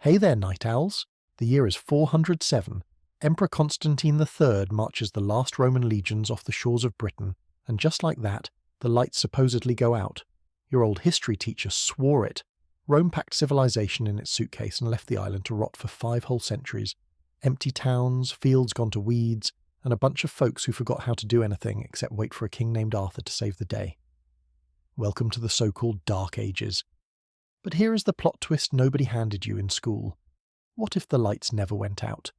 Hey there, night owls! The year is 407. Emperor Constantine III marches the last Roman legions off the shores of Britain, and just like that, the lights supposedly go out. Your old history teacher swore it. Rome packed civilization in its suitcase and left the island to rot for 5 whole centuries. Empty towns, fields gone to weeds, and a bunch of folks who forgot how to do anything except wait for a king named Arthur to save the day. Welcome to the so-called Dark Ages. But here is the plot twist nobody handed you in school. What if the lights never went out?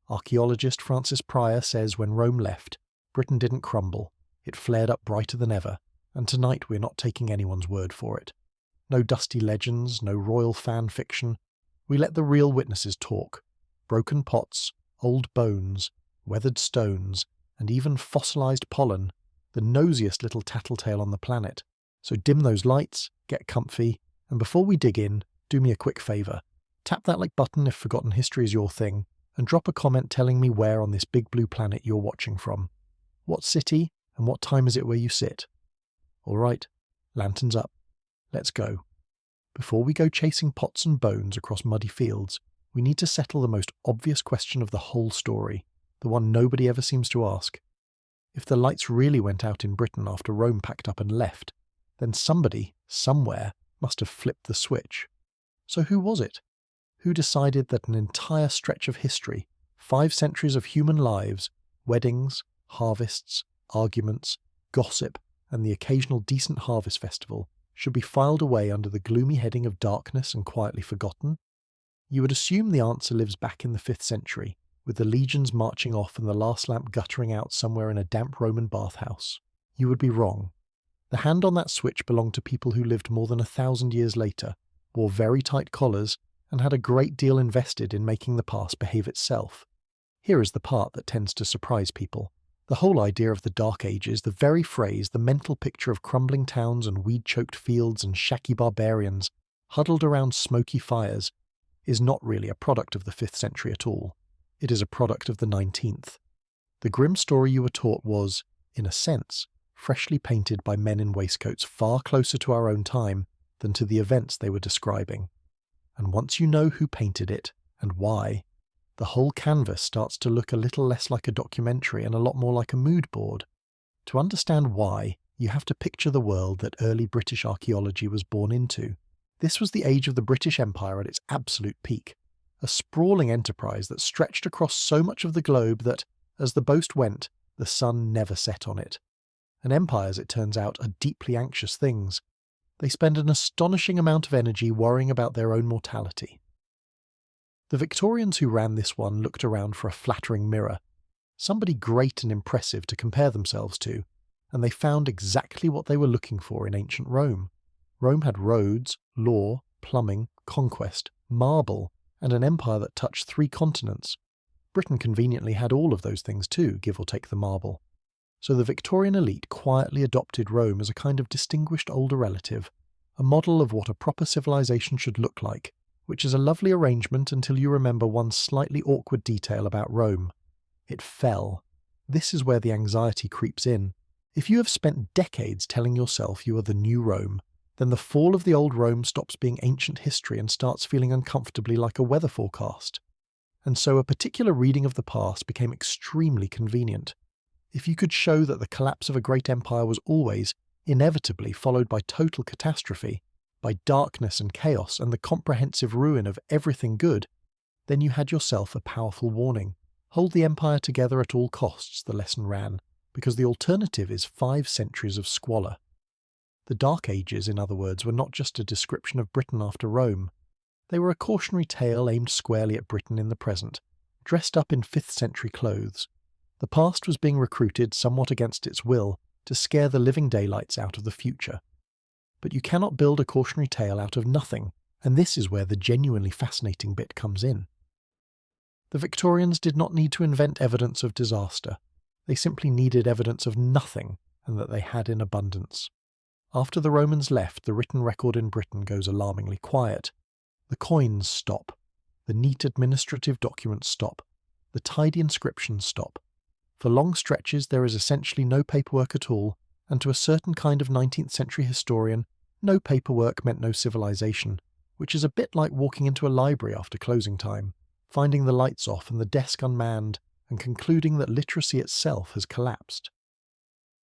Archaeologist Francis Pryor says when Rome left, Britain didn't crumble, it flared up brighter than ever, and tonight we're not taking anyone's word for it. No dusty legends, no royal fan fiction. We let the real witnesses talk. Broken pots, old bones, weathered stones, and even fossilized pollen, the nosiest little tattletale on the planet. So dim those lights, get comfy, and before we dig in, do me a quick favour. Tap that like button if forgotten history is your thing, and drop a comment telling me where on this big blue planet you're watching from. What city, and what time is it where you sit? Alright, lanterns up. Let's go. Before we go chasing pots and bones across muddy fields, we need to settle the most obvious question of the whole story, the one nobody ever seems to ask. If the lights really went out in Britain after Rome packed up and left, then somebody, somewhere, must have flipped the switch. So who was it? Who decided that an entire stretch of history, 5 centuries of human lives, weddings, harvests, arguments, gossip, and the occasional decent harvest festival, should be filed away under the gloomy heading of darkness and quietly forgotten? You would assume the answer lives back in the 5th century, with the legions marching off and the last lamp guttering out somewhere in a damp Roman bathhouse. You would be wrong. The hand on that switch belonged to people who lived more than 1,000 years later, wore very tight collars, and had a great deal invested in making the past behave itself. Here is the part that tends to surprise people. The whole idea of the Dark Ages, the very phrase, the mental picture of crumbling towns and weed-choked fields and shacky barbarians huddled around smoky fires, is not really a product of the 5th century at all. It is a product of the 19th. The grim story you were taught was, in a sense, freshly painted by men in waistcoats far closer to our own time than to the events they were describing. And once you know who painted it, and why, the whole canvas starts to look a little less like a documentary and a lot more like a mood board. To understand why, you have to picture the world that early British archaeology was born into. This was the age of the British Empire at its absolute peak, a sprawling enterprise that stretched across so much of the globe that, as the boast went, the sun never set on it. And empires, it turns out, are deeply anxious things. They spend an astonishing amount of energy worrying about their own mortality. The Victorians who ran this one looked around for a flattering mirror, somebody great and impressive to compare themselves to, and they found exactly what they were looking for in ancient Rome. Rome had roads, law, plumbing, conquest, marble, and an empire that touched 3 continents. Britain conveniently had all of those things too, give or take the marble. So the Victorian elite quietly adopted Rome as a kind of distinguished older relative, a model of what a proper civilization should look like, which is a lovely arrangement until you remember one slightly awkward detail about Rome. It fell. This is where the anxiety creeps in. If you have spent decades telling yourself you are the new Rome, then the fall of the old Rome stops being ancient history and starts feeling uncomfortably like a weather forecast. And so a particular reading of the past became extremely convenient. If you could show that the collapse of a great empire was always, inevitably followed by total catastrophe, by darkness and chaos and the comprehensive ruin of everything good, then you had yourself a powerful warning. Hold the empire together at all costs, the lesson ran, because the alternative is 5 centuries of squalor. The Dark Ages, in other words, were not just a description of Britain after Rome. They were a cautionary tale aimed squarely at Britain in the present, dressed up in 5th century clothes. The past was being recruited, somewhat against its will, to scare the living daylights out of the future. But you cannot build a cautionary tale out of nothing, and this is where the genuinely fascinating bit comes in. The Victorians did not need to invent evidence of disaster. They simply needed evidence of nothing, and that they had in abundance. After the Romans left, the written record in Britain goes alarmingly quiet. The coins stop. The neat administrative documents stop. The tidy inscriptions stop. For long stretches there is essentially no paperwork at all, and to a certain kind of 19th century historian, no paperwork meant no civilization, which is a bit like walking into a library after closing time, finding the lights off and the desk unmanned, and concluding that literacy itself has collapsed.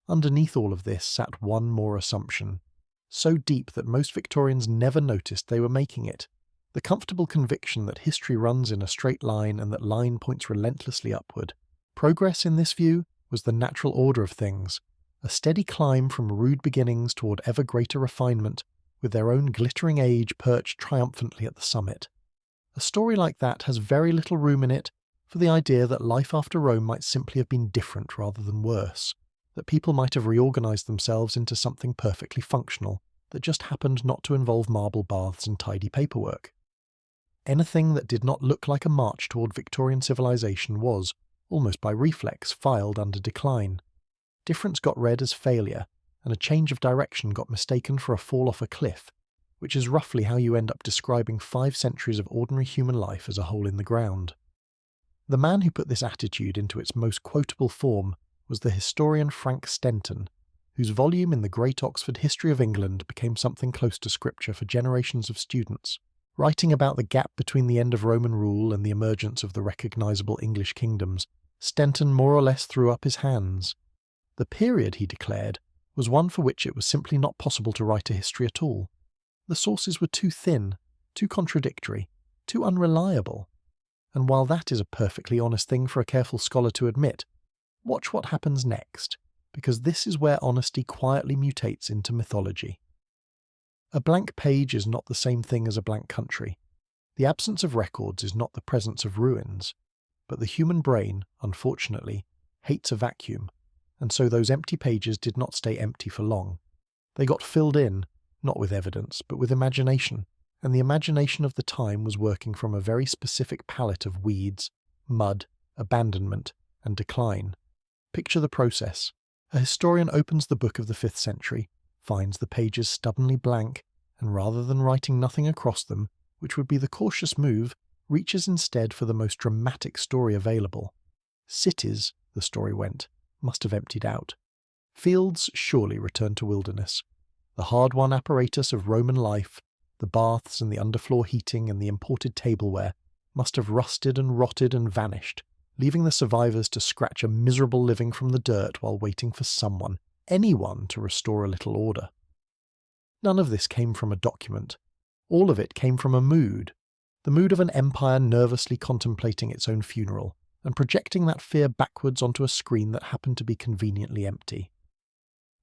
Underneath all of this sat one more assumption, so deep that most Victorians never noticed they were making it: the comfortable conviction that history runs in a straight line and that line points relentlessly upward. Progress, in this view, was the natural order of things, a steady climb from rude beginnings toward ever greater refinement, with their own glittering age perched triumphantly at the summit. A story like that has very little room in it for the idea that life after Rome might simply have been different rather than worse, that people might have reorganised themselves into something perfectly functional that just happened not to involve marble baths and tidy paperwork. Anything that did not look like a march toward Victorian civilization was, almost by reflex, filed under decline. Difference got read as failure, and a change of direction got mistaken for a fall off a cliff, which is roughly how you end up describing 5 centuries of ordinary human life as a hole in the ground. The man who put this attitude into its most quotable form was the historian Frank Stenton, whose volume in the Great Oxford History of England became something close to scripture for generations of students. Writing about the gap between the end of Roman rule and the emergence of the recognisable English kingdoms, Stenton more or less threw up his hands. The period, he declared, was one for which it was simply not possible to write a history at all. The sources were too thin, too contradictory, too unreliable. And while that is a perfectly honest thing for a careful scholar to admit, watch what happens next, because this is where honesty quietly mutates into mythology. A blank page is not the same thing as a blank country. The absence of records is not the presence of ruins. But the human brain, unfortunately, hates a vacuum, and so those empty pages did not stay empty for long. They got filled in, not with evidence, but with imagination, and the imagination of the time was working from a very specific palette of weeds, mud, abandonment, and decline. Picture the process. A historian opens the book of the 5th century, finds the pages stubbornly blank, and rather than writing nothing across them, which would be the cautious move, reaches instead for the most dramatic story available. Cities, the story went, must have emptied out. Fields surely returned to wilderness. The hard-won apparatus of Roman life, the baths and the underfloor heating and the imported tableware, must have rusted and rotted and vanished, leaving the survivors to scratch a miserable living from the dirt while waiting for someone, anyone, to restore a little order. None of this came from a document. All of it came from a mood, the mood of an empire nervously contemplating its own funeral, and projecting that fear backwards onto a screen that happened to be conveniently empty.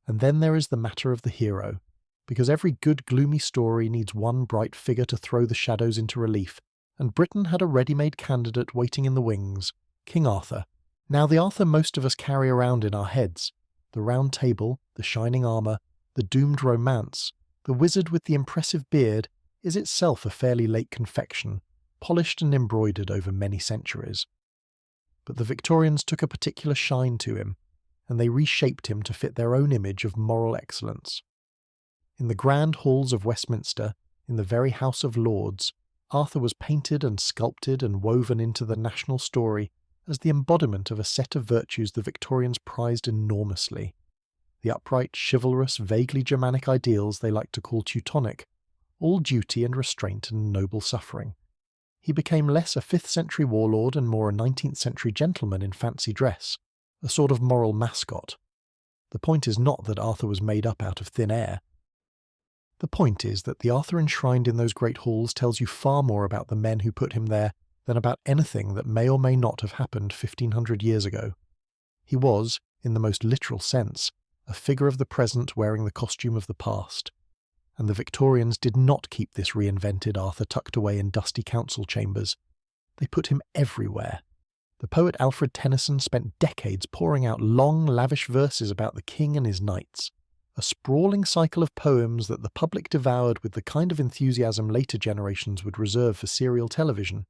And then there is the matter of the hero, because every good gloomy story needs one bright figure to throw the shadows into relief, and Britain had a ready-made candidate waiting in the wings, King Arthur. Now the Arthur most of us carry around in our heads, the round table, the shining armour, the doomed romance, the wizard with the impressive beard, is itself a fairly late confection, polished and embroidered over many centuries. But the Victorians took a particular shine to him, and they reshaped him to fit their own image of moral excellence. In the grand halls of Westminster, in the very House of Lords, Arthur was painted and sculpted and woven into the national story as the embodiment of a set of virtues the Victorians prized enormously. The upright, chivalrous, vaguely Germanic ideals they liked to call Teutonic, all duty and restraint and noble suffering. He became less a 5th century warlord and more a 19th century gentleman in fancy dress, a sort of moral mascot. The point is not that Arthur was made up out of thin air. The point is that the Arthur enshrined in those great halls tells you far more about the men who put him there than about anything that may or may not have happened 1500 years ago. He was, in the most literal sense, a figure of the present wearing the costume of the past. And the Victorians did not keep this reinvented Arthur tucked away in dusty council chambers. They put him everywhere. The poet Alfred Tennyson spent decades pouring out long, lavish verses about the king and his knights, a sprawling cycle of poems that the public devoured with the kind of enthusiasm later generations would reserve for serial television.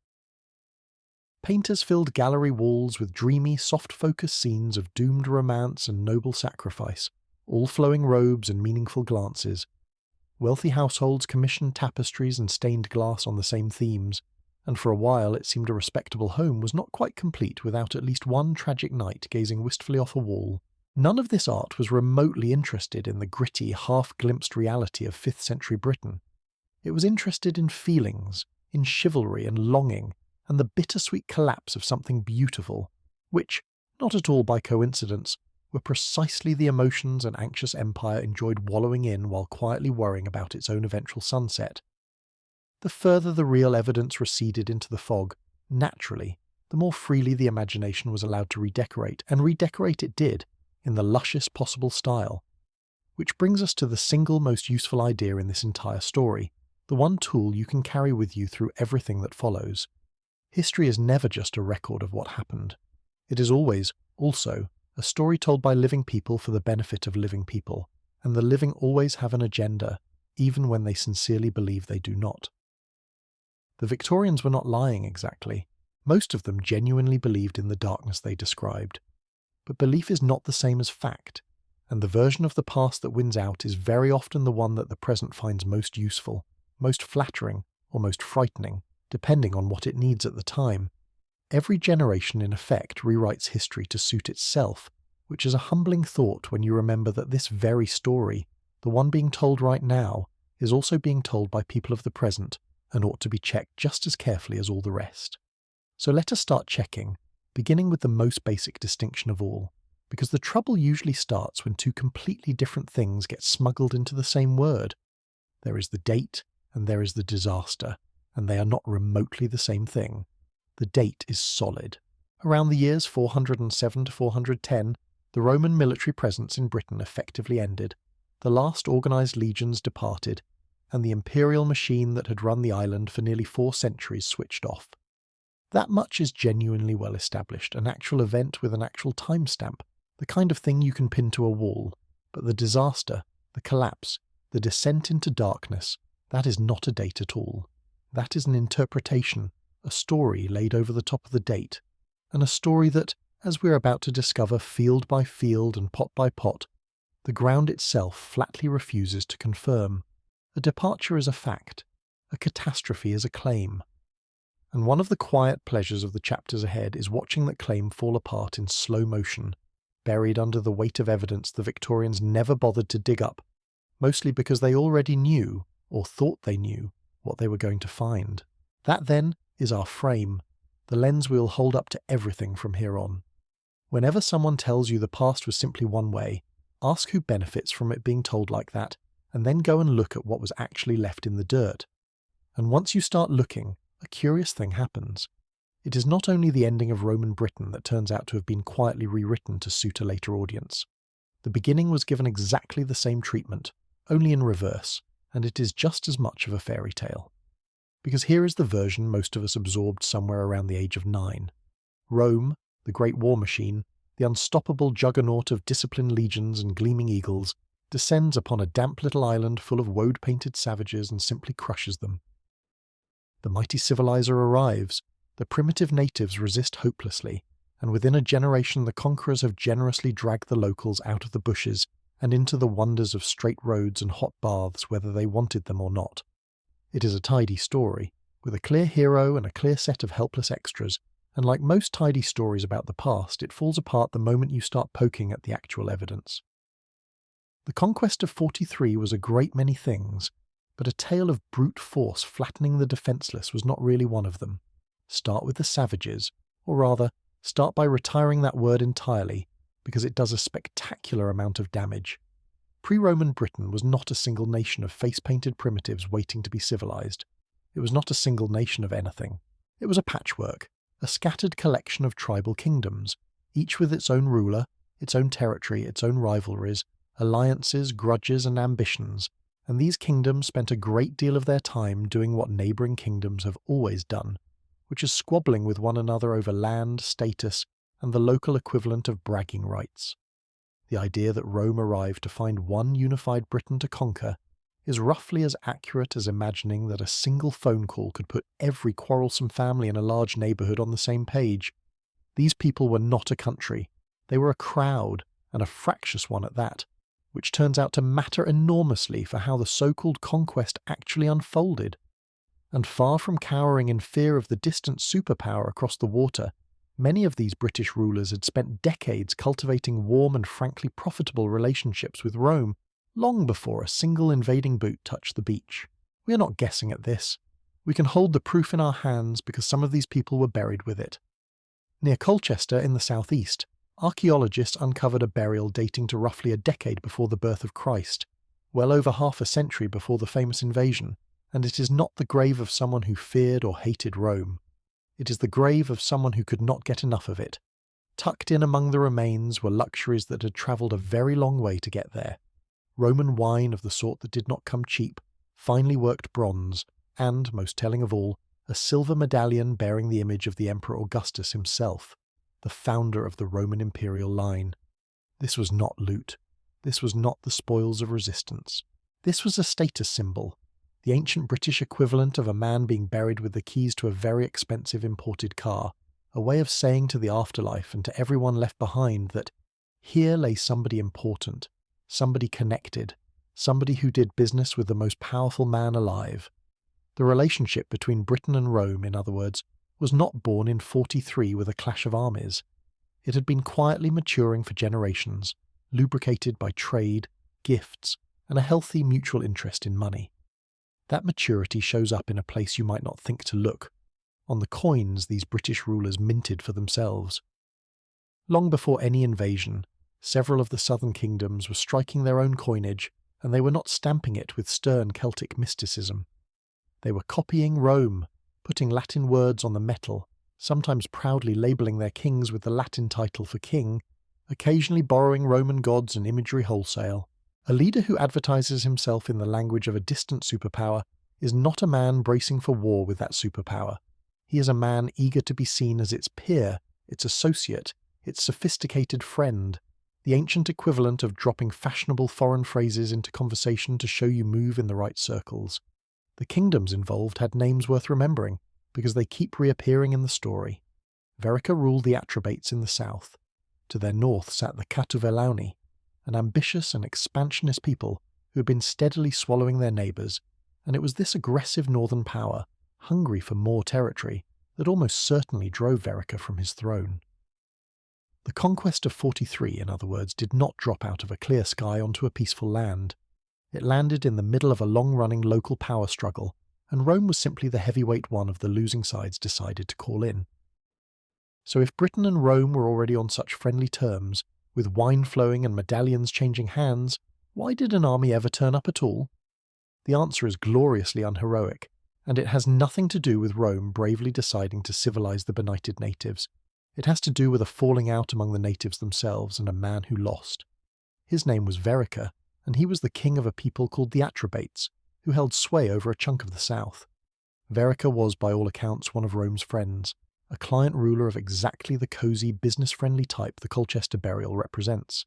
Painters filled gallery walls with dreamy, soft-focus scenes of doomed romance and noble sacrifice, all flowing robes and meaningful glances. Wealthy households commissioned tapestries and stained glass on the same themes, and for a while it seemed a respectable home was not quite complete without at least one tragic knight gazing wistfully off a wall. None of this art was remotely interested in the gritty, half-glimpsed reality of 5th century Britain. It was interested in feelings, in chivalry and longing, and the bittersweet collapse of something beautiful, which, not at all by coincidence, were precisely the emotions an anxious empire enjoyed wallowing in while quietly worrying about its own eventual sunset. The further the real evidence receded into the fog, naturally, the more freely the imagination was allowed to redecorate, and redecorate it did, in the lushest possible style. Which brings us to the single most useful idea in this entire story, the one tool you can carry with you through everything that follows. History is never just a record of what happened. It is always, also, a story told by living people for the benefit of living people, and the living always have an agenda, even when they sincerely believe they do not. The Victorians were not lying exactly. Most of them genuinely believed in the darkness they described. But belief is not the same as fact, and the version of the past that wins out is very often the one that the present finds most useful, most flattering, or most frightening, depending on what it needs at the time. Every generation, in effect, rewrites history to suit itself, which is a humbling thought when you remember that this very story, the one being told right now, is also being told by people of the present, and ought to be checked just as carefully as all the rest. So let us start checking, beginning with the most basic distinction of all, because the trouble usually starts when two completely different things get smuggled into the same word. There is the date, and there is the disaster, and they are not remotely the same thing. The date is solid. Around the years 407 to 410, the Roman military presence in Britain effectively ended, the last organised legions departed, and the imperial machine that had run the island for nearly 4 centuries switched off. That much is genuinely well established, an actual event with an actual timestamp, the kind of thing you can pin to a wall. But the disaster, the collapse, the descent into darkness, that is not a date at all. That is an interpretation, a story laid over the top of the date, and a story that, as we're about to discover field by field and pot by pot, the ground itself flatly refuses to confirm. A departure is a fact, a catastrophe is a claim. And one of the quiet pleasures of the chapters ahead is watching that claim fall apart in slow motion, buried under the weight of evidence the Victorians never bothered to dig up, mostly because they already knew, or thought they knew, what they were going to find. That, then, is our frame, the lens we'll hold up to everything from here on. Whenever someone tells you the past was simply one way, ask who benefits from it being told like that, and then go and look at what was actually left in the dirt. And once you start looking, a curious thing happens. It is not only the ending of Roman Britain that turns out to have been quietly rewritten to suit a later audience. The beginning was given exactly the same treatment, only in reverse, and it is just as much of a fairy tale. Because here is the version most of us absorbed somewhere around the age of 9. Rome, the great war machine, the unstoppable juggernaut of disciplined legions and gleaming eagles, descends upon a damp little island full of woad-painted savages and simply crushes them. The mighty civilizer arrives, the primitive natives resist hopelessly, and within a generation the conquerors have generously dragged the locals out of the bushes and into the wonders of straight roads and hot baths whether they wanted them or not. It is a tidy story, with a clear hero and a clear set of helpless extras, and like most tidy stories about the past, it falls apart the moment you start poking at the actual evidence. The conquest of 43 was a great many things, but a tale of brute force flattening the defenceless was not really one of them. Start with the savages, or rather, start by retiring that word entirely, because it does a spectacular amount of damage. Pre-Roman Britain was not a single nation of face-painted primitives waiting to be civilized. It was not a single nation of anything. It was a patchwork, a scattered collection of tribal kingdoms, each with its own ruler, its own territory, its own rivalries, alliances, grudges, and ambitions, and these kingdoms spent a great deal of their time doing what neighbouring kingdoms have always done, which is squabbling with one another over land, status, and the local equivalent of bragging rights. The idea that Rome arrived to find one unified Britain to conquer is roughly as accurate as imagining that a single phone call could put every quarrelsome family in a large neighbourhood on the same page. These people were not a country, they were a crowd, and a fractious one at that, which turns out to matter enormously for how the so-called conquest actually unfolded. And far from cowering in fear of the distant superpower across the water, many of these British rulers had spent decades cultivating warm and frankly profitable relationships with Rome long before a single invading boot touched the beach, We are not guessing at this. We can hold the proof in our hands because some of these people were buried with it. Near Colchester in the southeast, archaeologists uncovered a burial dating to roughly a decade before the birth of Christ, well over half a century before the famous invasion, and it is not the grave of someone who feared or hated Rome. It is the grave of someone who could not get enough of it. Tucked in among the remains were luxuries that had travelled a very long way to get there. Roman wine of the sort that did not come cheap, finely worked bronze, and, most telling of all, a silver medallion bearing the image of the Emperor Augustus himself, the founder of the Roman imperial line. This was not loot. This was not the spoils of resistance. This was a status symbol, the ancient British equivalent of a man being buried with the keys to a very expensive imported car, a way of saying to the afterlife and to everyone left behind that here lay somebody important, somebody connected, somebody who did business with the most powerful man alive. The relationship between Britain and Rome, in other words, was not born in 43 with a clash of armies. It had been quietly maturing for generations, lubricated by trade, gifts, and a healthy mutual interest in money. That maturity shows up in a place you might not think to look, on the coins these British rulers minted for themselves. Long before any invasion, several of the southern kingdoms were striking their own coinage, and they were not stamping it with stern Celtic mysticism. They were copying Rome, putting Latin words on the metal, sometimes proudly labelling their kings with the Latin title for king, occasionally borrowing Roman gods and imagery wholesale. A leader who advertises himself in the language of a distant superpower is not a man bracing for war with that superpower. He is a man eager to be seen as its peer, its associate, its sophisticated friend, the ancient equivalent of dropping fashionable foreign phrases into conversation to show you move in the right circles. The kingdoms involved had names worth remembering, because they keep reappearing in the story. Verica ruled the Atrebates in the south. To their north sat the Catuvelauni, an ambitious and expansionist people who had been steadily swallowing their neighbours, and it was this aggressive northern power, hungry for more territory, that almost certainly drove Verica from his throne. The conquest of 43, in other words, did not drop out of a clear sky onto a peaceful land. It landed in the middle of a long-running local power struggle, and Rome was simply the heavyweight one of the losing sides decided to call in. So if Britain and Rome were already on such friendly terms, with wine flowing and medallions changing hands, why did an army ever turn up at all? The answer is gloriously unheroic, and it has nothing to do with Rome bravely deciding to civilize the benighted natives. It has to do with a falling out among the natives themselves and a man who lost. His name was Verica, and he was the king of a people called the Atrebates, who held sway over a chunk of the south. Verica was, by all accounts, one of Rome's friends, a client ruler of exactly the cosy, business-friendly type the Colchester burial represents.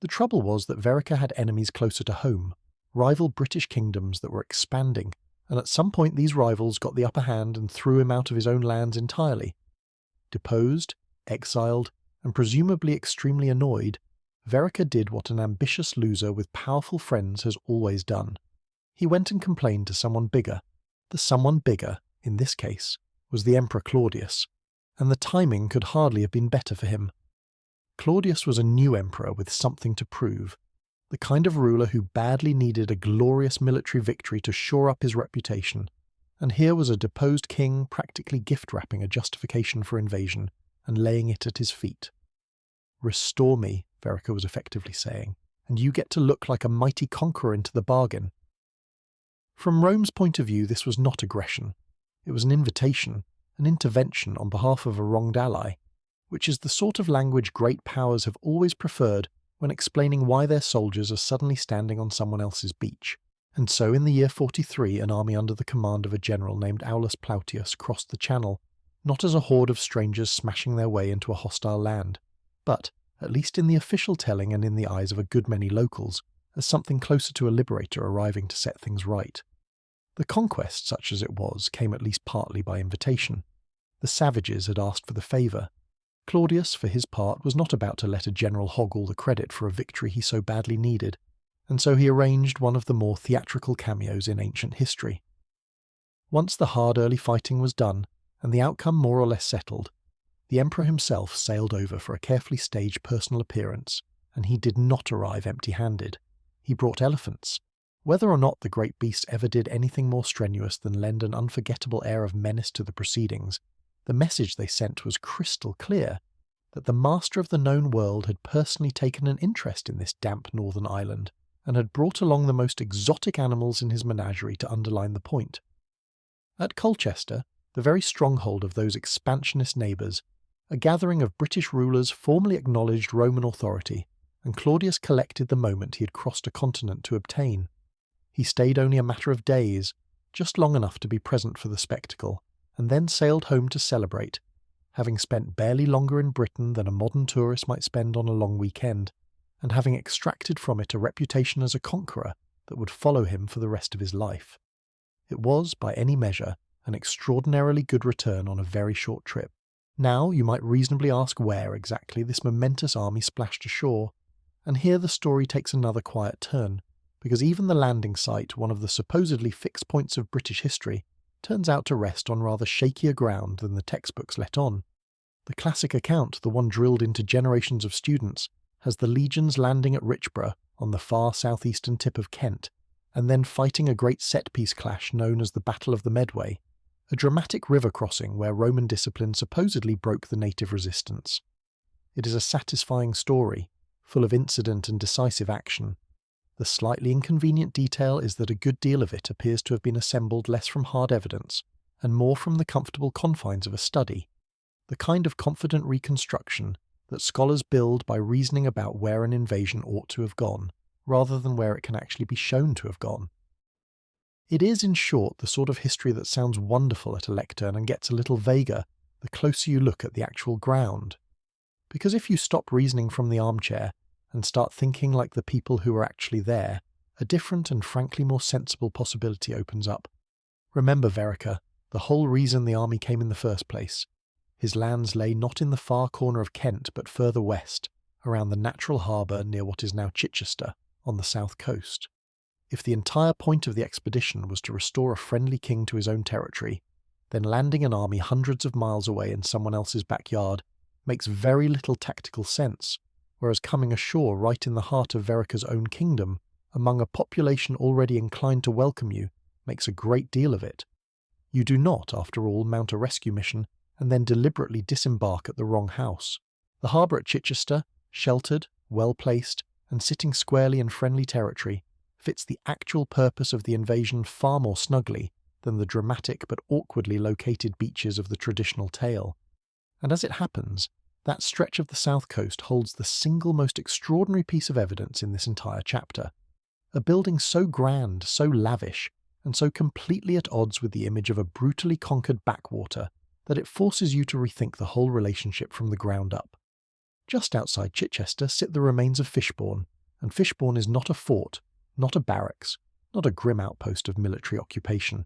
The trouble was that Verica had enemies closer to home, rival British kingdoms that were expanding, and at some point these rivals got the upper hand and threw him out of his own lands entirely. Deposed, exiled, and presumably extremely annoyed, Verica did what an ambitious loser with powerful friends has always done. He went and complained to someone bigger. The someone bigger, in this case, was the Emperor Claudius, and the timing could hardly have been better for him. Claudius was a new emperor with something to prove, the kind of ruler who badly needed a glorious military victory to shore up his reputation, and here was a deposed king practically gift-wrapping a justification for invasion and laying it at his feet. "Restore me," Verica was effectively saying, "and you get to look like a mighty conqueror into the bargain." From Rome's point of view, this was not aggression. It was an invitation, an intervention on behalf of a wronged ally, which is the sort of language great powers have always preferred when explaining why their soldiers are suddenly standing on someone else's beach. And so in the year 43, an army under the command of a general named Aulus Plautius crossed the Channel, not as a horde of strangers smashing their way into a hostile land, but, at least in the official telling and in the eyes of a good many locals, as something closer to a liberator arriving to set things right. The conquest, such as it was, came at least partly by invitation. The savages had asked for the favour. Claudius, for his part, was not about to let a general hog all the credit for a victory he so badly needed, and so he arranged one of the more theatrical cameos in ancient history. Once the hard early fighting was done, and the outcome more or less settled, the emperor himself sailed over for a carefully staged personal appearance, and he did not arrive empty-handed. He brought elephants, Whether or not the great beast ever did anything more strenuous than lend an unforgettable air of menace to the proceedings, the message they sent was crystal clear, that the master of the known world had personally taken an interest in this damp northern island, and had brought along the most exotic animals in his menagerie to underline the point. At Colchester, the very stronghold of those expansionist neighbours, a gathering of British rulers formally acknowledged Roman authority, and Claudius collected the moment he had crossed a continent to obtain. He stayed only a matter of days, just long enough to be present for the spectacle, and then sailed home to celebrate, having spent barely longer in Britain than a modern tourist might spend on a long weekend, and having extracted from it a reputation as a conqueror that would follow him for the rest of his life. It was, by any measure, an extraordinarily good return on a very short trip. Now you might reasonably ask where exactly this momentous army splashed ashore, and here the story takes another quiet turn, because even the landing site, one of the supposedly fixed points of British history, turns out to rest on rather shakier ground than the textbooks let on. The classic account, the one drilled into generations of students, has the legions landing at Richborough on the far southeastern tip of Kent, and then fighting a great set-piece clash known as the Battle of the Medway, a dramatic river crossing where Roman discipline supposedly broke the native resistance. It is a satisfying story, full of incident and decisive action. The slightly inconvenient detail is that a good deal of it appears to have been assembled less from hard evidence, and more from the comfortable confines of a study, the kind of confident reconstruction that scholars build by reasoning about where an invasion ought to have gone, rather than where it can actually be shown to have gone. It is, in short, the sort of history that sounds wonderful at a lectern and gets a little vaguer the closer you look at the actual ground. Because if you stop reasoning from the armchair and start thinking like the people who are actually there, a different and frankly more sensible possibility opens up. Remember Vereker, the whole reason the army came in the first place. His lands lay not in the far corner of Kent but further west, around the natural harbour near what is now Chichester, on the south coast. If the entire point of the expedition was to restore a friendly king to his own territory, then landing an army hundreds of miles away in someone else's backyard makes very little tactical sense, whereas coming ashore right in the heart of Vereker's own kingdom, among a population already inclined to welcome you, makes a great deal of it. You do not, after all, mount a rescue mission and then deliberately disembark at the wrong house. The harbour at Chichester, sheltered, well-placed, and sitting squarely in friendly territory, fits the actual purpose of the invasion far more snugly than the dramatic but awkwardly located beaches of the traditional tale. And as it happens, that stretch of the south coast holds the single most extraordinary piece of evidence in this entire chapter. A building so grand, so lavish, and so completely at odds with the image of a brutally conquered backwater that it forces you to rethink the whole relationship from the ground up. Just outside Chichester sit the remains of Fishbourne, and Fishbourne is not a fort, not a barracks, not a grim outpost of military occupation.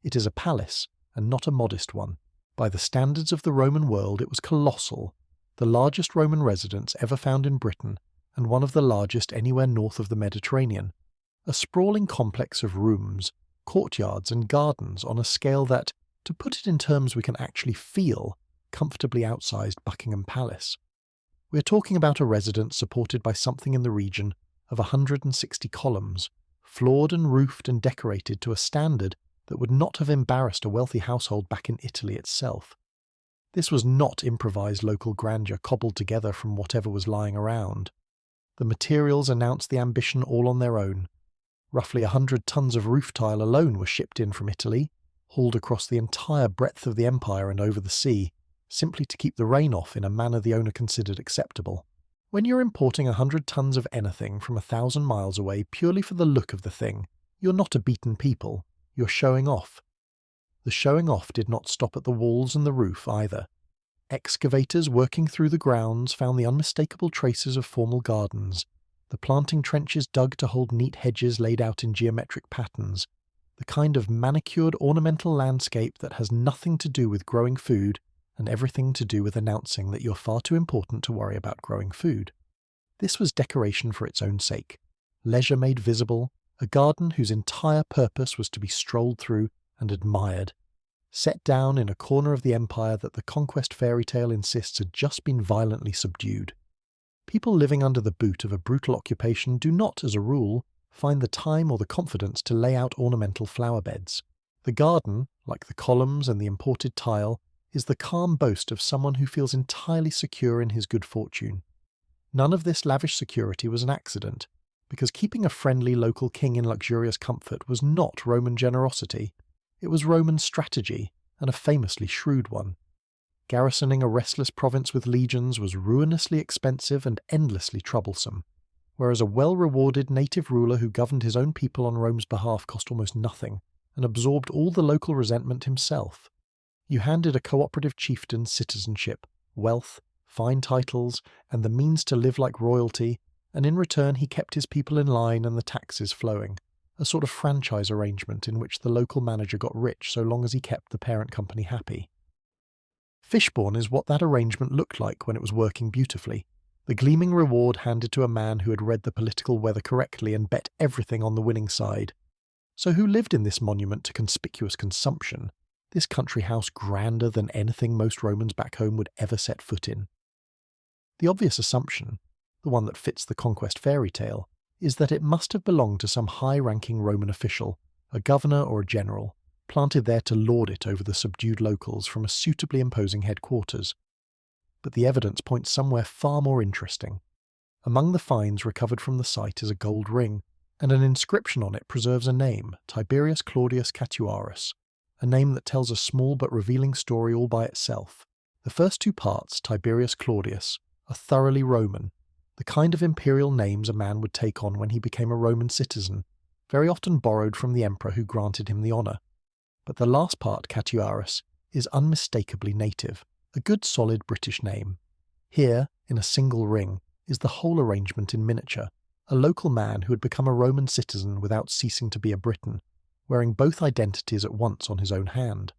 It is a palace, and not a modest one. By the standards of the Roman world it was colossal, the largest Roman residence ever found in Britain, and one of the largest anywhere north of the Mediterranean. A sprawling complex of rooms, courtyards and gardens on a scale that, to put it in terms we can actually feel, comfortably outsized Buckingham Palace. We are talking about a residence supported by something in the region of 160 columns, floored and roofed and decorated to a standard that would not have embarrassed a wealthy household back in Italy itself. This was not improvised local grandeur cobbled together from whatever was lying around. The materials announced the ambition all on their own. Roughly 100 tons of roof tile alone were shipped in from Italy, hauled across the entire breadth of the empire and over the sea, simply to keep the rain off in a manner the owner considered acceptable. When you're importing 100 tons of anything from 1,000 miles away purely for the look of the thing, you're not a beaten people, you're showing off. The showing off did not stop at the walls and the roof either. Excavators working through the grounds found the unmistakable traces of formal gardens, the planting trenches dug to hold neat hedges laid out in geometric patterns, the kind of manicured ornamental landscape that has nothing to do with growing food and everything to do with announcing that you're far too important to worry about growing food. This was decoration for its own sake, leisure made visible, a garden whose entire purpose was to be strolled through and admired, set down in a corner of the empire that the conquest fairy tale insists had just been violently subdued. People living under the boot of a brutal occupation do not, as a rule, find the time or the confidence to lay out ornamental flower beds. The garden, like the columns and the imported tile, is the calm boast of someone who feels entirely secure in his good fortune. None of this lavish security was an accident, because keeping a friendly local king in luxurious comfort was not Roman generosity. It was Roman strategy, and a famously shrewd one. Garrisoning a restless province with legions was ruinously expensive and endlessly troublesome, whereas a well-rewarded native ruler who governed his own people on Rome's behalf cost almost nothing, and absorbed all the local resentment himself. You handed a cooperative chieftain citizenship, wealth, fine titles, and the means to live like royalty, and in return he kept his people in line and the taxes flowing, a sort of franchise arrangement in which the local manager got rich so long as he kept the parent company happy. Fishbourne is what that arrangement looked like when it was working beautifully, the gleaming reward handed to a man who had read the political weather correctly and bet everything on the winning side. So who lived in this monument to conspicuous consumption, this country house grander than anything most Romans back home would ever set foot in? The obvious assumption, the one that fits the conquest fairy tale, is that it must have belonged to some high-ranking Roman official, a governor or a general, planted there to lord it over the subdued locals from a suitably imposing headquarters. But the evidence points somewhere far more interesting. Among the finds recovered from the site is a gold ring, and an inscription on it preserves a name, Tiberius Claudius Catuarus, a name that tells a small but revealing story all by itself. The first two parts, Tiberius Claudius, are thoroughly Roman, the kind of imperial names a man would take on when he became a Roman citizen, very often borrowed from the emperor who granted him the honour. But the last part, Catuarus, is unmistakably native, a good solid British name. Here, in a single ring, is the whole arrangement in miniature, a local man who had become a Roman citizen without ceasing to be a Briton, wearing both identities at once on his own hand.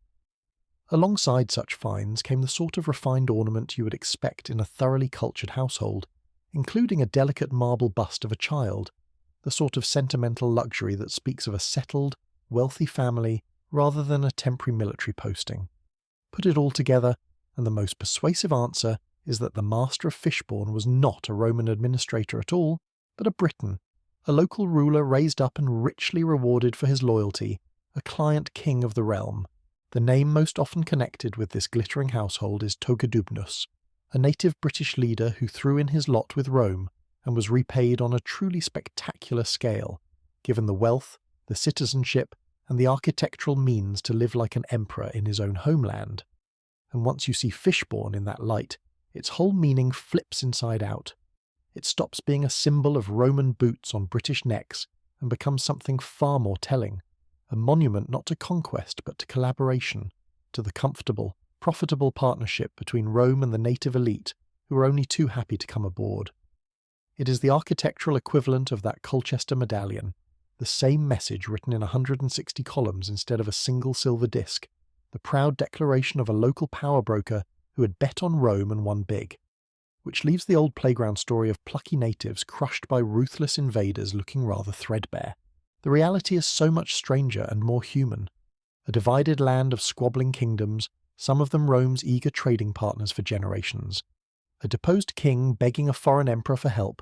Alongside such finds came the sort of refined ornament you would expect in a thoroughly cultured household, including a delicate marble bust of a child, the sort of sentimental luxury that speaks of a settled, wealthy family rather than a temporary military posting. Put it all together, and the most persuasive answer is that the master of Fishbourne was not a Roman administrator at all, but a Briton, a local ruler raised up and richly rewarded for his loyalty, a client king of the realm. The name most often connected with this glittering household is Togodumnus, a native British leader who threw in his lot with Rome and was repaid on a truly spectacular scale, given the wealth, the citizenship, and the architectural means to live like an emperor in his own homeland. And once you see Fishbourne in that light, its whole meaning flips inside out. It stops being a symbol of Roman boots on British necks and becomes something far more telling, a monument not to conquest but to collaboration, to the comfortable, profitable partnership between Rome and the native elite who were only too happy to come aboard. It is the architectural equivalent of that Colchester medallion, the same message written in 160 columns instead of a single silver disc, the proud declaration of a local power broker who had bet on Rome and won big, which leaves the old playground story of plucky natives crushed by ruthless invaders looking rather threadbare. The reality is so much stranger and more human. A divided land of squabbling kingdoms, some of them Rome's eager trading partners for generations. A deposed king begging a foreign emperor for help.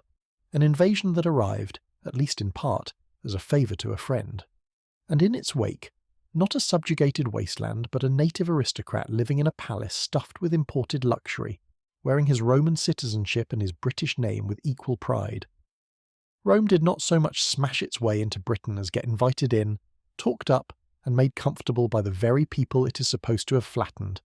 An invasion that arrived, at least in part, as a favour to a friend. And in its wake, not a subjugated wasteland, but a native aristocrat living in a palace stuffed with imported luxury, wearing his Roman citizenship and his British name with equal pride. Rome did not so much smash its way into Britain as get invited in, talked up, and made comfortable by the very people it is supposed to have flattened,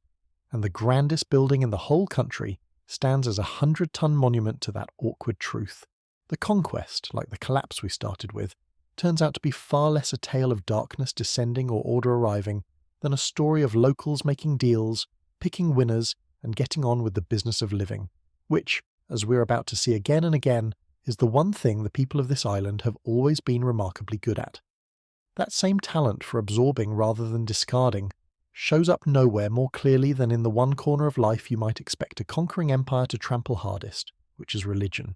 and the grandest building in the whole country stands as a 100-ton monument to that awkward truth. The conquest, like the collapse we started with, turns out to be far less a tale of darkness descending or order arriving than a story of locals making deals, picking winners, and getting on with the business of living, which, as we're about to see again and again, is the one thing the people of this island have always been remarkably good at. That same talent for absorbing rather than discarding shows up nowhere more clearly than in the one corner of life you might expect a conquering empire to trample hardest, which is religion.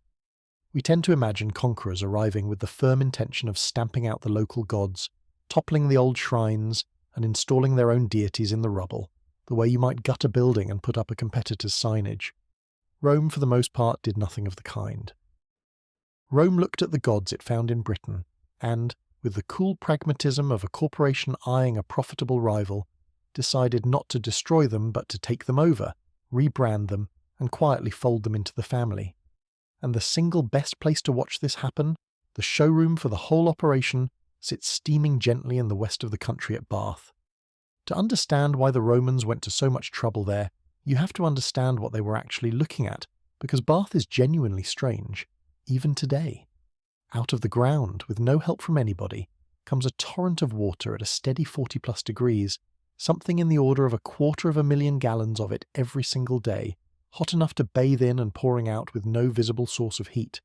We tend to imagine conquerors arriving with the firm intention of stamping out the local gods, toppling the old shrines, and installing their own deities in the rubble, the way you might gut a building and put up a competitor's signage. Rome, for the most part, did nothing of the kind. Rome looked at the gods it found in Britain, and, with the cool pragmatism of a corporation eyeing a profitable rival, decided not to destroy them but to take them over, rebrand them, and quietly fold them into the family. And the single best place to watch this happen, the showroom for the whole operation, sits steaming gently in the west of the country at Bath. To understand why the Romans went to so much trouble there, you have to understand what they were actually looking at, because Bath is genuinely strange, even today. Out of the ground, with no help from anybody, comes a torrent of water at a steady 40+ degrees, something in the order of 250,000 gallons of it every single day, hot enough to bathe in and pouring out with no visible source of heat.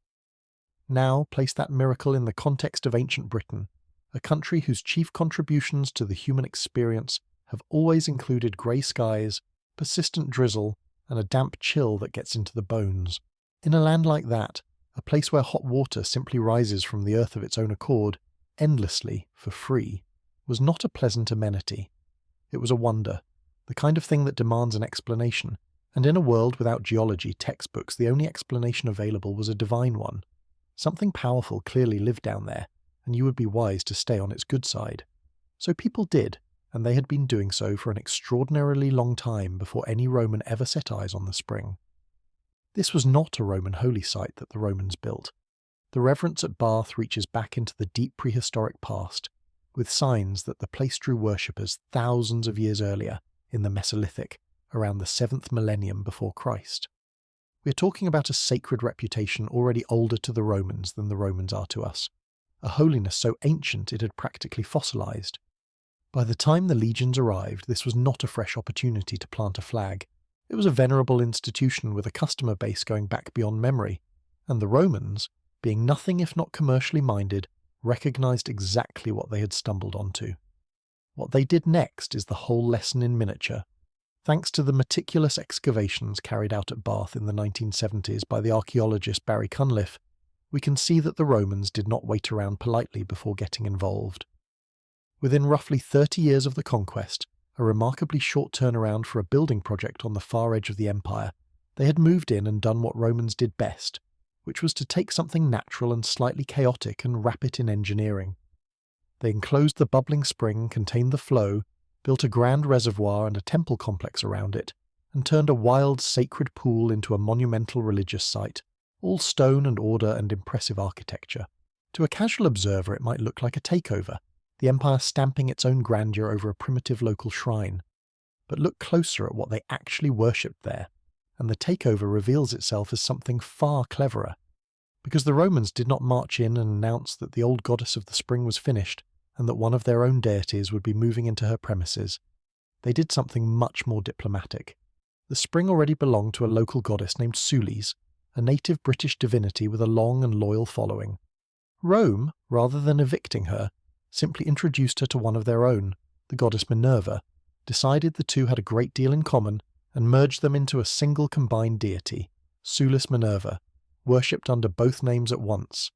Now place that miracle in the context of ancient Britain, a country whose chief contributions to the human experience have always included grey skies, persistent drizzle, and a damp chill that gets into the bones. In a land like that, a place where hot water simply rises from the earth of its own accord, endlessly, for free, was not a pleasant amenity. It was a wonder, the kind of thing that demands an explanation, and in a world without geology textbooks, the only explanation available was a divine one. Something powerful clearly lived down there, and you would be wise to stay on its good side. So people did, and they had been doing so for an extraordinarily long time before any Roman ever set eyes on the spring. This was not a Roman holy site that the Romans built. The reverence at Bath reaches back into the deep prehistoric past, with signs that the place drew worshippers thousands of years earlier, in the Mesolithic, around the 7th millennium before Christ. We are talking about a sacred reputation already older to the Romans than the Romans are to us, a holiness so ancient it had practically fossilized. By the time the legions arrived, this was not a fresh opportunity to plant a flag. It was a venerable institution with a customer base going back beyond memory, and the Romans, being nothing if not commercially minded, recognized exactly what they had stumbled onto. What they did next is the whole lesson in miniature. Thanks to the meticulous excavations carried out at Bath in the 1970s by the archaeologist Barry Cunliffe, we can see that the Romans did not wait around politely before getting involved. Within roughly 30 years of the conquest, a remarkably short turnaround for a building project on the far edge of the empire, they had moved in and done what Romans did best, which was to take something natural and slightly chaotic and wrap it in engineering. They enclosed the bubbling spring, contained the flow, built a grand reservoir and a temple complex around it, and turned a wild sacred pool into a monumental religious site, all stone and order and impressive architecture. To a casual observer it might look like a takeover, the empire stamping its own grandeur over a primitive local shrine. But look closer at what they actually worshipped there, and the takeover reveals itself as something far cleverer. Because the Romans did not march in and announce that the old goddess of the spring was finished, and that one of their own deities would be moving into her premises. They did something much more diplomatic. The spring already belonged to a local goddess named Sulis, a native British divinity with a long and loyal following. Rome, rather than evicting her, simply introduced her to one of their own, the goddess Minerva, decided the two had a great deal in common, and merged them into a single combined deity, Sulis Minerva, worshipped under both names at once.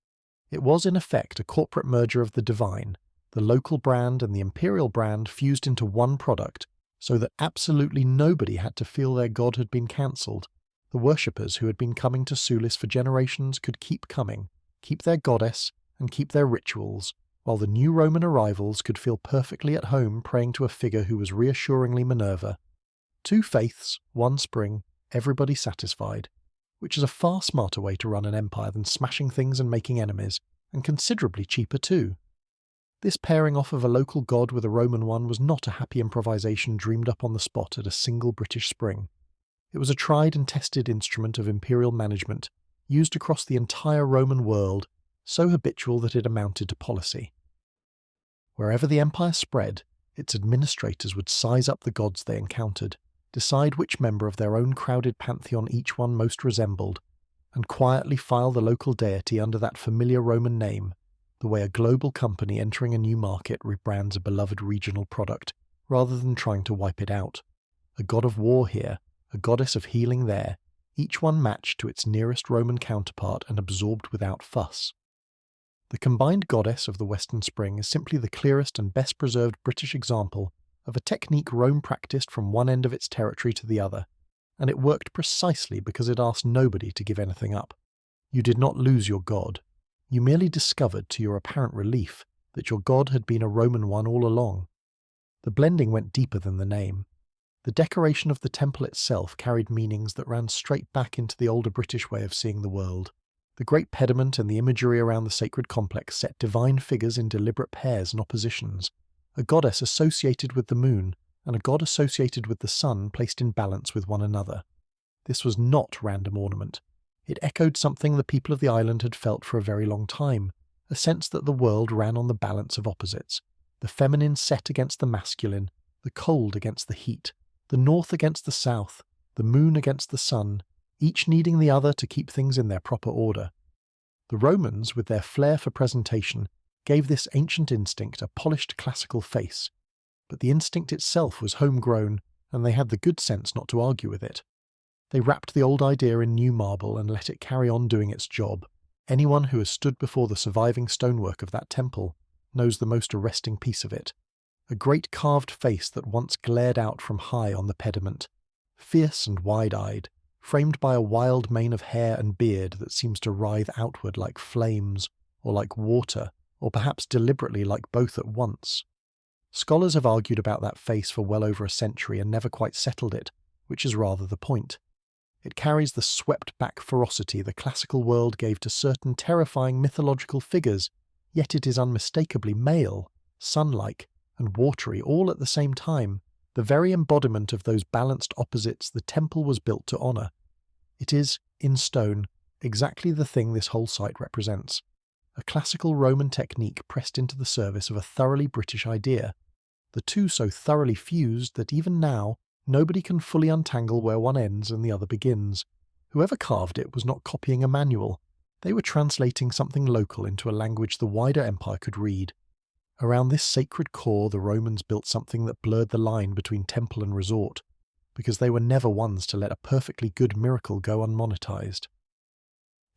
It was in effect a corporate merger of the divine, the local brand and the imperial brand fused into one product, so that absolutely nobody had to feel their god had been cancelled. The worshippers who had been coming to Sulis for generations could keep coming, keep their goddess, and keep their rituals, while the new Roman arrivals could feel perfectly at home praying to a figure who was reassuringly Minerva. Two faiths, one spring, everybody satisfied, which is a far smarter way to run an empire than smashing things and making enemies, and considerably cheaper too. This pairing off of a local god with a Roman one was not a happy improvisation dreamed up on the spot at a single British spring. It was a tried and tested instrument of imperial management, used across the entire Roman world, so habitual that it amounted to policy. Wherever the empire spread, its administrators would size up the gods they encountered, decide which member of their own crowded pantheon each one most resembled, and quietly file the local deity under that familiar Roman name, the way a global company entering a new market rebrands a beloved regional product, rather than trying to wipe it out. A god of war here, a goddess of healing there, each one matched to its nearest Roman counterpart and absorbed without fuss. The combined goddess of the Western Spring is simply the clearest and best preserved British example of a technique Rome practiced from one end of its territory to the other, and it worked precisely because it asked nobody to give anything up. You did not lose your god. You merely discovered, to your apparent relief, that your god had been a Roman one all along. The blending went deeper than the name. The decoration of the temple itself carried meanings that ran straight back into the older British way of seeing the world. The great pediment and the imagery around the sacred complex set divine figures in deliberate pairs and oppositions, a goddess associated with the moon and a god associated with the sun placed in balance with one another. This was not random ornament. It echoed something the people of the island had felt for a very long time, a sense that the world ran on the balance of opposites, the feminine set against the masculine, the cold against the heat, the north against the south, the moon against the sun, each needing the other to keep things in their proper order. The Romans, with their flair for presentation, gave this ancient instinct a polished classical face, but the instinct itself was homegrown, and they had the good sense not to argue with it. They wrapped the old idea in new marble and let it carry on doing its job. Anyone who has stood before the surviving stonework of that temple knows the most arresting piece of it. A great carved face that once glared out from high on the pediment, fierce and wide-eyed, framed by a wild mane of hair and beard that seems to writhe outward like flames, or like water, or perhaps deliberately like both at once. Scholars have argued about that face for well over a century and never quite settled it, which is rather the point. It carries the swept-back ferocity the classical world gave to certain terrifying mythological figures, yet it is unmistakably male, sun-like, and watery all at the same time, the very embodiment of those balanced opposites the temple was built to honour. It is, in stone, exactly the thing this whole site represents. A classical Roman technique pressed into the service of a thoroughly British idea, the two so thoroughly fused that even now nobody can fully untangle where one ends and the other begins. Whoever carved it was not copying a manual. They were translating something local into a language the wider empire could read. Around this sacred core the Romans built something that blurred the line between temple and resort, because they were never ones to let a perfectly good miracle go unmonetized.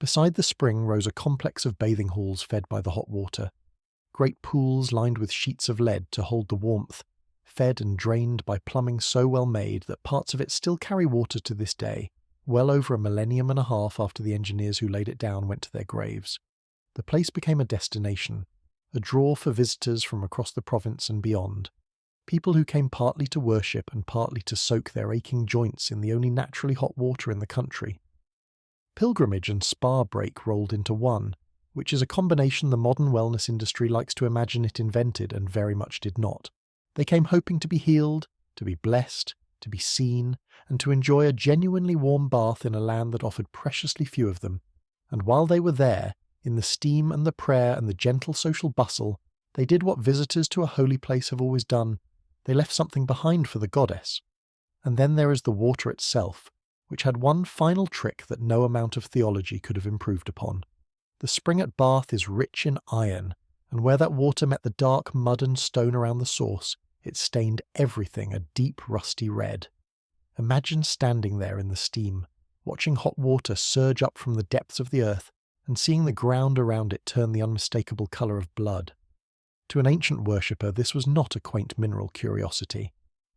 Beside the spring rose a complex of bathing halls fed by the hot water. Great pools lined with sheets of lead to hold the warmth, fed and drained by plumbing so well made that parts of it still carry water to this day, well over a millennium and a half after the engineers who laid it down went to their graves. The place became a destination, a draw for visitors from across the province and beyond, people who came partly to worship and partly to soak their aching joints in the only naturally hot water in the country. Pilgrimage and spa break rolled into one, which is a combination the modern wellness industry likes to imagine it invented and very much did not. They came hoping to be healed, to be blessed, to be seen, and to enjoy a genuinely warm bath in a land that offered preciously few of them. And while they were there, in the steam and the prayer and the gentle social bustle, they did what visitors to a holy place have always done. They left something behind for the goddess. And then there is the water itself, which had one final trick that no amount of theology could have improved upon. The spring at Bath is rich in iron, and where that water met the dark mud and stone around the source, it stained everything a deep rusty red. Imagine standing there in the steam, watching hot water surge up from the depths of the earth, and seeing the ground around it turn the unmistakable colour of blood. To an ancient worshipper this was not a quaint mineral curiosity.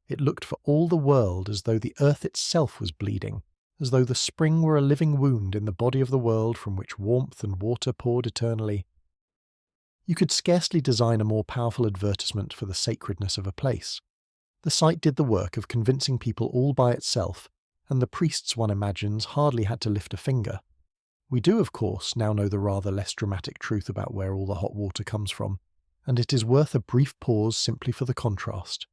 It looked for all the world as though the earth itself was bleeding, as though the spring were a living wound in the body of the world from which warmth and water poured eternally. You could scarcely design a more powerful advertisement for the sacredness of a place. The site did the work of convincing people all by itself, and the priests, one imagines, hardly had to lift a finger. We do, of course, now know the rather less dramatic truth about where all the hot water comes from, and it is worth a brief pause simply for the contrast.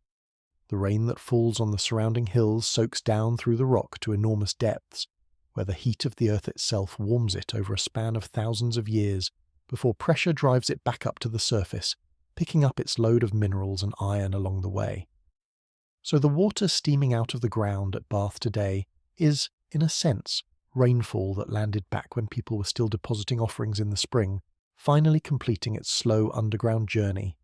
The rain that falls on the surrounding hills soaks down through the rock to enormous depths, where the heat of the earth itself warms it over a span of thousands of years, before pressure drives it back up to the surface, picking up its load of minerals and iron along the way. So the water steaming out of the ground at Bath today is, in a sense, rainfall that landed back when people were still depositing offerings in the spring, finally completing its slow underground journey.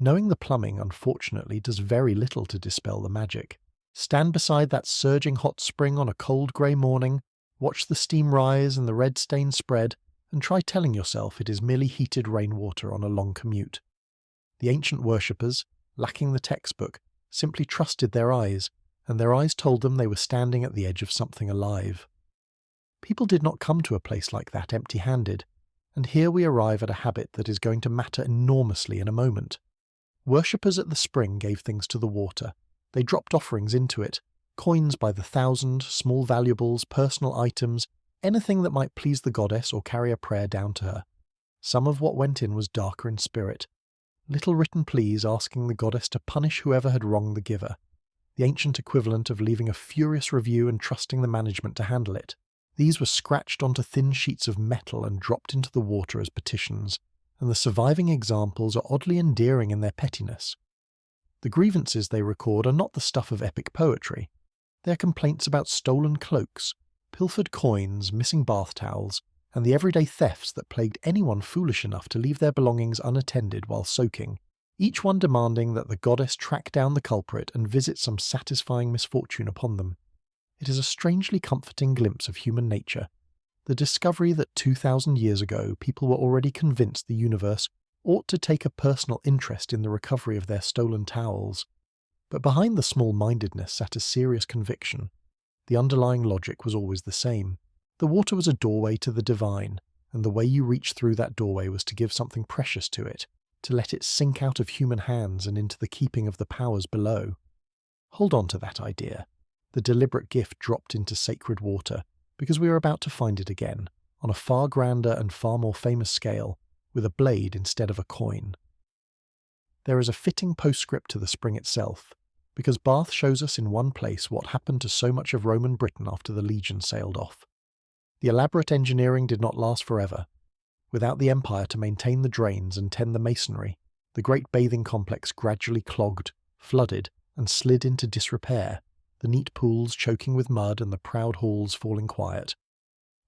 Knowing the plumbing, unfortunately, does very little to dispel the magic. Stand beside that surging hot spring on a cold grey morning, watch the steam rise and the red stain spread, and try telling yourself it is merely heated rainwater on a long commute. The ancient worshippers, lacking the textbook, simply trusted their eyes, and their eyes told them they were standing at the edge of something alive. People did not come to a place like that empty-handed, And here we arrive at a habit that is going to matter enormously in a moment. Worshippers at the spring gave things to the water. They dropped offerings into it, coins by the thousand, small valuables, personal items, anything that might please the goddess or carry a prayer down to her. Some of what went in was darker in spirit. Little written pleas asking the goddess to punish whoever had wronged the giver. The ancient equivalent of leaving a furious review and trusting the management to handle it. These were scratched onto thin sheets of metal and dropped into the water as petitions, and the surviving examples are oddly endearing in their pettiness. The grievances they record are not the stuff of epic poetry. They are complaints about stolen cloaks, pilfered coins, missing bath towels, and the everyday thefts that plagued anyone foolish enough to leave their belongings unattended while soaking, each one demanding that the goddess track down the culprit and visit some satisfying misfortune upon them. It is a strangely comforting glimpse of human nature, the discovery that 2,000 years ago people were already convinced the universe ought to take a personal interest in the recovery of their stolen towels. But behind the small-mindedness sat a serious conviction. The underlying logic was always the same. The water was a doorway to the divine, and the way you reached through that doorway was to give something precious to it, to let it sink out of human hands and into the keeping of the powers below. Hold on to that idea. The deliberate gift dropped into sacred water, because we are about to find it again, on a far grander and far more famous scale, with a blade instead of a coin. There is a fitting postscript to the spring itself, because Bath shows us in one place what happened to so much of Roman Britain after the legion sailed off. The elaborate engineering did not last forever. Without the empire to maintain the drains and tend the masonry, the great bathing complex gradually clogged, flooded, and slid into disrepair, the neat pools choking with mud and the proud halls falling quiet.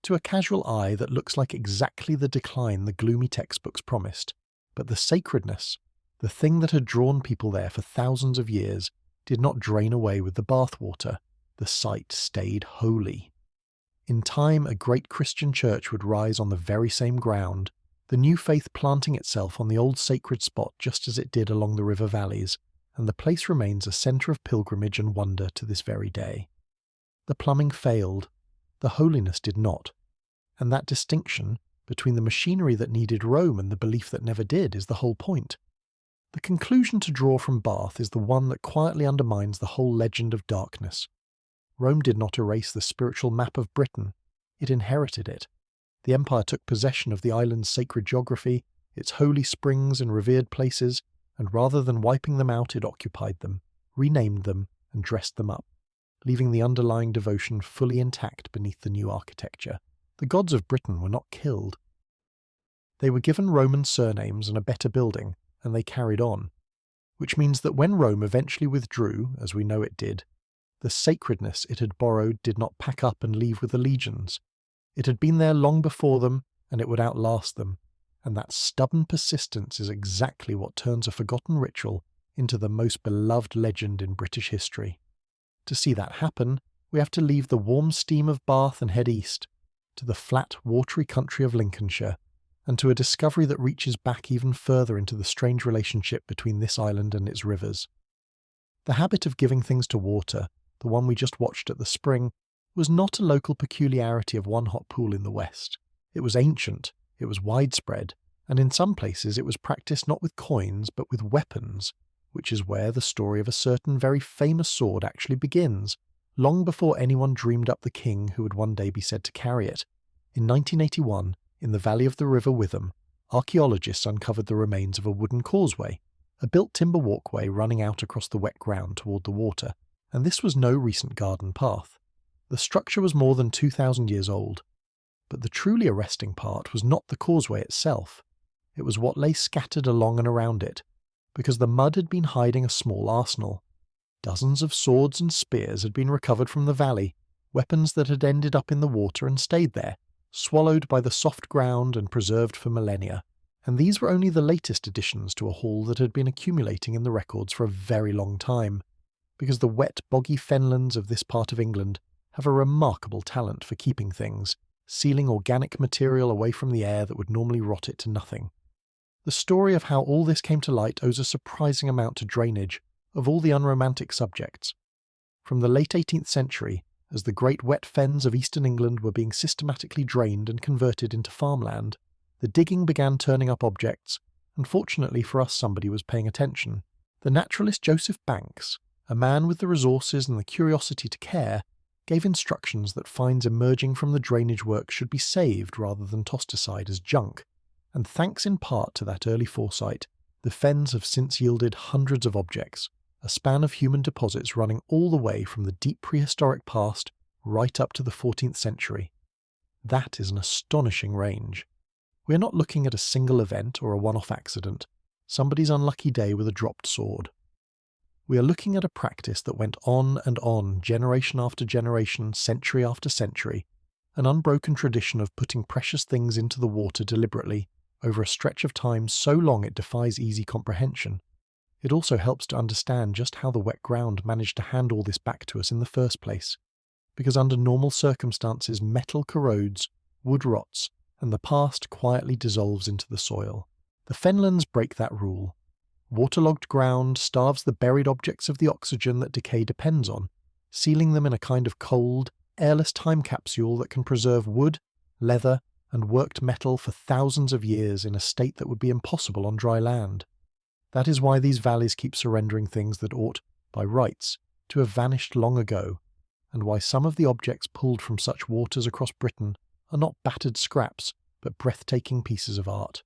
To a casual eye that looks like exactly the decline the gloomy textbooks promised, but the sacredness, the thing that had drawn people there for thousands of years, did not drain away with the bathwater. The site stayed holy. In time, a great Christian church would rise on the very same ground, the new faith planting itself on the old sacred spot just as it did along the river valleys, and the place remains a centre of pilgrimage and wonder to this very day. The plumbing failed, the holiness did not, and that distinction between the machinery that needed Rome and the belief that never did is the whole point. The conclusion to draw from Bath is the one that quietly undermines the whole legend of darkness. Rome did not erase the spiritual map of Britain, it inherited it. The empire took possession of the island's sacred geography, its holy springs and revered places, and rather than wiping them out, it occupied them, renamed them, and dressed them up, leaving the underlying devotion fully intact beneath the new architecture. The gods of Britain were not killed. They were given Roman surnames and a better building, and they carried on, which means that when Rome eventually withdrew, as we know it did, the sacredness it had borrowed did not pack up and leave with the legions. It had been there long before them, and it would outlast them, and that stubborn persistence is exactly what turns a forgotten ritual into the most beloved legend in British history. To see that happen, we have to leave the warm steam of Bath and head east, to the flat, watery country of Lincolnshire, and to a discovery that reaches back even further into the strange relationship between this island and its rivers. The habit of giving things to water, the one we just watched at the spring, was not a local peculiarity of one hot pool in the west. It was ancient, it was widespread, and in some places it was practiced not with coins but with weapons, which is where the story of a certain very famous sword actually begins, long before anyone dreamed up the king who would one day be said to carry it. In 1981, in the valley of the River Witham, archaeologists uncovered the remains of a wooden causeway, a built timber walkway running out across the wet ground toward the water, and this was no recent garden path. The structure was more than 2,000 years old, but the truly arresting part was not the causeway itself. It was what lay scattered along and around it, because the mud had been hiding a small arsenal. Dozens of swords and spears had been recovered from the valley, weapons that had ended up in the water and stayed there, swallowed by the soft ground and preserved for millennia. And these were only the latest additions to a haul that had been accumulating in the records for a very long time, because the wet, boggy fenlands of this part of England have a remarkable talent for keeping things, sealing organic material away from the air that would normally rot it to nothing. The story of how all this came to light owes a surprising amount to drainage, of all the unromantic subjects. From the late 18th century, as the great wet fens of eastern England were being systematically drained and converted into farmland, The digging began turning up objects, and fortunately for us somebody was paying attention. The naturalist Joseph Banks, a man with the resources and the curiosity to care, gave instructions that finds emerging from the drainage work should be saved rather than tossed aside as junk, and thanks in part to that early foresight, the fens have since yielded hundreds of objects, a span of human deposits running all the way from the deep prehistoric past right up to the 14th century. That is an astonishing range. We are not looking at a single event or a one-off accident, somebody's unlucky day with a dropped sword. We are looking at a practice that went on and on, generation after generation, century after century, an unbroken tradition of putting precious things into the water deliberately over a stretch of time so long it defies easy comprehension. It also helps to understand just how the wet ground managed to hand all this back to us in the first place, because under normal circumstances metal corrodes, wood rots, and the past quietly dissolves into the soil. The fenlands break that rule. Waterlogged ground starves the buried objects of the oxygen that decay depends on, sealing them in a kind of cold, airless time capsule that can preserve wood, leather, and worked metal for thousands of years in a state that would be impossible on dry land. That is why these valleys keep surrendering things that ought, by rights, to have vanished long ago, and why some of the objects pulled from such waters across Britain are not battered scraps, but breathtaking pieces of art.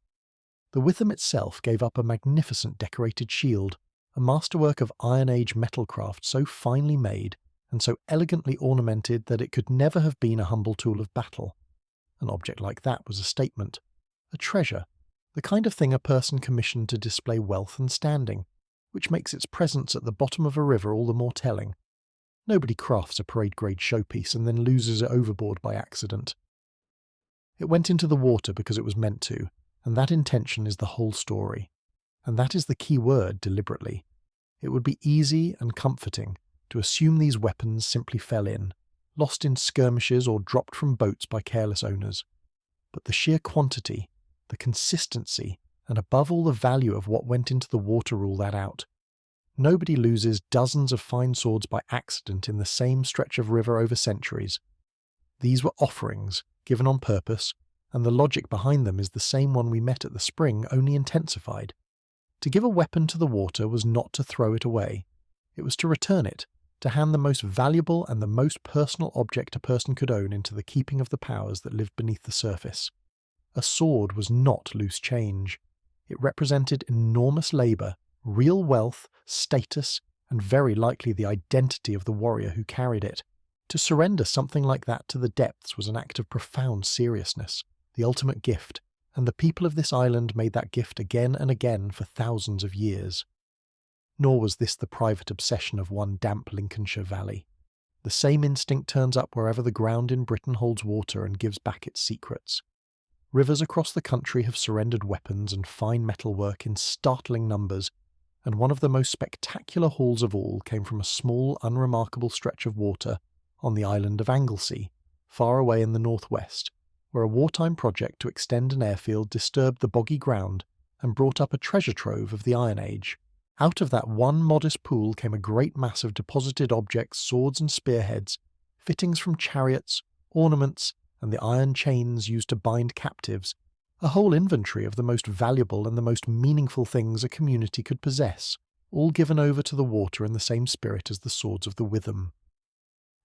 The Witham itself gave up a magnificent decorated shield, a masterwork of Iron Age metalcraft so finely made and so elegantly ornamented that it could never have been a humble tool of battle. An object like that was a statement, a treasure, the kind of thing a person commissioned to display wealth and standing, which makes its presence at the bottom of a river all the more telling. Nobody crafts a parade-grade showpiece and then loses it overboard by accident. It went into the water because it was meant to, and that intention is the whole story. And that is the key word, deliberately. It would be easy and comforting to assume these weapons simply fell in, lost in skirmishes or dropped from boats by careless owners. But the sheer quantity, the consistency, and above all the value of what went into the water rule that out. Nobody loses dozens of fine swords by accident in the same stretch of river over centuries. These were offerings, given on purpose, and the logic behind them is the same one we met at the spring, only intensified. To give a weapon to the water was not to throw it away. It was to return it, to hand the most valuable and the most personal object a person could own into the keeping of the powers that lived beneath the surface. A sword was not loose change. It represented enormous labour, real wealth, status, and very likely the identity of the warrior who carried it. To surrender something like that to the depths was an act of profound seriousness, the ultimate gift, and the people of this island made that gift again and again for thousands of years. Nor was this the private obsession of one damp Lincolnshire valley. The same instinct turns up wherever the ground in Britain holds water and gives back its secrets. Rivers across the country have surrendered weapons and fine metalwork in startling numbers, and one of the most spectacular hauls of all came from a small, unremarkable stretch of water on the island of Anglesey, far away in the northwest, where a wartime project to extend an airfield disturbed the boggy ground and brought up a treasure trove of the Iron Age. Out of that one modest pool came a great mass of deposited objects, swords and spearheads, fittings from chariots, ornaments, and the iron chains used to bind captives, a whole inventory of the most valuable and the most meaningful things a community could possess, all given over to the water in the same spirit as the swords of the Witham.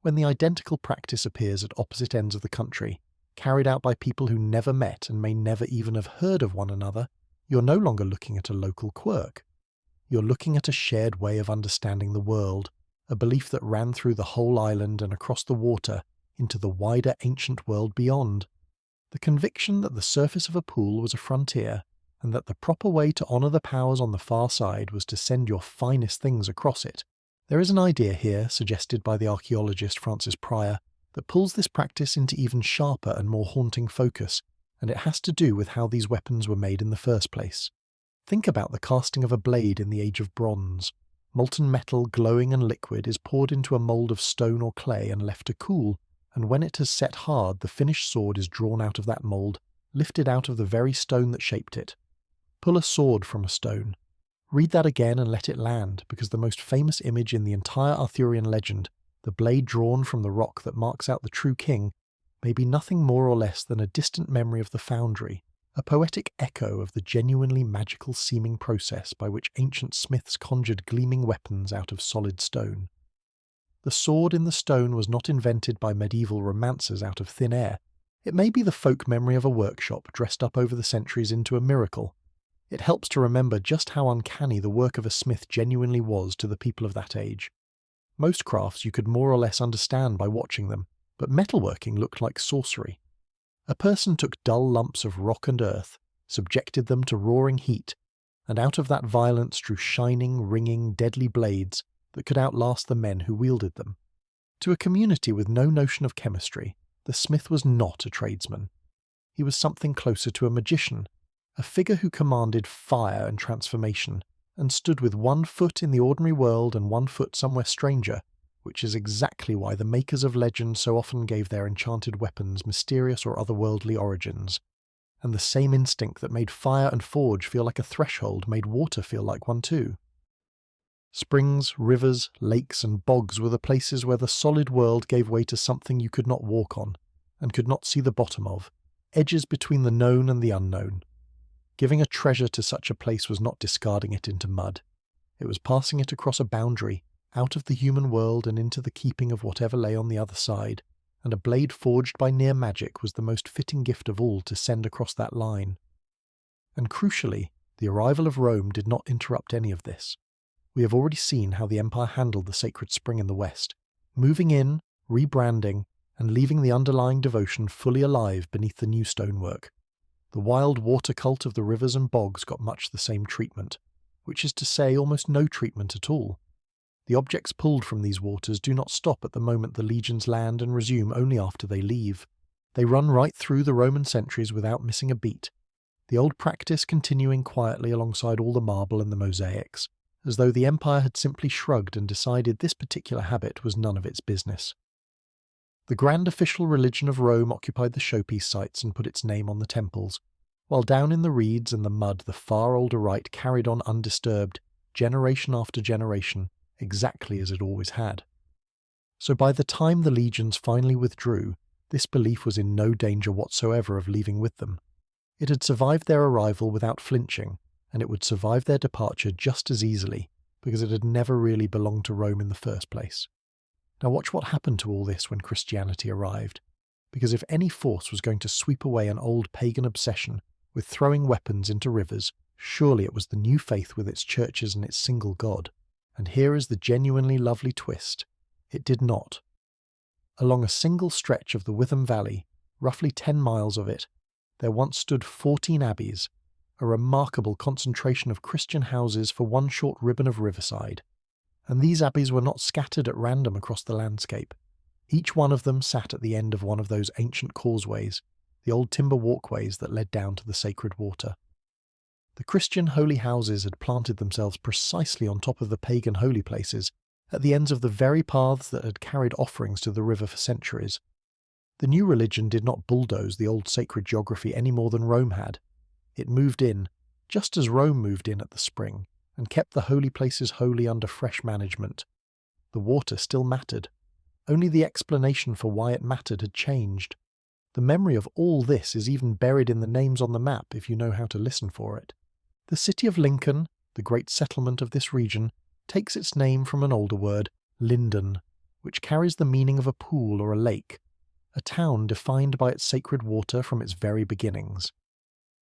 When the identical practice appears at opposite ends of the country, carried out by people who never met and may never even have heard of one another, you're no longer looking at a local quirk. You're looking at a shared way of understanding the world, a belief that ran through the whole island and across the water into the wider ancient world beyond. The conviction that the surface of a pool was a frontier, and that the proper way to honour the powers on the far side was to send your finest things across it. There is an idea here, suggested by the archaeologist Francis Pryor, that pulls this practice into even sharper and more haunting focus, and it has to do with how these weapons were made in the first place. Think about the casting of a blade in the Age of Bronze. Molten metal, glowing and liquid, is poured into a mould of stone or clay and left to cool, and when it has set hard, the finished sword is drawn out of that mould, lifted out of the very stone that shaped it. Pull a sword from a stone. Read that again and let it land, because the most famous image in the entire Arthurian legend, the blade drawn from the rock that marks out the true king, may be nothing more or less than a distant memory of the foundry, a poetic echo of the genuinely magical seeming process by which ancient smiths conjured gleaming weapons out of solid stone. The sword in the stone was not invented by medieval romancers out of thin air. It may be the folk memory of a workshop dressed up over the centuries into a miracle. It helps to remember just how uncanny the work of a smith genuinely was to the people of that age. Most crafts you could more or less understand by watching them, but metalworking looked like sorcery. A person took dull lumps of rock and earth, subjected them to roaring heat, and out of that violence drew shining, ringing, deadly blades that could outlast the men who wielded them. To a community with no notion of chemistry, the smith was not a tradesman. He was something closer to a magician, a figure who commanded fire and transformation, and stood with 1 foot in the ordinary world and 1 foot somewhere stranger, which is exactly why the makers of legend so often gave their enchanted weapons mysterious or otherworldly origins. And the same instinct that made fire and forge feel like a threshold made water feel like one too. Springs, rivers, lakes, and bogs were the places where the solid world gave way to something you could not walk on, and could not see the bottom of, edges between the known and the unknown. Giving a treasure to such a place was not discarding it into mud. It was passing it across a boundary, out of the human world and into the keeping of whatever lay on the other side, and a blade forged by near magic was the most fitting gift of all to send across that line. And crucially, the arrival of Rome did not interrupt any of this. We have already seen how the empire handled the sacred spring in the west, moving in, rebranding, and leaving the underlying devotion fully alive beneath the new stonework. The wild water cult of the rivers and bogs got much the same treatment, which is to say almost no treatment at all. The objects pulled from these waters do not stop at the moment the legions land and resume only after they leave. They run right through the Roman centuries without missing a beat, the old practice continuing quietly alongside all the marble and the mosaics, as though the empire had simply shrugged and decided this particular habit was none of its business. The grand official religion of Rome occupied the showpiece sites and put its name on the temples, while down in the reeds and the mud the far older rite carried on undisturbed, generation after generation, exactly as it always had. So by the time the legions finally withdrew, this belief was in no danger whatsoever of leaving with them. It had survived their arrival without flinching, and it would survive their departure just as easily, because it had never really belonged to Rome in the first place. Now watch what happened to all this when Christianity arrived, because if any force was going to sweep away an old pagan obsession with throwing weapons into rivers, surely it was the new faith with its churches and its single God. And here is the genuinely lovely twist. It did not. Along a single stretch of the Witham Valley, roughly 10 miles of it, there once stood 14 abbeys, a remarkable concentration of Christian houses for one short ribbon of riverside. And these abbeys were not scattered at random across the landscape. Each one of them sat at the end of one of those ancient causeways, the old timber walkways that led down to the sacred water. The Christian holy houses had planted themselves precisely on top of the pagan holy places, at the ends of the very paths that had carried offerings to the river for centuries. The new religion did not bulldoze the old sacred geography any more than Rome had. It moved in, just as Rome moved in at the spring, and kept the holy places holy under fresh management. The water still mattered. Only the explanation for why it mattered had changed. The memory of all this is even buried in the names on the map if you know how to listen for it. The city of Lincoln, the great settlement of this region, takes its name from an older word, linden, which carries the meaning of a pool or a lake, a town defined by its sacred water from its very beginnings.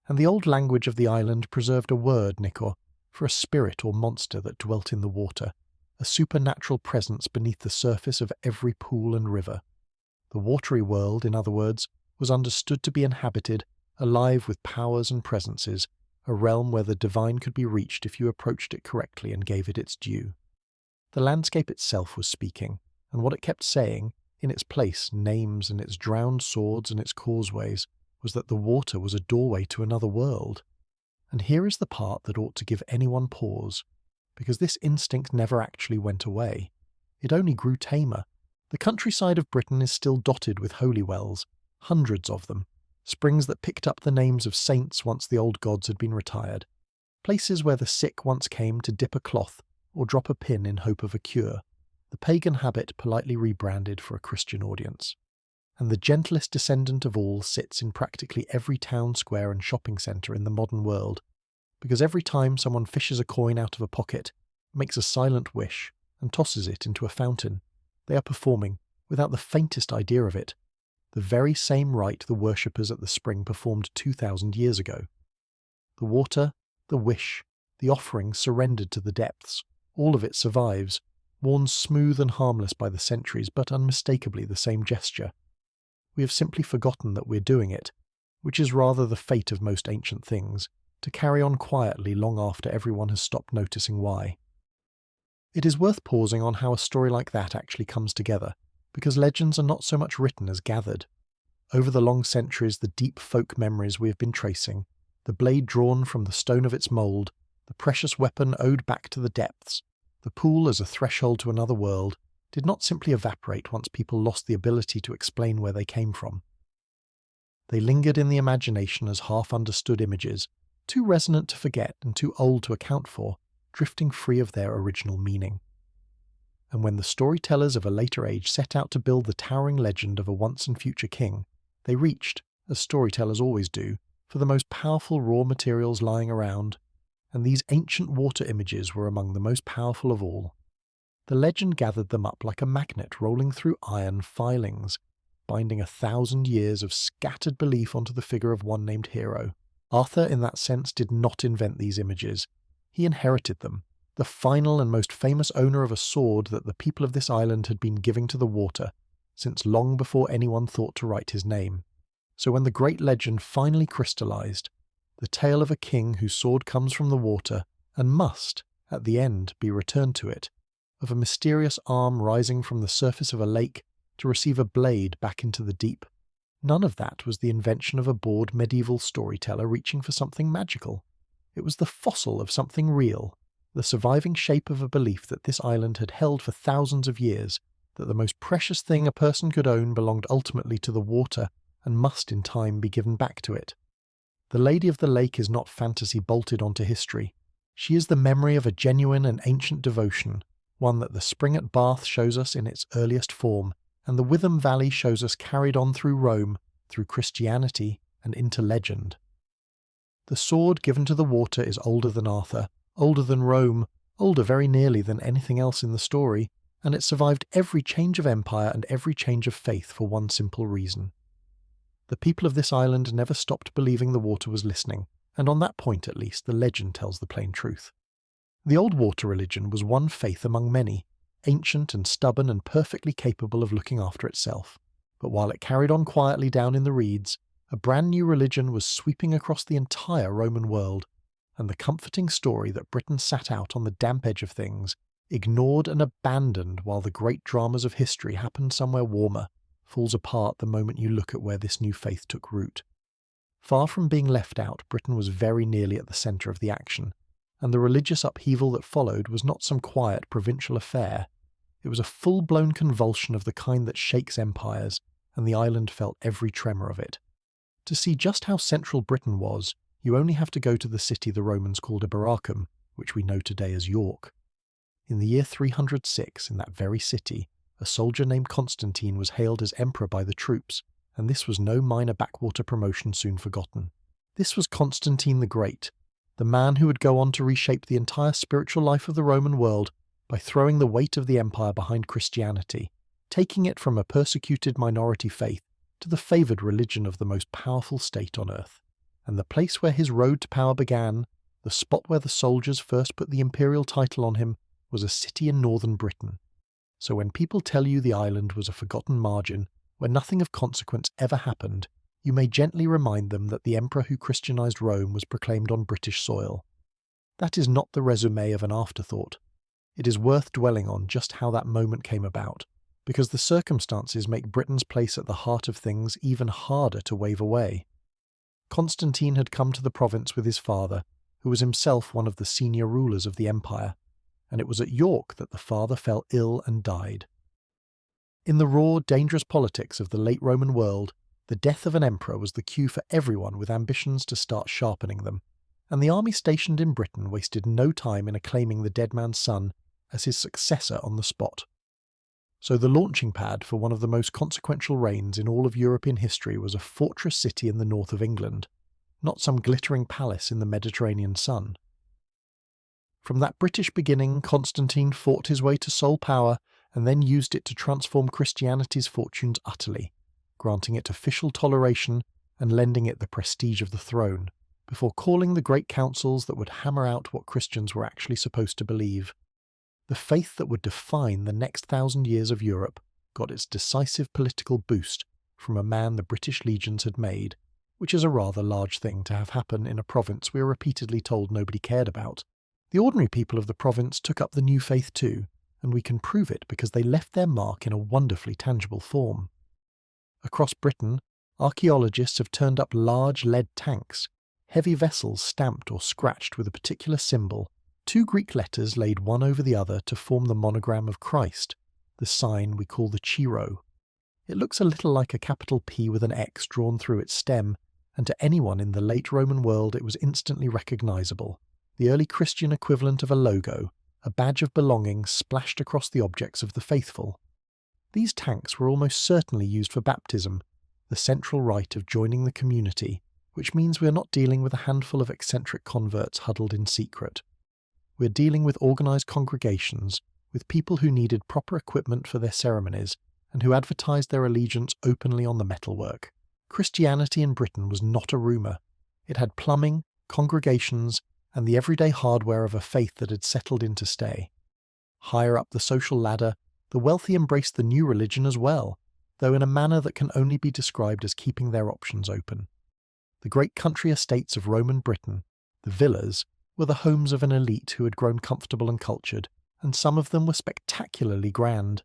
And the old language of the island preserved a word, Nikor, for a spirit or monster that dwelt in the water, a supernatural presence beneath the surface of every pool and river. The watery world, in other words, was understood to be inhabited, alive with powers and presences, a realm where the divine could be reached if you approached it correctly and gave it its due. The landscape itself was speaking, and what it kept saying, in its place names and its drowned swords and its causeways, was that the water was a doorway to another world. And here is the part that ought to give anyone pause, because this instinct never actually went away. It only grew tamer. The countryside of Britain is still dotted with holy wells, hundreds of them, springs that picked up the names of saints once the old gods had been retired, places where the sick once came to dip a cloth or drop a pin in hope of a cure, the pagan habit politely rebranded for a Christian audience. and the gentlest descendant of all sits in practically every town square and shopping centre in the modern world, because every time someone fishes a coin out of a pocket, makes a silent wish, and tosses it into a fountain, they are performing, without the faintest idea of it, the very same rite the worshippers at the spring performed 2,000 years ago. The water, the wish, the offering surrendered to the depths, all of it survives, worn smooth and harmless by the centuries, but unmistakably the same gesture. We have simply forgotten that we're doing it, which is rather the fate of most ancient things, to carry on quietly long after everyone has stopped noticing why. It is worth pausing on how a story like that actually comes together, because legends are not so much written as gathered. Over the long centuries, the deep folk memories we have been tracing, the blade drawn from the stone of its mould, the precious weapon owed back to the depths, the pool as a threshold to another world, did not simply evaporate once people lost the ability to explain where they came from. They lingered in the imagination as half-understood images, too resonant to forget and too old to account for, drifting free of their original meaning. And when the storytellers of a later age set out to build the towering legend of a once and future king, they reached, as storytellers always do, for the most powerful raw materials lying around, and these ancient water images were among the most powerful of all. The legend gathered them up like a magnet rolling through iron filings, binding 1,000 years of scattered belief onto the figure of one named hero. Arthur, in that sense, did not invent these images. He inherited them, the final and most famous owner of a sword that the people of this island had been giving to the water, since long before anyone thought to write his name. So when the great legend finally crystallized, the tale of a king whose sword comes from the water and must, at the end, be returned to it, of a mysterious arm rising from the surface of a lake to receive a blade back into the deep, none of that was the invention of a bored medieval storyteller reaching for something magical. It was the fossil of something real, the surviving shape of a belief that this island had held for thousands of years, that the most precious thing a person could own belonged ultimately to the water and must in time be given back to it. The Lady of the Lake is not fantasy bolted onto history. She is the memory of a genuine and ancient devotion, one that the spring at Bath shows us in its earliest form, and the Witham Valley shows us carried on through Rome, through Christianity, and into legend. The sword given to the water is older than Arthur, older than Rome, older very nearly than anything else in the story, and it survived every change of empire and every change of faith for one simple reason. The people of this island never stopped believing the water was listening, and on that point at least the legend tells the plain truth. The old water religion was one faith among many, ancient and stubborn and perfectly capable of looking after itself. But while it carried on quietly down in the reeds, a brand new religion was sweeping across the entire Roman world, and the comforting story that Britain sat out on the damp edge of things, ignored and abandoned while the great dramas of history happened somewhere warmer, falls apart the moment you look at where this new faith took root. Far from being left out, Britain was very nearly at the centre of the action, and the religious upheaval that followed was not some quiet provincial affair. It was a full-blown convulsion of the kind that shakes empires, and the island felt every tremor of it. To see just how central Britain was, you only have to go to the city the Romans called Eboracum, which we know today as York. In the year 306, in that very city, a soldier named Constantine was hailed as emperor by the troops, and this was no minor backwater promotion soon forgotten. This was Constantine the Great, the man who would go on to reshape the entire spiritual life of the Roman world by throwing the weight of the empire behind Christianity, taking it from a persecuted minority faith to the favoured religion of the most powerful state on earth. And the place where his road to power began, the spot where the soldiers first put the imperial title on him, was a city in northern Britain. So when people tell you the island was a forgotten margin, where nothing of consequence ever happened, you may gently remind them that the emperor who Christianized Rome was proclaimed on British soil. That is not the resume of an afterthought. It is worth dwelling on just how that moment came about, because the circumstances make Britain's place at the heart of things even harder to wave away. Constantine had come to the province with his father, who was himself one of the senior rulers of the empire, and it was at York that the father fell ill and died. In the raw, dangerous politics of the late Roman world, the death of an emperor was the cue for everyone with ambitions to start sharpening them, and the army stationed in Britain wasted no time in acclaiming the dead man's son as his successor on the spot. So the launching pad for one of the most consequential reigns in all of European history was a fortress city in the north of England, not some glittering palace in the Mediterranean sun. From that British beginning, Constantine fought his way to sole power and then used it to transform Christianity's fortunes utterly, granting it official toleration and lending it the prestige of the throne, before calling the great councils that would hammer out what Christians were actually supposed to believe. The faith that would define the next 1,000 years of Europe got its decisive political boost from a man the British legions had made, which is a rather large thing to have happen in a province we are repeatedly told nobody cared about. The ordinary people of the province took up the new faith too, and we can prove it because they left their mark in a wonderfully tangible form. Across Britain, archaeologists have turned up large lead tanks, heavy vessels stamped or scratched with a particular symbol, 2 Greek letters laid one over the other to form the monogram of Christ, the sign we call the Chi Rho. It looks a little like a capital P with an X drawn through its stem, and to anyone in the late Roman world it was instantly recognizable, the early Christian equivalent of a logo, a badge of belonging splashed across the objects of the faithful. These tanks were almost certainly used for baptism, the central rite of joining the community, which means we are not dealing with a handful of eccentric converts huddled in secret. We're dealing with organised congregations, with people who needed proper equipment for their ceremonies, and who advertised their allegiance openly on the metalwork. Christianity in Britain was not a rumour. It had plumbing, congregations, and the everyday hardware of a faith that had settled in to stay. Higher up the social ladder, the wealthy embraced the new religion as well, though in a manner that can only be described as keeping their options open. The great country estates of Roman Britain, the villas, were the homes of an elite who had grown comfortable and cultured, and some of them were spectacularly grand.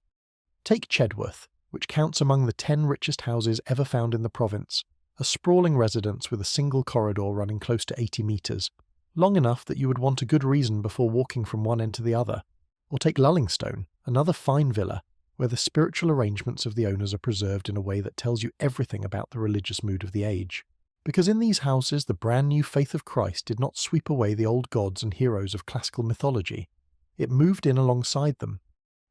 Take Chedworth, which counts among the 10 richest houses ever found in the province, a sprawling residence with a single corridor running close to 80 metres, long enough that you would want a good reason before walking from one end to the other. Or take Lullingstone, another fine villa, where the spiritual arrangements of the owners are preserved in a way that tells you everything about the religious mood of the age. Because in these houses the brand new faith of Christ did not sweep away the old gods and heroes of classical mythology. It moved in alongside them.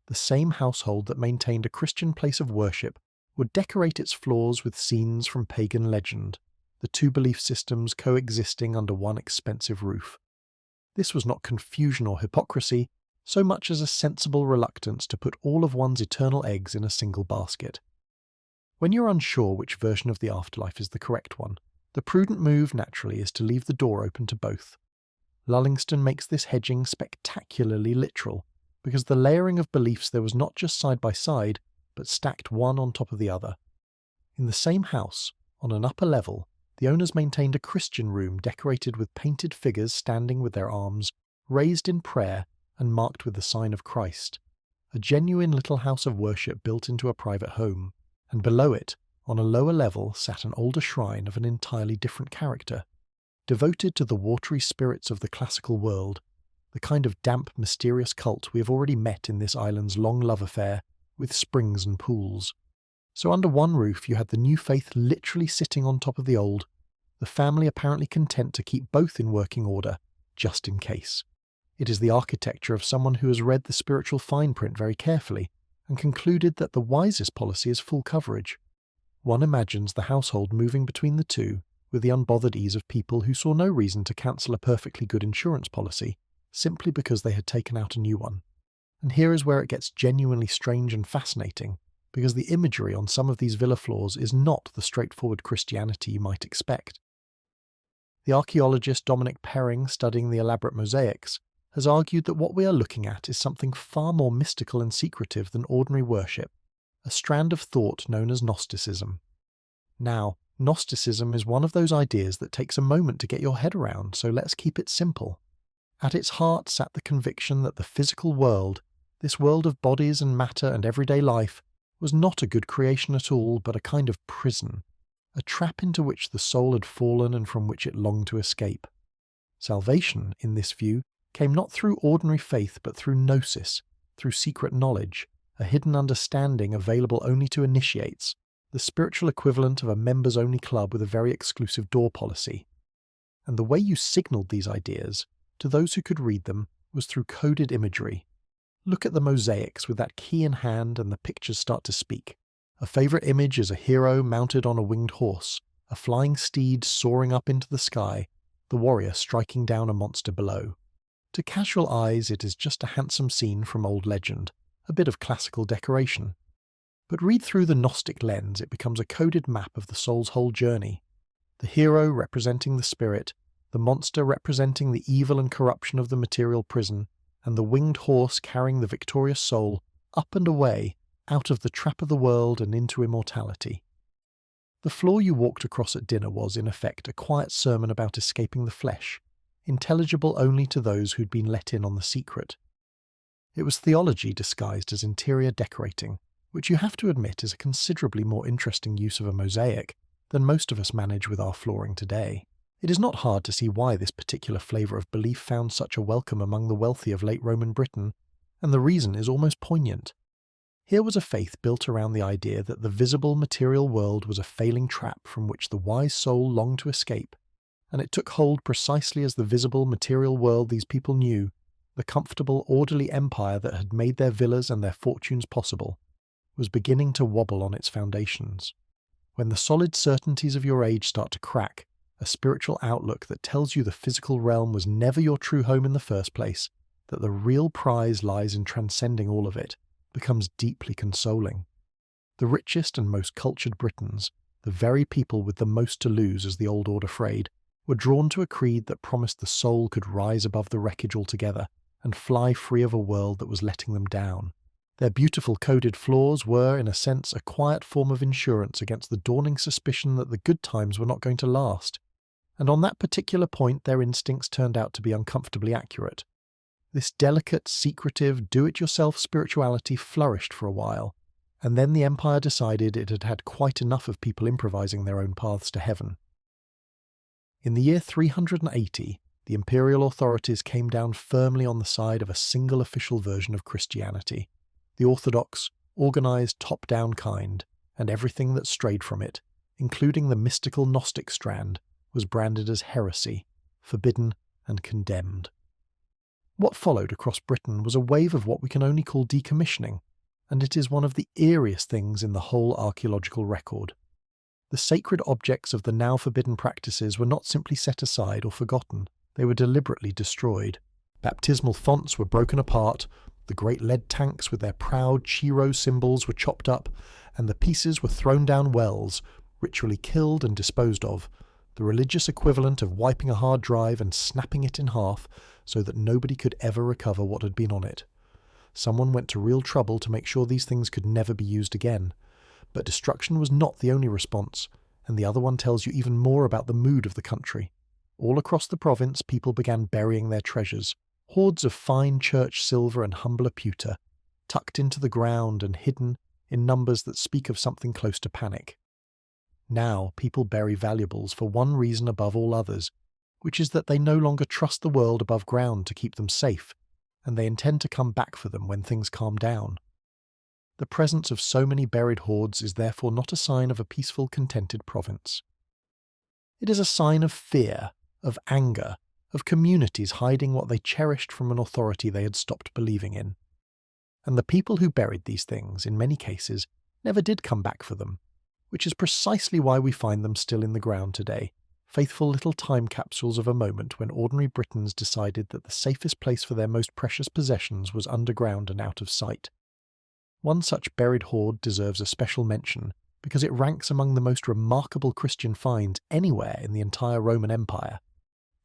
The same household that maintained a Christian place of worship would decorate its floors with scenes from pagan legend, the 2 belief systems coexisting under one expensive roof. This was not confusion or hypocrisy, so much as a sensible reluctance to put all of one's eternal eggs in a single basket. When you're unsure which version of the afterlife is the correct one, the prudent move, naturally, is to leave the door open to both. Lullingstone makes this hedging spectacularly literal, because the layering of beliefs there was not just side by side, but stacked one on top of the other. In the same house, on an upper level, the owners maintained a Christian room decorated with painted figures standing with their arms raised in prayer and marked with the sign of Christ, a genuine little house of worship built into a private home, and below it, on a lower level, sat an older shrine of an entirely different character, devoted to the watery spirits of the classical world, the kind of damp, mysterious cult we have already met in this island's long love affair with springs and pools. So under one roof you had the new faith literally sitting on top of the old, the family apparently content to keep both in working order, just in case. It is the architecture of someone who has read the spiritual fine print very carefully and concluded that the wisest policy is full coverage. One imagines the household moving between the two with the unbothered ease of people who saw no reason to cancel a perfectly good insurance policy, simply because they had taken out a new one. And here is where it gets genuinely strange and fascinating, because the imagery on some of these villa floors is not the straightforward Christianity you might expect. The archaeologist Dominic Perring, studying the elaborate mosaics, has argued that what we are looking at is something far more mystical and secretive than ordinary worship, a strand of thought known as Gnosticism. Now, Gnosticism is one of those ideas that takes a moment to get your head around, so let's keep it simple. At its heart sat the conviction that the physical world, this world of bodies and matter and everyday life, was not a good creation at all, but a kind of prison, a trap into which the soul had fallen and from which it longed to escape. Salvation, in this view, came not through ordinary faith but through gnosis, through secret knowledge, a hidden understanding available only to initiates, the spiritual equivalent of a members-only club with a very exclusive door policy. And the way you signalled these ideas, to those who could read them, was through coded imagery. Look at the mosaics with that key in hand and the pictures start to speak. A favourite image is a hero mounted on a winged horse, a flying steed soaring up into the sky, the warrior striking down a monster below. To casual eyes it is just a handsome scene from old legend, a bit of classical decoration. But read through the Gnostic lens, it becomes a coded map of the soul's whole journey. The hero representing the spirit, the monster representing the evil and corruption of the material prison, and the winged horse carrying the victorious soul up and away, out of the trap of the world and into immortality. The floor you walked across at dinner was, in effect, a quiet sermon about escaping the flesh, intelligible only to those who'd been let in on the secret. It was theology disguised as interior decorating, which you have to admit is a considerably more interesting use of a mosaic than most of us manage with our flooring today. It is not hard to see why this particular flavour of belief found such a welcome among the wealthy of late Roman Britain, and the reason is almost poignant. Here was a faith built around the idea that the visible material world was a failing trap from which the wise soul longed to escape, and it took hold precisely as the visible material world these people knew, the comfortable, orderly empire that had made their villas and their fortunes possible, was beginning to wobble on its foundations. When the solid certainties of your age start to crack, a spiritual outlook that tells you the physical realm was never your true home in the first place, that the real prize lies in transcending all of it, becomes deeply consoling. The richest and most cultured Britons, the very people with the most to lose as the old order frayed, were drawn to a creed that promised the soul could rise above the wreckage altogether and fly free of a world that was letting them down. Their beautiful coded floors were, in a sense, a quiet form of insurance against the dawning suspicion that the good times were not going to last. And on that particular point their instincts turned out to be uncomfortably accurate. This delicate, secretive, do-it-yourself spirituality flourished for a while, and then the empire decided it had had quite enough of people improvising their own paths to heaven. In the year 380, the imperial authorities came down firmly on the side of a single official version of Christianity, the orthodox, organised, top-down kind, and everything that strayed from it, including the mystical Gnostic strand, was branded as heresy, forbidden and condemned. What followed across Britain was a wave of what we can only call decommissioning, and it is one of the eeriest things in the whole archaeological record. The sacred objects of the now forbidden practices were not simply set aside or forgotten, they were deliberately destroyed. Baptismal fonts were broken apart, the great lead tanks with their proud Chi-Rho symbols were chopped up, and the pieces were thrown down wells, ritually killed and disposed of, the religious equivalent of wiping a hard drive and snapping it in half so that nobody could ever recover what had been on it. Someone went to real trouble to make sure these things could never be used again. But destruction was not the only response, and the other one tells you even more about the mood of the country. All across the province people began burying their treasures, hoards of fine church silver and humbler pewter, tucked into the ground and hidden in numbers that speak of something close to panic. Now people bury valuables for one reason above all others, which is that they no longer trust the world above ground to keep them safe, and they intend to come back for them when things calm down. The presence of so many buried hoards is therefore not a sign of a peaceful, contented province. It is a sign of fear, of anger, of communities hiding what they cherished from an authority they had stopped believing in. And the people who buried these things, in many cases, never did come back for them, which is precisely why we find them still in the ground today, faithful little time capsules of a moment when ordinary Britons decided that the safest place for their most precious possessions was underground and out of sight. One such buried hoard deserves a special mention because it ranks among the most remarkable Christian finds anywhere in the entire Roman Empire.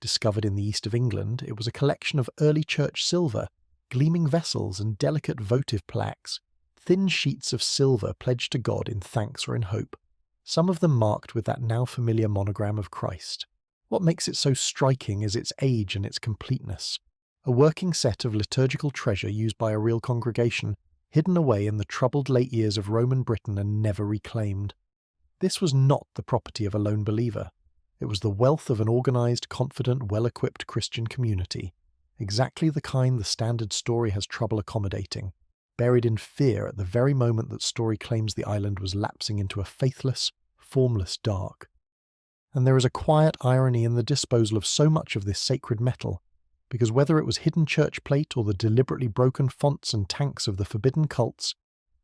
Discovered in the east of England, it was a collection of early church silver, gleaming vessels and delicate votive plaques, thin sheets of silver pledged to God in thanks or in hope, some of them marked with that now familiar monogram of Christ. What makes it so striking is its age and its completeness. A working set of liturgical treasure used by a real congregation, hidden away in the troubled late years of Roman Britain and never reclaimed. This was not the property of a lone believer. It was the wealth of an organised, confident, well-equipped Christian community, exactly the kind the standard story has trouble accommodating, buried in fear at the very moment that story claims the island was lapsing into a faithless, formless dark. And there is a quiet irony in the disposal of so much of this sacred metal. because whether it was hidden church plate or the deliberately broken fonts and tanks of the forbidden cults,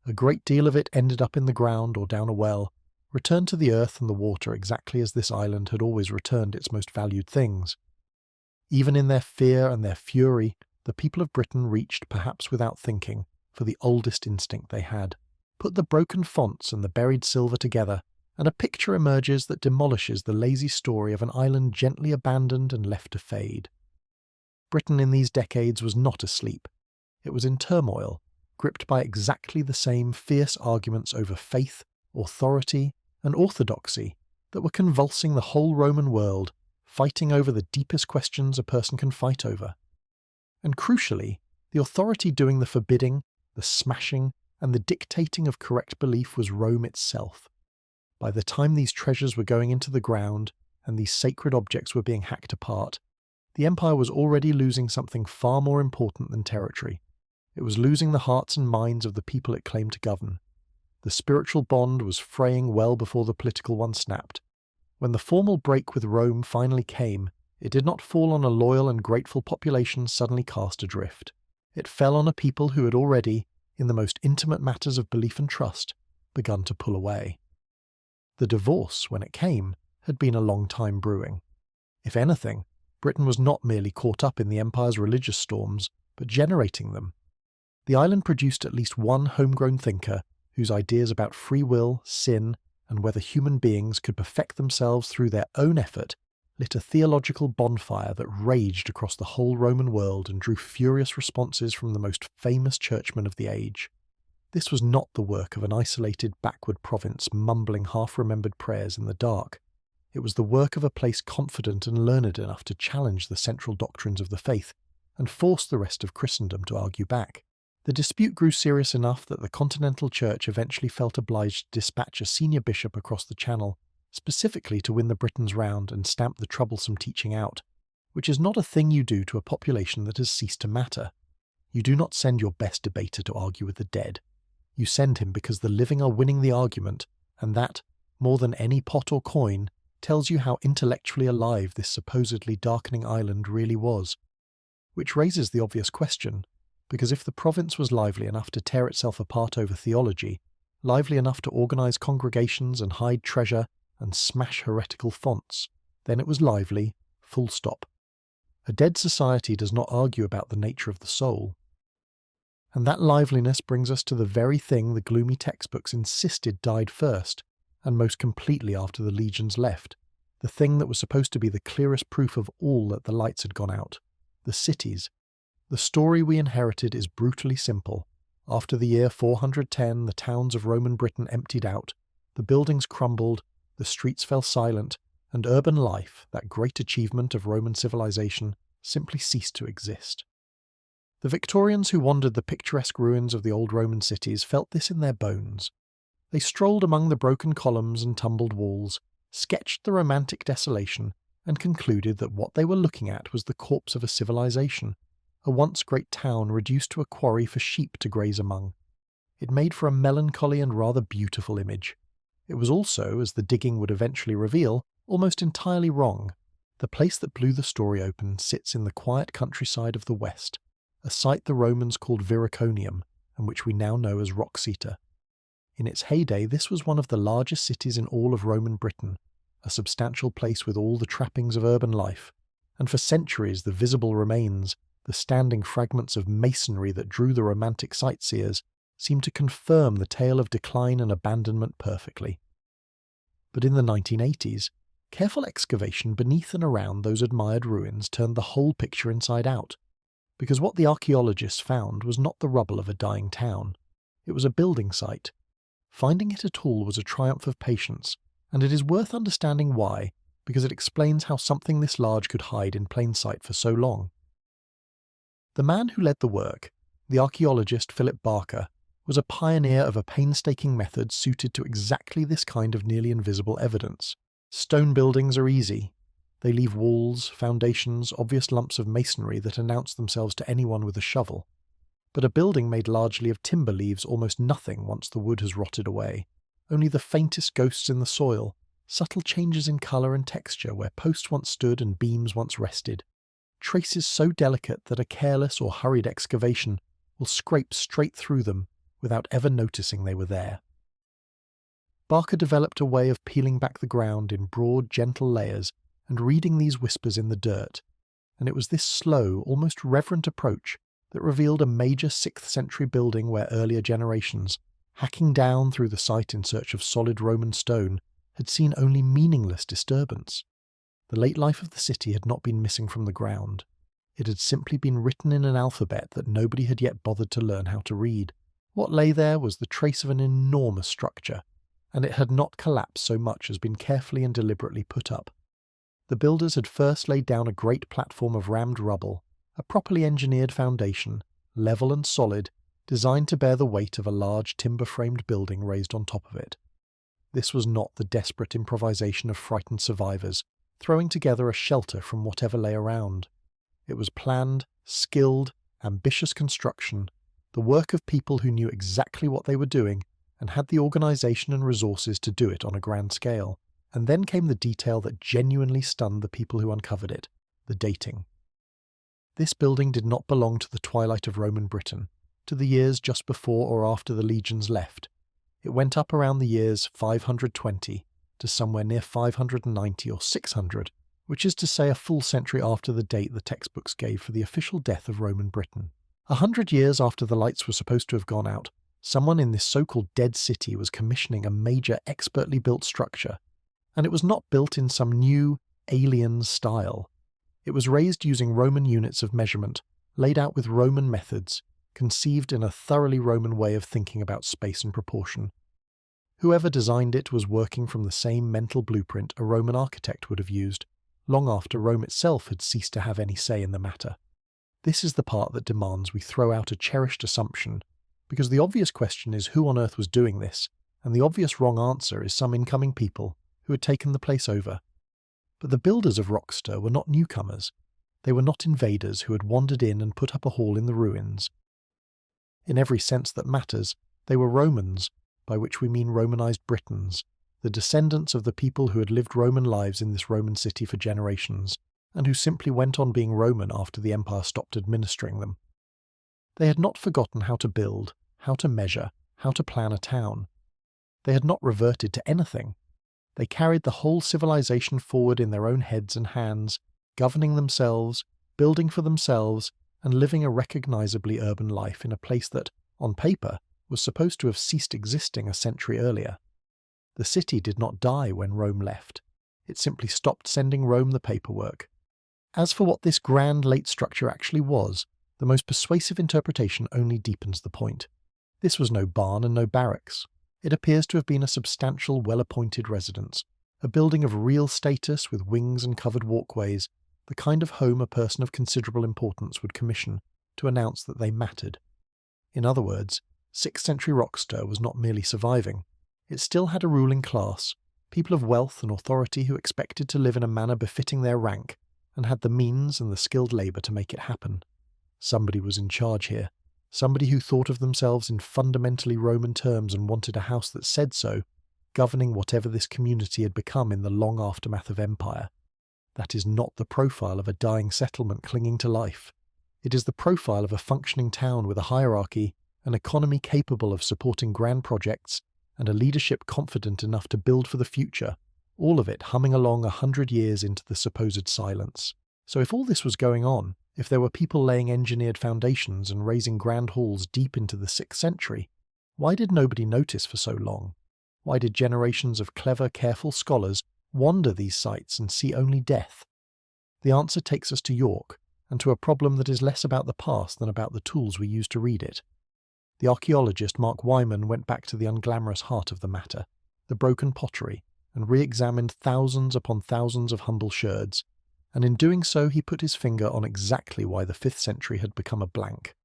a great deal of it ended up in the ground or down a well, returned to the earth and the water exactly as this island had always returned its most valued things. Even in their fear and their fury, the people of Britain reached, perhaps without thinking, for the oldest instinct they had. Put the broken fonts and the buried silver together, and a picture emerges that demolishes the lazy story of an island gently abandoned and left to fade. Britain in these decades was not asleep. It was in turmoil, gripped by exactly the same fierce arguments over faith, authority, and orthodoxy that were convulsing the whole Roman world, fighting over the deepest questions a person can fight over. And crucially, the authority doing the forbidding, the smashing, and the dictating of correct belief was Rome itself. By the time these treasures were going into the ground and these sacred objects were being hacked apart, the empire was already losing something far more important than territory. It was losing the hearts and minds of the people it claimed to govern. The spiritual bond was fraying well before the political one snapped. When the formal break with Rome finally came, it did not fall on a loyal and grateful population suddenly cast adrift. It fell on a people who had already, in the most intimate matters of belief and trust, begun to pull away. The divorce, when it came, had been a long time brewing. If anything, Britain was not merely caught up in the empire's religious storms, but generating them. The island produced at least one homegrown thinker whose ideas about free will, sin, and whether human beings could perfect themselves through their own effort lit a theological bonfire that raged across the whole Roman world and drew furious responses from the most famous churchmen of the age. This was not the work of an isolated backward province mumbling half-remembered prayers in the dark. It was the work of a place confident and learned enough to challenge the central doctrines of the faith and force the rest of Christendom to argue back. The dispute grew serious enough that the Continental Church eventually felt obliged to dispatch a senior bishop across the Channel, specifically to win the Britons round and stamp the troublesome teaching out, which is not a thing you do to a population that has ceased to matter. You do not send your best debater to argue with the dead. You send him because the living are winning the argument, and that, more than any pot or coin, tells you how intellectually alive this supposedly darkening island really was. Which raises the obvious question, because if the province was lively enough to tear itself apart over theology, lively enough to organise congregations and hide treasure and smash heretical fonts, then it was lively, full stop. A dead society does not argue about the nature of the soul. And that liveliness brings us to the very thing the gloomy textbooks insisted died first, and most completely after the legions left, the thing that was supposed to be the clearest proof of all that the lights had gone out: the cities. The story we inherited is brutally simple. After the year 410, the towns of Roman Britain emptied out, the buildings crumbled, the streets fell silent, and urban life, that great achievement of Roman civilization, simply ceased to exist. The Victorians who wandered the picturesque ruins of the old Roman cities felt this in their bones. They strolled among the broken columns and tumbled walls, sketched the romantic desolation, and concluded that what they were looking at was the corpse of a civilization, a once great town reduced to a quarry for sheep to graze among. It made for a melancholy and rather beautiful image. It was also, as the digging would eventually reveal, almost entirely wrong. The place that blew the story open sits in the quiet countryside of the west, a site the Romans called Viriconium, and which we now know as Wroxeter. In its heyday, this was one of the largest cities in all of Roman Britain, a substantial place with all the trappings of urban life, and for centuries the visible remains, the standing fragments of masonry that drew the romantic sightseers, seemed to confirm the tale of decline and abandonment perfectly. But in the 1980s, careful excavation beneath and around those admired ruins turned the whole picture inside out, because what the archaeologists found was not the rubble of a dying town. It was a building site. Finding it at all was a triumph of patience, and it is worth understanding why, because it explains how something this large could hide in plain sight for so long. The man who led the work, the archaeologist Philip Barker, was a pioneer of a painstaking method suited to exactly this kind of nearly invisible evidence. Stone buildings are easy. They leave walls, foundations, obvious lumps of masonry that announce themselves to anyone with a shovel. But a building made largely of timber leaves almost nothing once the wood has rotted away. Only the faintest ghosts in the soil, subtle changes in colour and texture where posts once stood and beams once rested. traces so delicate that a careless or hurried excavation will scrape straight through them without ever noticing they were there. Barker developed a way of peeling back the ground in broad, gentle layers and reading these whispers in the dirt, and it was this slow, almost reverent approach that revealed a major 6th century building where earlier generations, hacking down through the site in search of solid Roman stone, had seen only meaningless disturbance. The late life of the city had not been missing from the ground. It had simply been written in an alphabet that nobody had yet bothered to learn how to read. What lay there was the trace of an enormous structure, and it had not collapsed so much as been carefully and deliberately put up. The builders had first laid down a great platform of rammed rubble, a properly engineered foundation, level and solid, designed to bear the weight of a large timber-framed building raised on top of it. This was not the desperate improvisation of frightened survivors, throwing together a shelter from whatever lay around. It was planned, skilled, ambitious construction, the work of people who knew exactly what they were doing and had the organisation and resources to do it on a grand scale. And then came the detail that genuinely stunned the people who uncovered it, the dating. This building did not belong to the twilight of Roman Britain, to the years just before or after the legions left. It went up around the years 520 to somewhere near 590 or 600, which is to say a full century after the date the textbooks gave for the official death of Roman Britain. 100 years after the lights were supposed to have gone out, someone in this so-called dead city was commissioning a major expertly built structure. And it was not built in some new, alien style. It was raised using Roman units of measurement, laid out with Roman methods, conceived in a thoroughly Roman way of thinking about space and proportion. Whoever designed it was working from the same mental blueprint a Roman architect would have used, long after Rome itself had ceased to have any say in the matter. This is the part that demands we throw out a cherished assumption, because the obvious question is who on earth was doing this, and the obvious wrong answer is some incoming people who had taken the place over. But the builders of Roxeter were not newcomers. They were not invaders who had wandered in and put up a hall in the ruins. In every sense that matters, they were Romans, by which we mean Romanized Britons, the descendants of the people who had lived Roman lives in this Roman city for generations, and who simply went on being Roman after the empire stopped administering them. They had not forgotten how to build, how to measure, how to plan a town. They had not reverted to anything. They carried the whole civilization forward in their own heads and hands, governing themselves, building for themselves, and living a recognizably urban life in a place that, on paper, was supposed to have ceased existing a century earlier. The city did not die when Rome left. It simply stopped sending Rome the paperwork. As for what this grand late structure actually was, the most persuasive interpretation only deepens the point. This was no barn and no barracks. It appears to have been a substantial, well-appointed residence, a building of real status with wings and covered walkways, the kind of home a person of considerable importance would commission to announce that they mattered. In other words, 6th century Roxeter was not merely surviving. It still had a ruling class, people of wealth and authority who expected to live in a manner befitting their rank, and had the means and the skilled labour to make it happen. Somebody was in charge here. Somebody who thought of themselves in fundamentally Roman terms and wanted a house that said so, governing whatever this community had become in the long aftermath of empire. That is not the profile of a dying settlement clinging to life. It is the profile of a functioning town with a hierarchy, an economy capable of supporting grand projects, and a leadership confident enough to build for the future, all of it humming along 100 years into the supposed silence. So if all this was going on, if there were people laying engineered foundations and raising grand halls deep into the 6th century, why did nobody notice for so long? Why did generations of clever, careful scholars wander these sites and see only death? The answer takes us to York, and to a problem that is less about the past than about the tools we use to read it. The archaeologist Mark Wyman went back to the unglamorous heart of the matter, the broken pottery, and re-examined thousands upon thousands of humble sherds, and in doing so he put his finger on exactly why the 5th century had become a blank.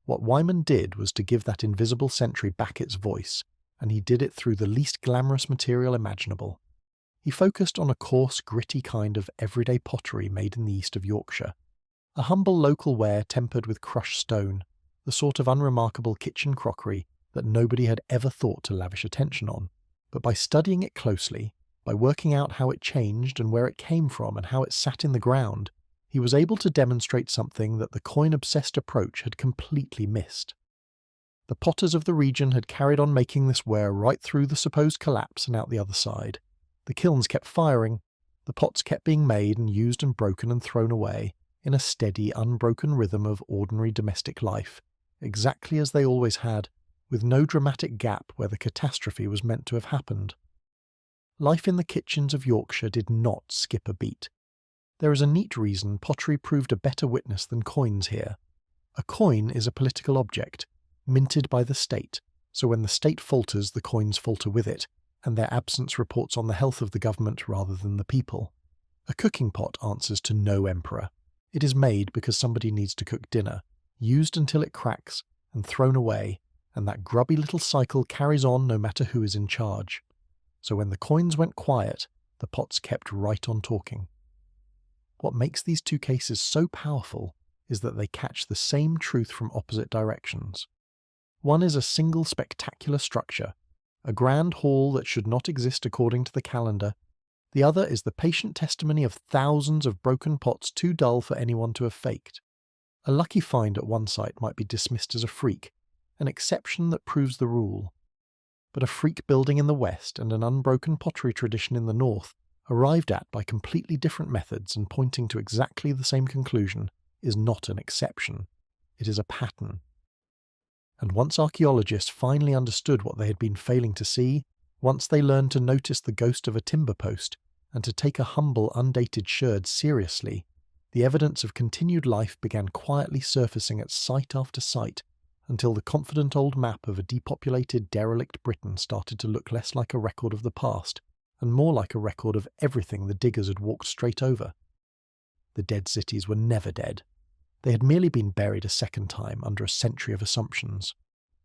What Wyman did was to give that invisible century back its voice, and he did it through the least glamorous material imaginable. He focused on a coarse, gritty kind of everyday pottery made in the east of Yorkshire, a humble local ware tempered with crushed stone, the sort of unremarkable kitchen crockery that nobody had ever thought to lavish attention on. But by studying it closely, by working out how it changed and where it came from and how it sat in the ground, he was able to demonstrate something that the coin-obsessed approach had completely missed. The potters of the region had carried on making this ware right through the supposed collapse and out the other side. The kilns kept firing, the pots kept being made and used and broken and thrown away, in a steady, unbroken rhythm of ordinary domestic life, exactly as they always had, with no dramatic gap where the catastrophe was meant to have happened. Life in the kitchens of Yorkshire did not skip a beat. There is a neat reason pottery proved a better witness than coins here. A coin is a political object, minted by the state, so when the state falters, the coins falter with it, and their absence reports on the health of the government rather than the people. A cooking pot answers to no emperor. It is made because somebody needs to cook dinner, used until it cracks, and thrown away, and that grubby little cycle carries on no matter who is in charge. So when the coins went quiet, the pots kept right on talking. What makes these two cases so powerful is that they catch the same truth from opposite directions. One is a single spectacular structure, a grand hall that should not exist according to the calendar. The other is the patient testimony of thousands of broken pots too dull for anyone to have faked. A lucky find at one site might be dismissed as a freak, an exception that proves the rule. But a freak building in the west and an unbroken pottery tradition in the north, arrived at by completely different methods and pointing to exactly the same conclusion, is not an exception. It is a pattern. And once archaeologists finally understood what they had been failing to see, once they learned to notice the ghost of a timber post and to take a humble, undated sherd seriously, the evidence of continued life began quietly surfacing at site after site, until the confident old map of a depopulated, derelict Britain started to look less like a record of the past, and more like a record of everything the diggers had walked straight over. The dead cities were never dead. They had merely been buried a second time under a century of assumptions.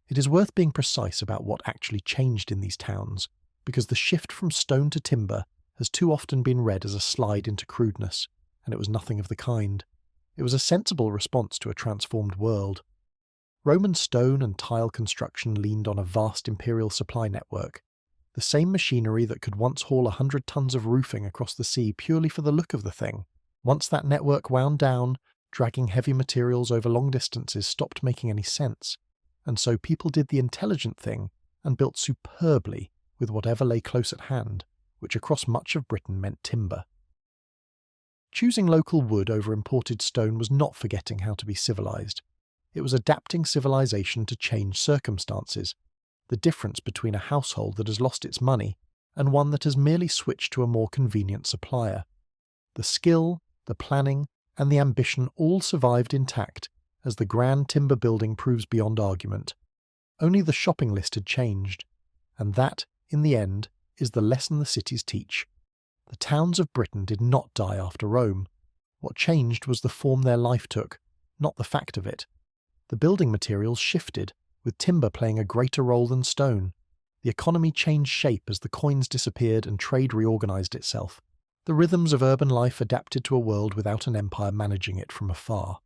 It is worth being precise about what actually changed in these towns, because the shift from stone to timber has too often been read as a slide into crudeness, and it was nothing of the kind. It was a sensible response to a transformed world. Roman stone and tile construction leaned on a vast imperial supply network. The same machinery that could once haul 100 tons of roofing across the sea purely for the look of the thing. Once that network wound down, dragging heavy materials over long distances stopped making any sense, and so people did the intelligent thing and built superbly with whatever lay close at hand, which across much of Britain meant timber. Choosing local wood over imported stone was not forgetting how to be civilized. It was adapting civilization to change circumstances, the difference between a household that has lost its money and one that has merely switched to a more convenient supplier. The skill, the planning, and the ambition all survived intact, as the grand timber building proves beyond argument. Only the shopping list had changed, and that, in the end, is the lesson the cities teach. The towns of Britain did not die after Rome. What changed was the form their life took, not the fact of it. The building materials shifted, with timber playing a greater role than stone. The economy changed shape as the coins disappeared and trade reorganized itself. The rhythms of urban life adapted to a world without an empire managing it from afar.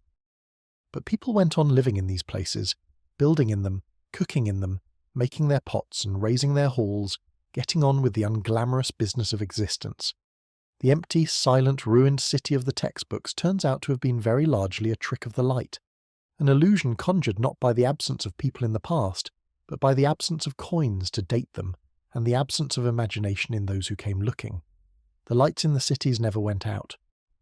But people went on living in these places, building in them, cooking in them, making their pots and raising their halls, getting on with the unglamorous business of existence. The empty, silent, ruined city of the textbooks turns out to have been very largely a trick of the light, an illusion conjured not by the absence of people in the past, but by the absence of coins to date them, and the absence of imagination in those who came looking. The lights in the cities never went out.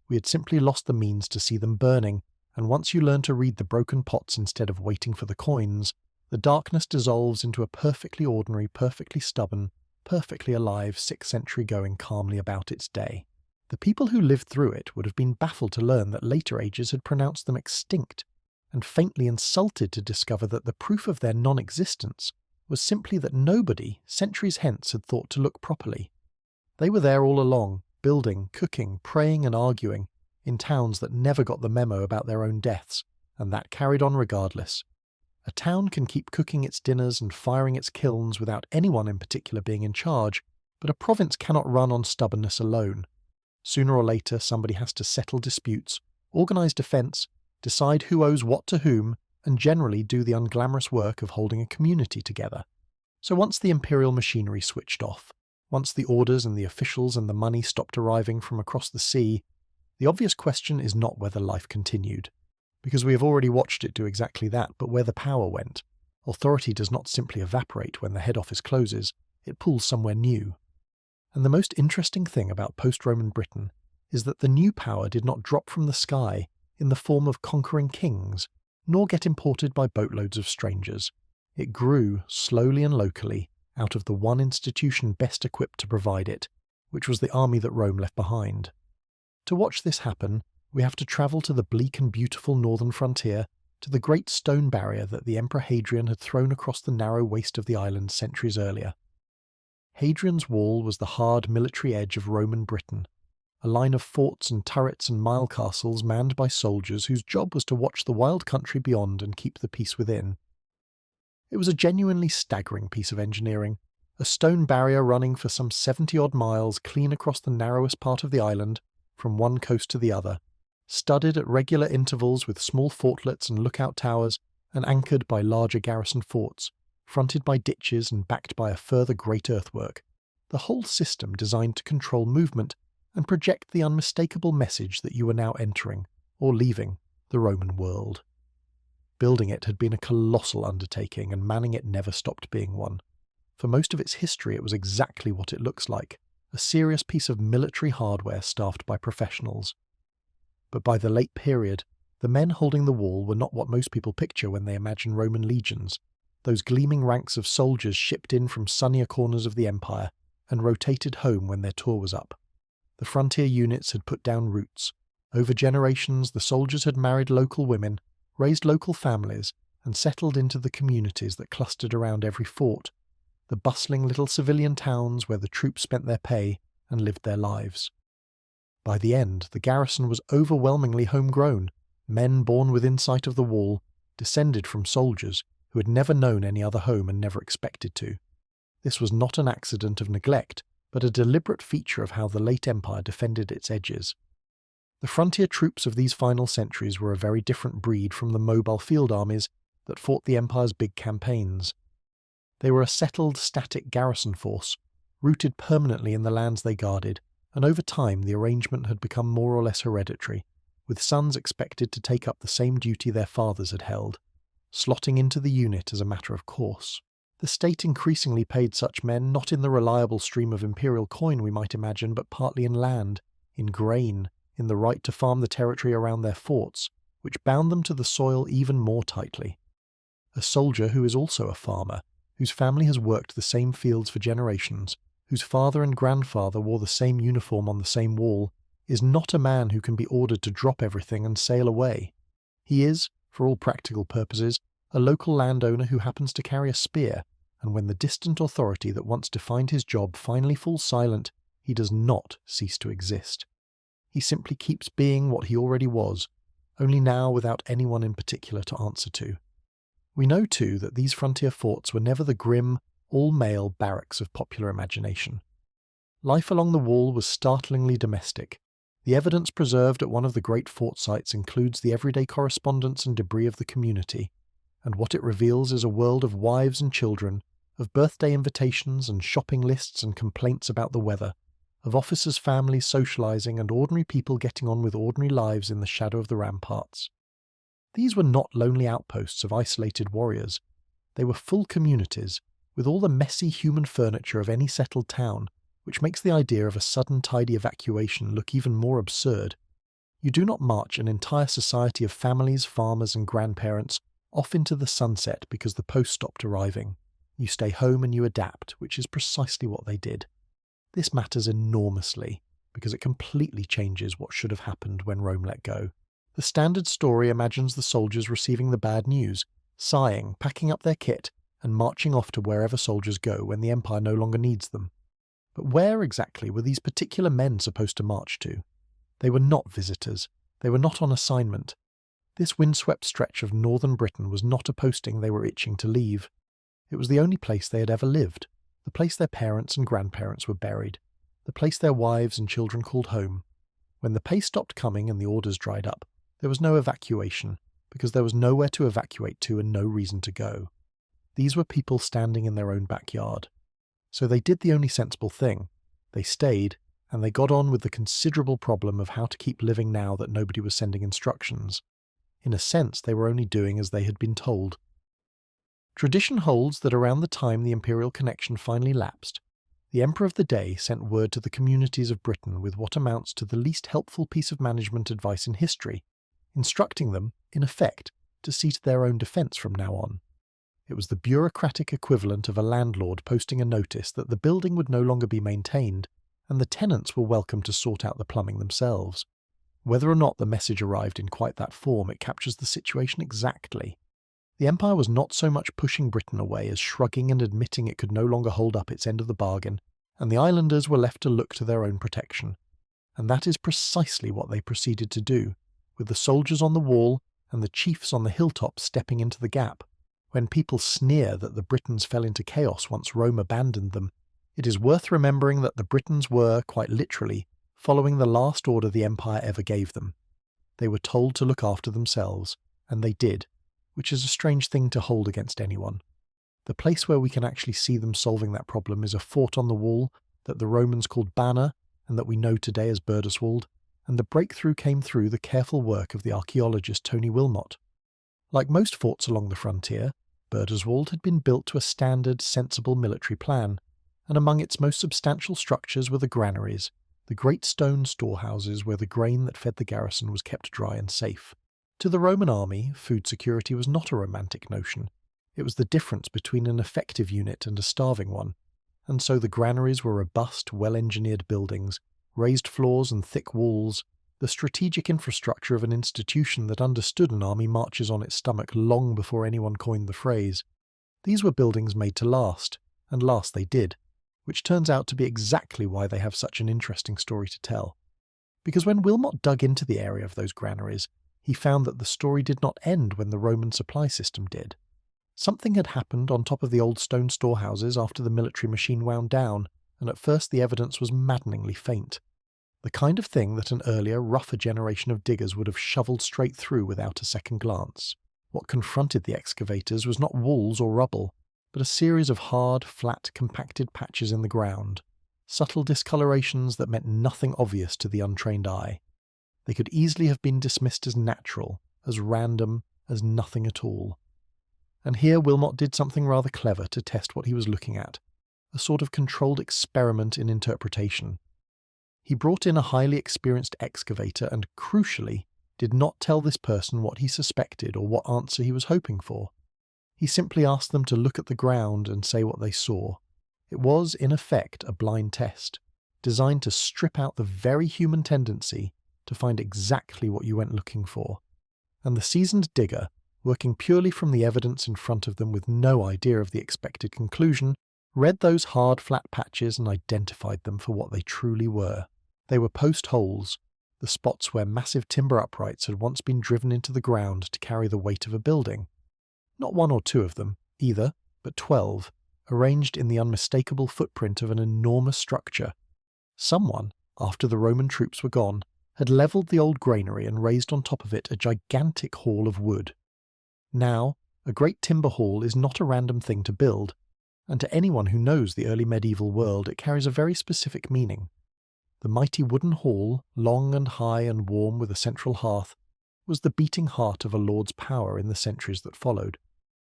We had simply lost the means to see them burning, and once you learn to read the broken pots instead of waiting for the coins, the darkness dissolves into a perfectly ordinary, perfectly stubborn, perfectly alive 6th century going calmly about its day. The people who lived through it would have been baffled to learn that later ages had pronounced them extinct, and faintly insulted to discover that the proof of their non-existence was simply that nobody, centuries hence, had thought to look properly. They were there all along, building, cooking, praying and arguing, in towns that never got the memo about their own deaths, and that carried on regardless. A town can keep cooking its dinners and firing its kilns without anyone in particular being in charge, but a province cannot run on stubbornness alone. Sooner or later somebody has to settle disputes, organise defence, decide who owes what to whom, and generally do the unglamorous work of holding a community together. So once the imperial machinery switched off, once the orders and the officials and the money stopped arriving from across the sea, The obvious question is not whether life continued, because we have already watched it do exactly that, but where the power went. Authority does not simply evaporate when the head office closes, it pools somewhere new. And the most interesting thing about post-Roman Britain is that the new power did not drop from the sky in the form of conquering kings, nor get imported by boatloads of strangers. It grew, slowly and locally, out of the one institution best equipped to provide it, which was the army that Rome left behind. To watch this happen, we have to travel to the bleak and beautiful northern frontier, to the great stone barrier that the Emperor Hadrian had thrown across the narrow waste of the island centuries earlier. Hadrian's Wall was the hard military edge of Roman Britain, a line of forts and turrets and mile castles manned by soldiers whose job was to watch the wild country beyond and keep the peace within. It was a genuinely staggering piece of engineering, a stone barrier running for some 70-odd miles clean across the narrowest part of the island, from one coast to the other, studded at regular intervals with small fortlets and lookout towers, and anchored by larger garrison forts, fronted by ditches and backed by a further great earthwork, the whole system designed to control movement and project the unmistakable message that you were now entering, or leaving, the Roman world. Building it had been a colossal undertaking, and manning it never stopped being one. For most of its history it was exactly what it looks like, a serious piece of military hardware staffed by professionals. But by the late period, the men holding the wall were not what most people picture when they imagine Roman legions, those gleaming ranks of soldiers shipped in from sunnier corners of the empire and rotated home when their tour was up. The frontier units had put down roots. Over generations, the soldiers had married local women, raised local families, and settled into the communities that clustered around every fort, the bustling little civilian towns where the troops spent their pay and lived their lives. By the end, the garrison was overwhelmingly homegrown, men born within sight of the wall, descended from soldiers who had never known any other home and never expected to. This was not an accident of neglect, but a deliberate feature of how the late empire defended its edges. The frontier troops of these final centuries were a very different breed from the mobile field armies that fought the empire's big campaigns. They were a settled, static garrison force, rooted permanently in the lands they guarded, and over time the arrangement had become more or less hereditary, with sons expected to take up the same duty their fathers had held, slotting into the unit as a matter of course. The state increasingly paid such men not in the reliable stream of imperial coin we might imagine, but partly in land, in grain, in the right to farm the territory around their forts, which bound them to the soil even more tightly. A soldier who is also a farmer, whose family has worked the same fields for generations, whose father and grandfather wore the same uniform on the same wall, is not a man who can be ordered to drop everything and sail away. He is, for all practical purposes, a local landowner who happens to carry a spear, and when the distant authority that once defined his job finally falls silent, he does not cease to exist. He simply keeps being what he already was, only now without anyone in particular to answer to. We know, too, that these frontier forts were never the grim, all-male barracks of popular imagination. Life along the wall was startlingly domestic. The evidence preserved at one of the great fort sites includes the everyday correspondence and debris of the community, and what it reveals is a world of wives and children, of birthday invitations and shopping lists and complaints about the weather, of officers' families socializing and ordinary people getting on with ordinary lives in the shadow of the ramparts. These were not lonely outposts of isolated warriors. They were full communities, with all the messy human furniture of any settled town, which makes the idea of a sudden tidy evacuation look even more absurd. You do not march an entire society of families, farmers and grandparents off into the sunset because the post stopped arriving. You stay home and you adapt, which is precisely what they did. This matters enormously, because it completely changes what should have happened when Rome let go. The standard story imagines the soldiers receiving the bad news, sighing, packing up their kit, and marching off to wherever soldiers go when the empire no longer needs them. But where exactly were these particular men supposed to march to? They were not visitors. They were not on assignment. This windswept stretch of northern Britain was not a posting they were itching to leave. It was the only place they had ever lived, the place their parents and grandparents were buried, the place their wives and children called home. When the pay stopped coming and the orders dried up, there was no evacuation, because there was nowhere to evacuate to and no reason to go. These were people standing in their own backyard. So they did the only sensible thing. They stayed and they got on with the considerable problem of how to keep living now that nobody was sending instructions. In a sense, they were only doing as they had been told. Tradition holds that around the time the imperial connection finally lapsed, the Emperor of the day sent word to the communities of Britain with what amounts to the least helpful piece of management advice in history, instructing them, in effect, to see to their own defence from now on. It was the bureaucratic equivalent of a landlord posting a notice that the building would no longer be maintained, and the tenants were welcome to sort out the plumbing themselves. Whether or not the message arrived in quite that form, it captures the situation exactly. The Empire was not so much pushing Britain away as shrugging and admitting it could no longer hold up its end of the bargain, and the islanders were left to look to their own protection. And that is precisely what they proceeded to do, with the soldiers on the wall and the chiefs on the hilltop stepping into the gap. When people sneer that the Britons fell into chaos once Rome abandoned them, it is worth remembering that the Britons were, quite literally, following the last order the Empire ever gave them. They were told to look after themselves, and they did, which is a strange thing to hold against anyone. The place where we can actually see them solving that problem is a fort on the wall that the Romans called Banner and that we know today as Burduswald, and the breakthrough came through the careful work of the archaeologist Tony Wilmot. Like most forts along the frontier, Burduswald had been built to a standard, sensible military plan, and among its most substantial structures were the granaries, the great stone storehouses where the grain that fed the garrison was kept dry and safe. To the Roman army, food security was not a romantic notion. It was the difference between an effective unit and a starving one, and so the granaries were robust, well-engineered buildings, raised floors and thick walls, the strategic infrastructure of an institution that understood an army marches on its stomach long before anyone coined the phrase. These were buildings made to last, and last they did, which turns out to be exactly why they have such an interesting story to tell. Because when Wilmot dug into the area of those granaries, he found that the story did not end when the Roman supply system did. Something had happened on top of the old stone storehouses after the military machine wound down, and at first the evidence was maddeningly faint. The kind of thing that an earlier, rougher generation of diggers would have shoveled straight through without a second glance. What confronted the excavators was not walls or rubble, but a series of hard, flat, compacted patches in the ground, subtle discolorations that meant nothing obvious to the untrained eye. They could easily have been dismissed as natural, as random, as nothing at all. And here Wilmot did something rather clever to test what he was looking at, a sort of controlled experiment in interpretation. He brought in a highly experienced excavator and, crucially, did not tell this person what he suspected or what answer he was hoping for. He simply asked them to look at the ground and say what they saw. It was, in effect, a blind test, designed to strip out the very human tendency to find exactly what you went looking for. And the seasoned digger, working purely from the evidence in front of them with no idea of the expected conclusion, read those hard, flat patches and identified them for what they truly were. They were post holes, the spots where massive timber uprights had once been driven into the ground to carry the weight of a building. Not one or two of them, either, but 12, arranged in the unmistakable footprint of an enormous structure. Someone, after the Roman troops were gone, had levelled the old granary and raised on top of it a gigantic hall of wood. Now, a great timber hall is not a random thing to build, and to anyone who knows the early medieval world it carries a very specific meaning. The mighty wooden hall, long and high and warm with a central hearth, was the beating heart of a lord's power in the centuries that followed.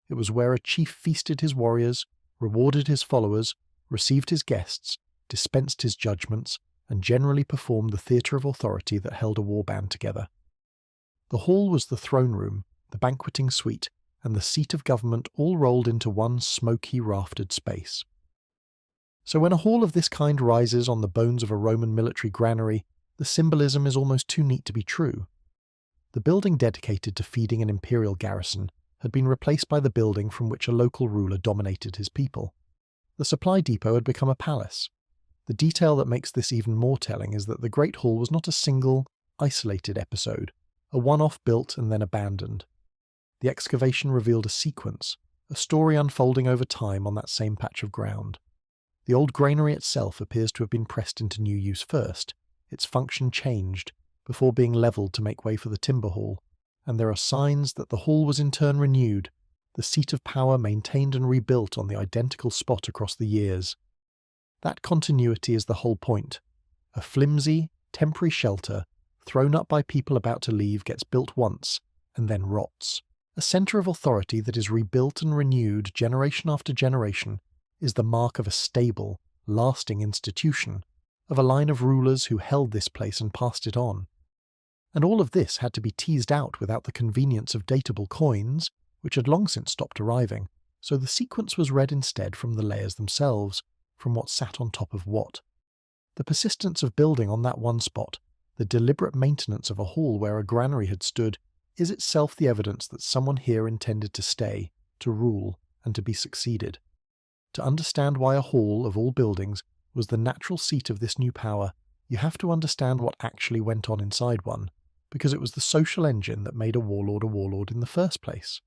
It was where a chief feasted his warriors, rewarded his followers, received his guests, dispensed his judgments, and generally performed the theatre of authority that held a warband together. The hall was the throne room, the banqueting suite, and the seat of government all rolled into one smoky, raftered space. So when a hall of this kind rises on the bones of a Roman military granary, the symbolism is almost too neat to be true. The building dedicated to feeding an imperial garrison had been replaced by the building from which a local ruler dominated his people. The supply depot had become a palace. The detail that makes this even more telling is that the Great Hall was not a single, isolated episode, a one-off built and then abandoned. The excavation revealed a sequence, a story unfolding over time on that same patch of ground. The old granary itself appears to have been pressed into new use first, its function changed, before being levelled to make way for the timber hall, and there are signs that the hall was in turn renewed, the seat of power maintained and rebuilt on the identical spot across the years. That continuity is the whole point, A flimsy, temporary shelter thrown up by people about to leave gets built once and then rots. A centre of authority that is rebuilt and renewed generation after generation is the mark of a stable, lasting institution, of a line of rulers who held this place and passed it on. And all of this had to be teased out without the convenience of datable coins, which had long since stopped arriving, so the sequence was read instead from the layers themselves, from what sat on top of what. The persistence of building on that one spot, the deliberate maintenance of a hall where a granary had stood, is itself the evidence that someone here intended to stay, to rule, and to be succeeded. To understand why a hall, of all buildings, was the natural seat of this new power, you have to understand what actually went on inside one, because it was the social engine that made a warlord in the first place.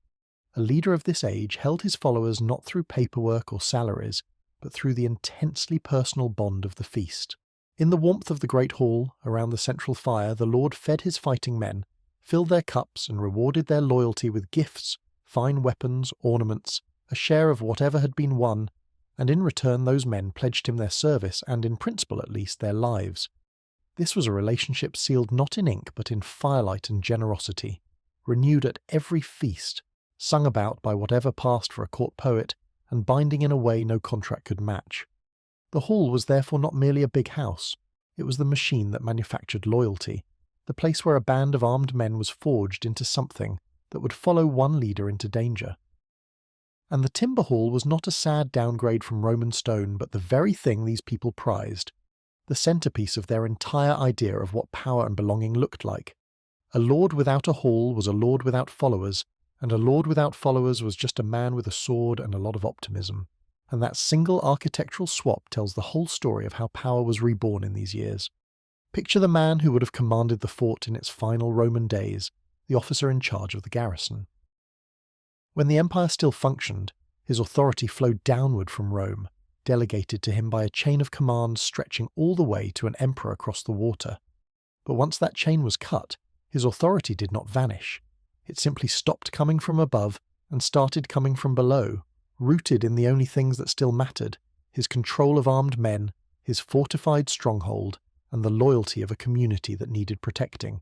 A leader of this age held his followers not through paperwork or salaries, but through the intensely personal bond of the feast. In the warmth of the great hall, around the central fire, the Lord fed his fighting men, filled their cups and rewarded their loyalty with gifts, fine weapons, ornaments, a share of whatever had been won, and in return those men pledged him their service and, in principle at least, their lives. This was a relationship sealed not in ink but in firelight and generosity, renewed at every feast, sung about by whatever passed for a court poet, and binding in a way no contract could match. The hall was therefore not merely a big house, it was the machine that manufactured loyalty, the place where a band of armed men was forged into something that would follow one leader into danger. And the timber hall was not a sad downgrade from Roman stone, but the very thing these people prized, the centrepiece of their entire idea of what power and belonging looked like. A lord without a hall was a lord without followers, and a lord without followers was just a man with a sword and a lot of optimism. And that single architectural swap tells the whole story of how power was reborn in these years. Picture the man who would have commanded the fort in its final Roman days, the officer in charge of the garrison. When the empire still functioned, his authority flowed downward from Rome, delegated to him by a chain of commands stretching all the way to an emperor across the water. But once that chain was cut, his authority did not vanish. It simply stopped coming from above and started coming from below, rooted in the only things that still mattered, his control of armed men, his fortified stronghold, and the loyalty of a community that needed protecting.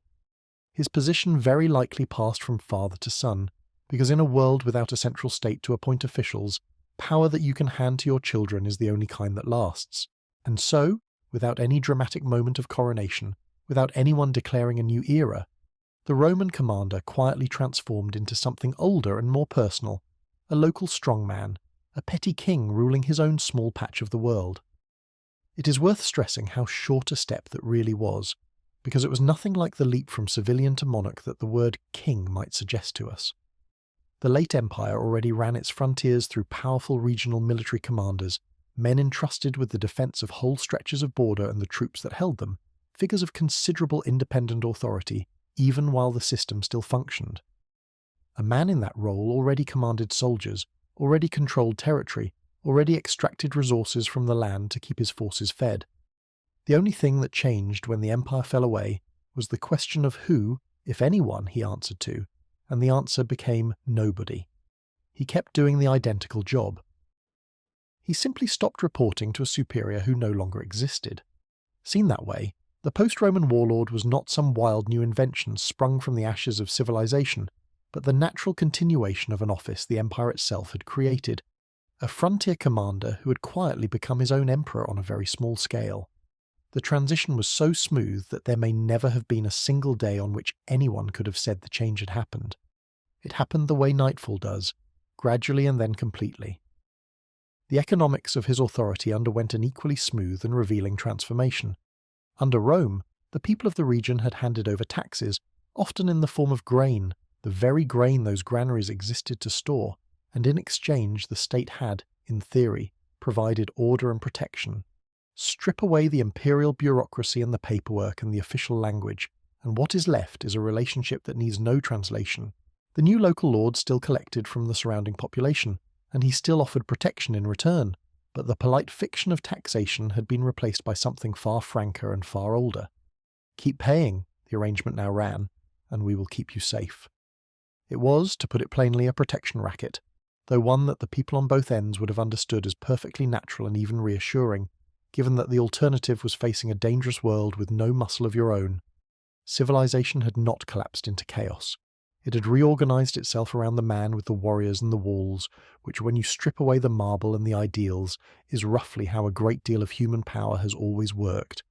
His position very likely passed from father to son, because in a world without a central state to appoint officials, power that you can hand to your children is the only kind that lasts. And so, without any dramatic moment of coronation, without anyone declaring a new era, the Roman commander quietly transformed into something older and more personal, a local strongman, a petty king ruling his own small patch of the world. It is worth stressing how short a step that really was, because it was nothing like the leap from civilian to monarch that the word king might suggest to us. The late empire already ran its frontiers through powerful regional military commanders, men entrusted with the defence of whole stretches of border and the troops that held them, figures of considerable independent authority, even while the system still functioned. A man in that role already commanded soldiers, already controlled territory, already extracted resources from the land to keep his forces fed. The only thing that changed when the empire fell away was the question of who, if anyone, he answered to, and the answer became nobody. He kept doing the identical job. He simply stopped reporting to a superior who no longer existed. Seen that way, the post-Roman warlord was not some wild new invention sprung from the ashes of civilization, but the natural continuation of an office the empire itself had created, a frontier commander who had quietly become his own emperor on a very small scale. The transition was so smooth that there may never have been a single day on which anyone could have said the change had happened. It happened the way nightfall does, gradually and then completely. The economics of his authority underwent an equally smooth and revealing transformation. Under Rome, the people of the region had handed over taxes, often in the form of grain, the very grain those granaries existed to store, and in exchange the state had, in theory, provided order and protection. Strip away the imperial bureaucracy and the paperwork and the official language, and what is left is a relationship that needs no translation. The new local lord still collected from the surrounding population, and he still offered protection in return, but the polite fiction of taxation had been replaced by something far franker and far older. Keep paying, the arrangement now ran, and we will keep you safe. It was, to put it plainly, a protection racket, though one that the people on both ends would have understood as perfectly natural and even reassuring, given that the alternative was facing a dangerous world with no muscle of your own. Civilization had not collapsed into chaos. It had reorganized itself around the man with the warriors and the walls, which, when you strip away the marble and the ideals, is roughly how a great deal of human power has always worked.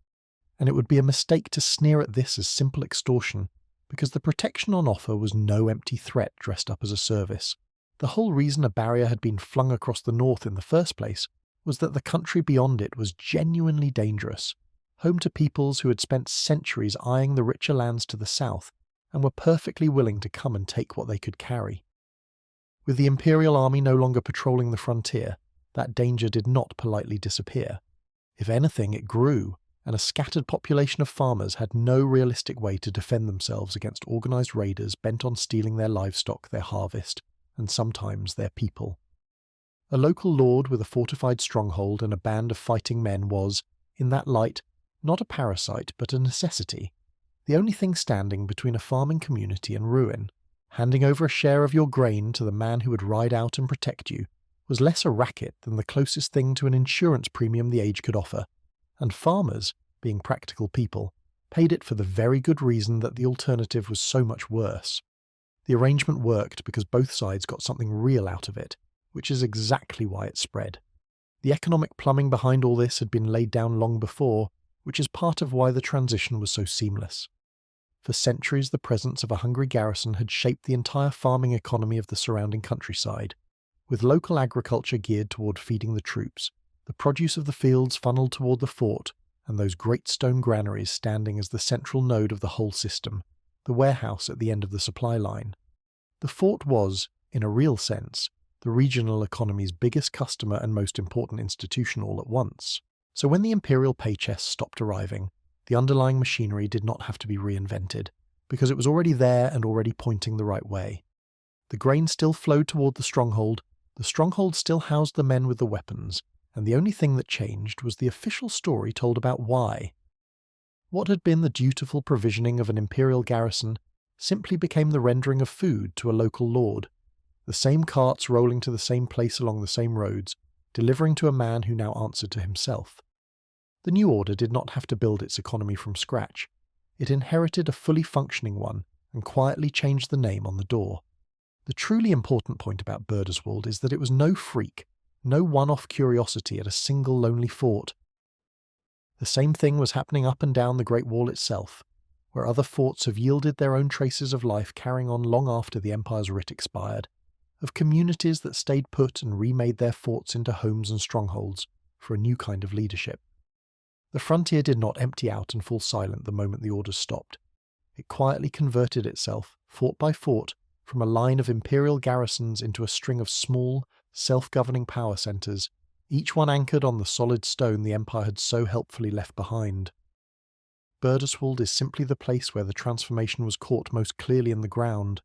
And it would be a mistake to sneer at this as simple extortion, because the protection on offer was no empty threat dressed up as a service. The whole reason a barrier had been flung across the north in the first place was that the country beyond it was genuinely dangerous, home to peoples who had spent centuries eyeing the richer lands to the south and were perfectly willing to come and take what they could carry. With the Imperial army no longer patrolling the frontier, that danger did not politely disappear. If anything, it grew, and a scattered population of farmers had no realistic way to defend themselves against organized raiders bent on stealing their livestock, their harvest, and sometimes their people. A local lord with a fortified stronghold and a band of fighting men was, in that light, not a parasite but a necessity, the only thing standing between a farming community and ruin. Handing over a share of your grain to the man who would ride out and protect you was less a racket than the closest thing to an insurance premium the age could offer, and farmers, being practical people, paid it for the very good reason that the alternative was so much worse. The arrangement worked because both sides got something real out of it, which is exactly why it spread. The economic plumbing behind all this had been laid down long before, which is part of why the transition was so seamless. For centuries, the presence of a hungry garrison had shaped the entire farming economy of the surrounding countryside, with local agriculture geared toward feeding the troops, the produce of the fields funneled toward the fort, and those great stone granaries standing as the central node of the whole system, the warehouse at the end of the supply line. The fort was, in a real sense, the regional economy's biggest customer and most important institution all at once. So when the imperial pay chests stopped arriving, the underlying machinery did not have to be reinvented, because it was already there and already pointing the right way. The grain still flowed toward the stronghold still housed the men with the weapons, and the only thing that changed was the official story told about why. What had been the dutiful provisioning of an imperial garrison simply became the rendering of food to a local lord, the same carts rolling to the same place along the same roads, delivering to a man who now answered to himself. The new order did not have to build its economy from scratch. It inherited a fully functioning one and quietly changed the name on the door. The truly important point about Burduswald is that it was no freak, no one-off curiosity at a single lonely fort. The same thing was happening up and down the Great Wall itself, where other forts have yielded their own traces of life carrying on long after the Empire's writ expired, of communities that stayed put and remade their forts into homes and strongholds for a new kind of leadership. The frontier did not empty out and fall silent the moment the orders stopped. It quietly converted itself, fort by fort, from a line of imperial garrisons into a string of small, self-governing power centres, each one anchored on the solid stone the Empire had so helpfully left behind. Burduswald is simply the place where the transformation was caught most clearly in the ground,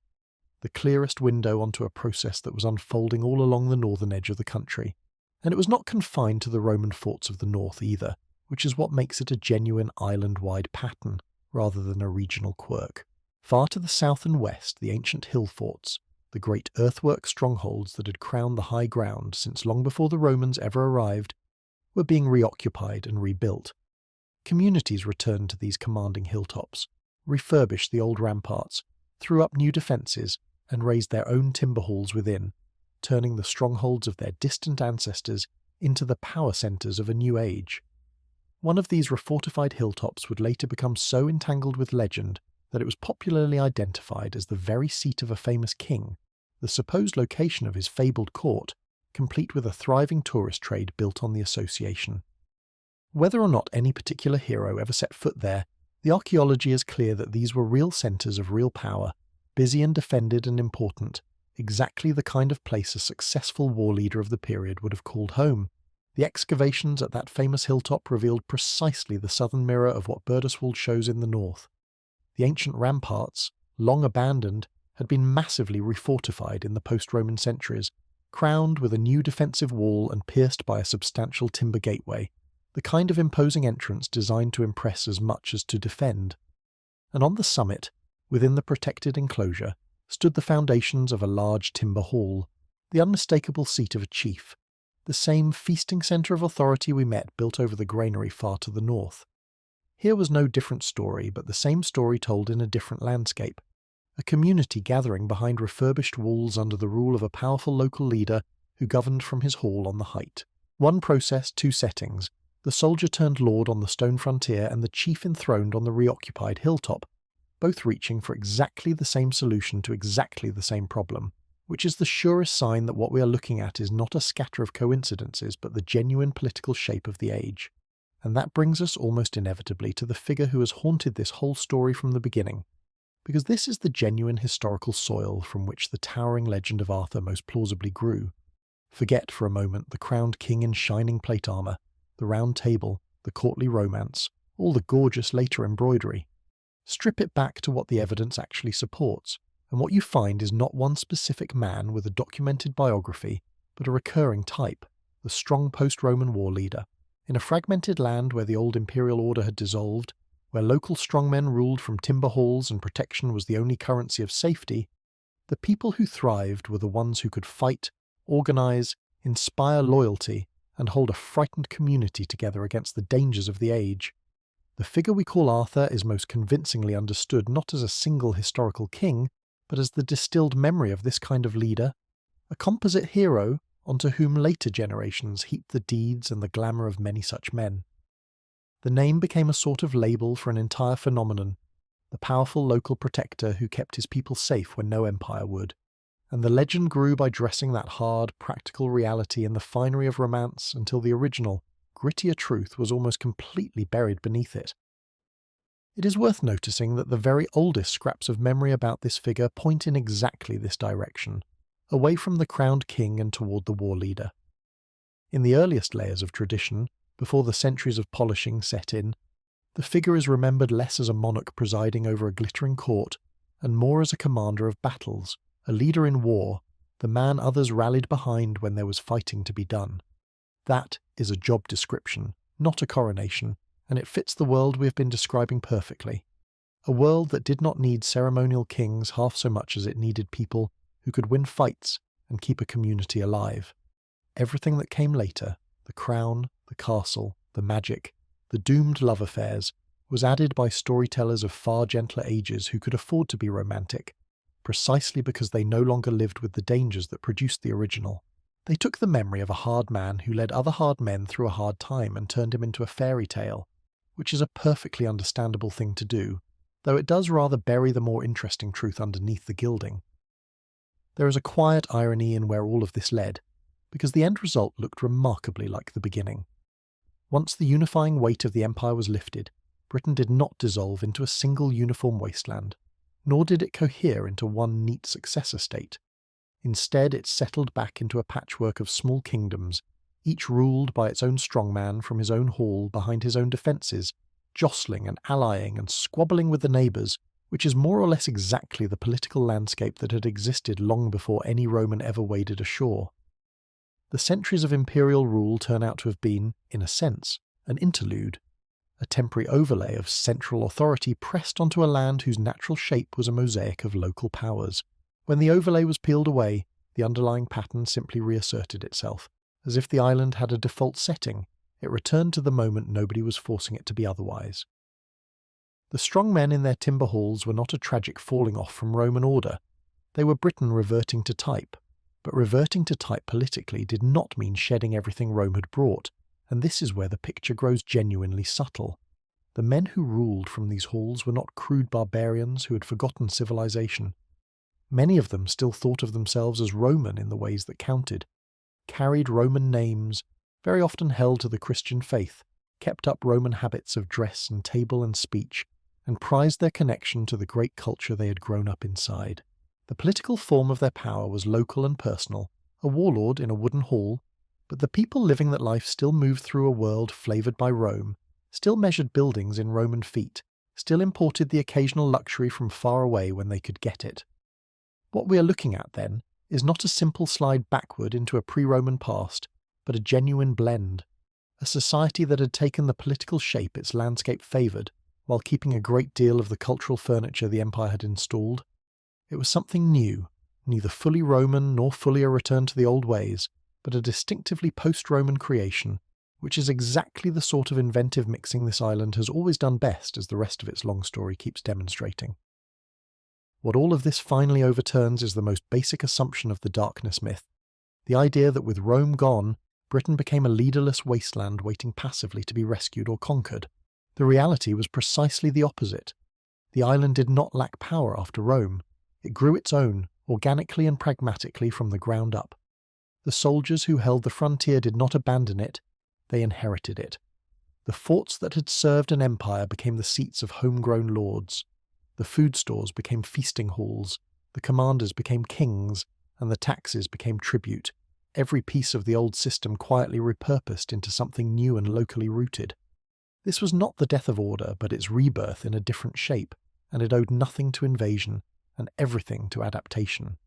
the clearest window onto a process that was unfolding all along the northern edge of the country. And it was not confined to the Roman forts of the north either, which is what makes it a genuine island-wide pattern, rather than a regional quirk. Far to the south and west, the ancient hill forts, the great earthwork strongholds that had crowned the high ground since long before the Romans ever arrived, were being reoccupied and rebuilt. Communities returned to these commanding hilltops, refurbished the old ramparts, threw up new defences, and raised their own timber halls within, turning the strongholds of their distant ancestors into the power centres of a new age. One of these refortified hilltops would later become so entangled with legend that it was popularly identified as the very seat of a famous king, the supposed location of his fabled court, complete with a thriving tourist trade built on the association. Whether or not any particular hero ever set foot there, the archaeology is clear that these were real centres of real power, busy and defended and important, exactly the kind of place a successful war leader of the period would have called home. The excavations at that famous hilltop revealed precisely the southern mirror of what Burduswald shows in the north. The ancient ramparts, long abandoned, had been massively refortified in the post-Roman centuries, crowned with a new defensive wall and pierced by a substantial timber gateway, the kind of imposing entrance designed to impress as much as to defend. And on the summit, within the protected enclosure, stood the foundations of a large timber hall, the unmistakable seat of a chief, the same feasting centre of authority we met built over the granary far to the north. Here was no different story, but the same story told in a different landscape. A community gathering behind refurbished walls under the rule of a powerful local leader who governed from his hall on the height. One process, two settings. The soldier turned lord on the stone frontier and the chief enthroned on the reoccupied hilltop, both reaching for exactly the same solution to exactly the same problem, which is the surest sign that what we are looking at is not a scatter of coincidences but the genuine political shape of the age. And that brings us almost inevitably to the figure who has haunted this whole story from the beginning, because this is the genuine historical soil from which the towering legend of Arthur most plausibly grew. Forget for a moment the crowned king in shining plate armour, the round table, the courtly romance, all the gorgeous later embroidery. Strip it back to what the evidence actually supports, and what you find is not one specific man with a documented biography, but a recurring type, the strong post-Roman war leader. In a fragmented land where the old imperial order had dissolved, where local strongmen ruled from timber halls and protection was the only currency of safety, the people who thrived were the ones who could fight, organize, inspire loyalty, and hold a frightened community together against the dangers of the age. The figure we call Arthur is most convincingly understood not as a single historical king, but as the distilled memory of this kind of leader, a composite hero onto whom later generations heaped the deeds and the glamour of many such men. The name became a sort of label for an entire phenomenon, the powerful local protector who kept his people safe when no empire would, and the legend grew by dressing that hard, practical reality in the finery of romance until the original, grittier truth was almost completely buried beneath it. It is worth noticing that the very oldest scraps of memory about this figure point in exactly this direction, away from the crowned king and toward the war leader. In the earliest layers of tradition, before the centuries of polishing set in, the figure is remembered less as a monarch presiding over a glittering court, and more as a commander of battles, a leader in war, the man others rallied behind when there was fighting to be done. That is a job description, not a coronation, and it fits the world we have been describing perfectly. A world that did not need ceremonial kings half so much as it needed people who could win fights and keep a community alive. Everything that came later, the crown, the castle, the magic, the doomed love affairs, was added by storytellers of far gentler ages who could afford to be romantic, precisely because they no longer lived with the dangers that produced the original. They took the memory of a hard man who led other hard men through a hard time and turned him into a fairy tale, which is a perfectly understandable thing to do, though it does rather bury the more interesting truth underneath the gilding. There is a quiet irony in where all of this led, because the end result looked remarkably like the beginning. Once the unifying weight of the empire was lifted, Britain did not dissolve into a single uniform wasteland, nor did it cohere into one neat successor state. Instead, it settled back into a patchwork of small kingdoms, each ruled by its own strongman from his own hall behind his own defences, jostling and allying and squabbling with the neighbours, which is more or less exactly the political landscape that had existed long before any Roman ever waded ashore. The centuries of imperial rule turn out to have been, in a sense, an interlude, a temporary overlay of central authority pressed onto a land whose natural shape was a mosaic of local powers. When the overlay was peeled away, the underlying pattern simply reasserted itself. As if the island had a default setting, it returned to the moment nobody was forcing it to be otherwise. The strong men in their timber halls were not a tragic falling off from Roman order. They were Britain reverting to type. But reverting to type politically did not mean shedding everything Rome had brought, and this is where the picture grows genuinely subtle. The men who ruled from these halls were not crude barbarians who had forgotten civilization. Many of them still thought of themselves as Roman in the ways that counted, carried Roman names, very often held to the Christian faith, kept up Roman habits of dress and table and speech, and prized their connection to the great culture they had grown up inside. The political form of their power was local and personal, a warlord in a wooden hall, but the people living that life still moved through a world flavoured by Rome, still measured buildings in Roman feet, still imported the occasional luxury from far away when they could get it. What we are looking at, then, is not a simple slide backward into a pre-Roman past, but a genuine blend, a society that had taken the political shape its landscape favoured, while keeping a great deal of the cultural furniture the empire had installed. It was something new, neither fully Roman nor fully a return to the old ways, but a distinctively post-Roman creation, which is exactly the sort of inventive mixing this island has always done best, as the rest of its long story keeps demonstrating. What all of this finally overturns is the most basic assumption of the darkness myth, the idea that with Rome gone, Britain became a leaderless wasteland waiting passively to be rescued or conquered. The reality was precisely the opposite. The island did not lack power after Rome. It grew its own, organically and pragmatically from the ground up. The soldiers who held the frontier did not abandon it, they inherited it. The forts that had served an empire became the seats of homegrown lords. The food stores became feasting halls, the commanders became kings, and the taxes became tribute, every piece of the old system quietly repurposed into something new and locally rooted. This was not the death of order, but its rebirth in a different shape, and it owed nothing to invasion and everything to adaptation.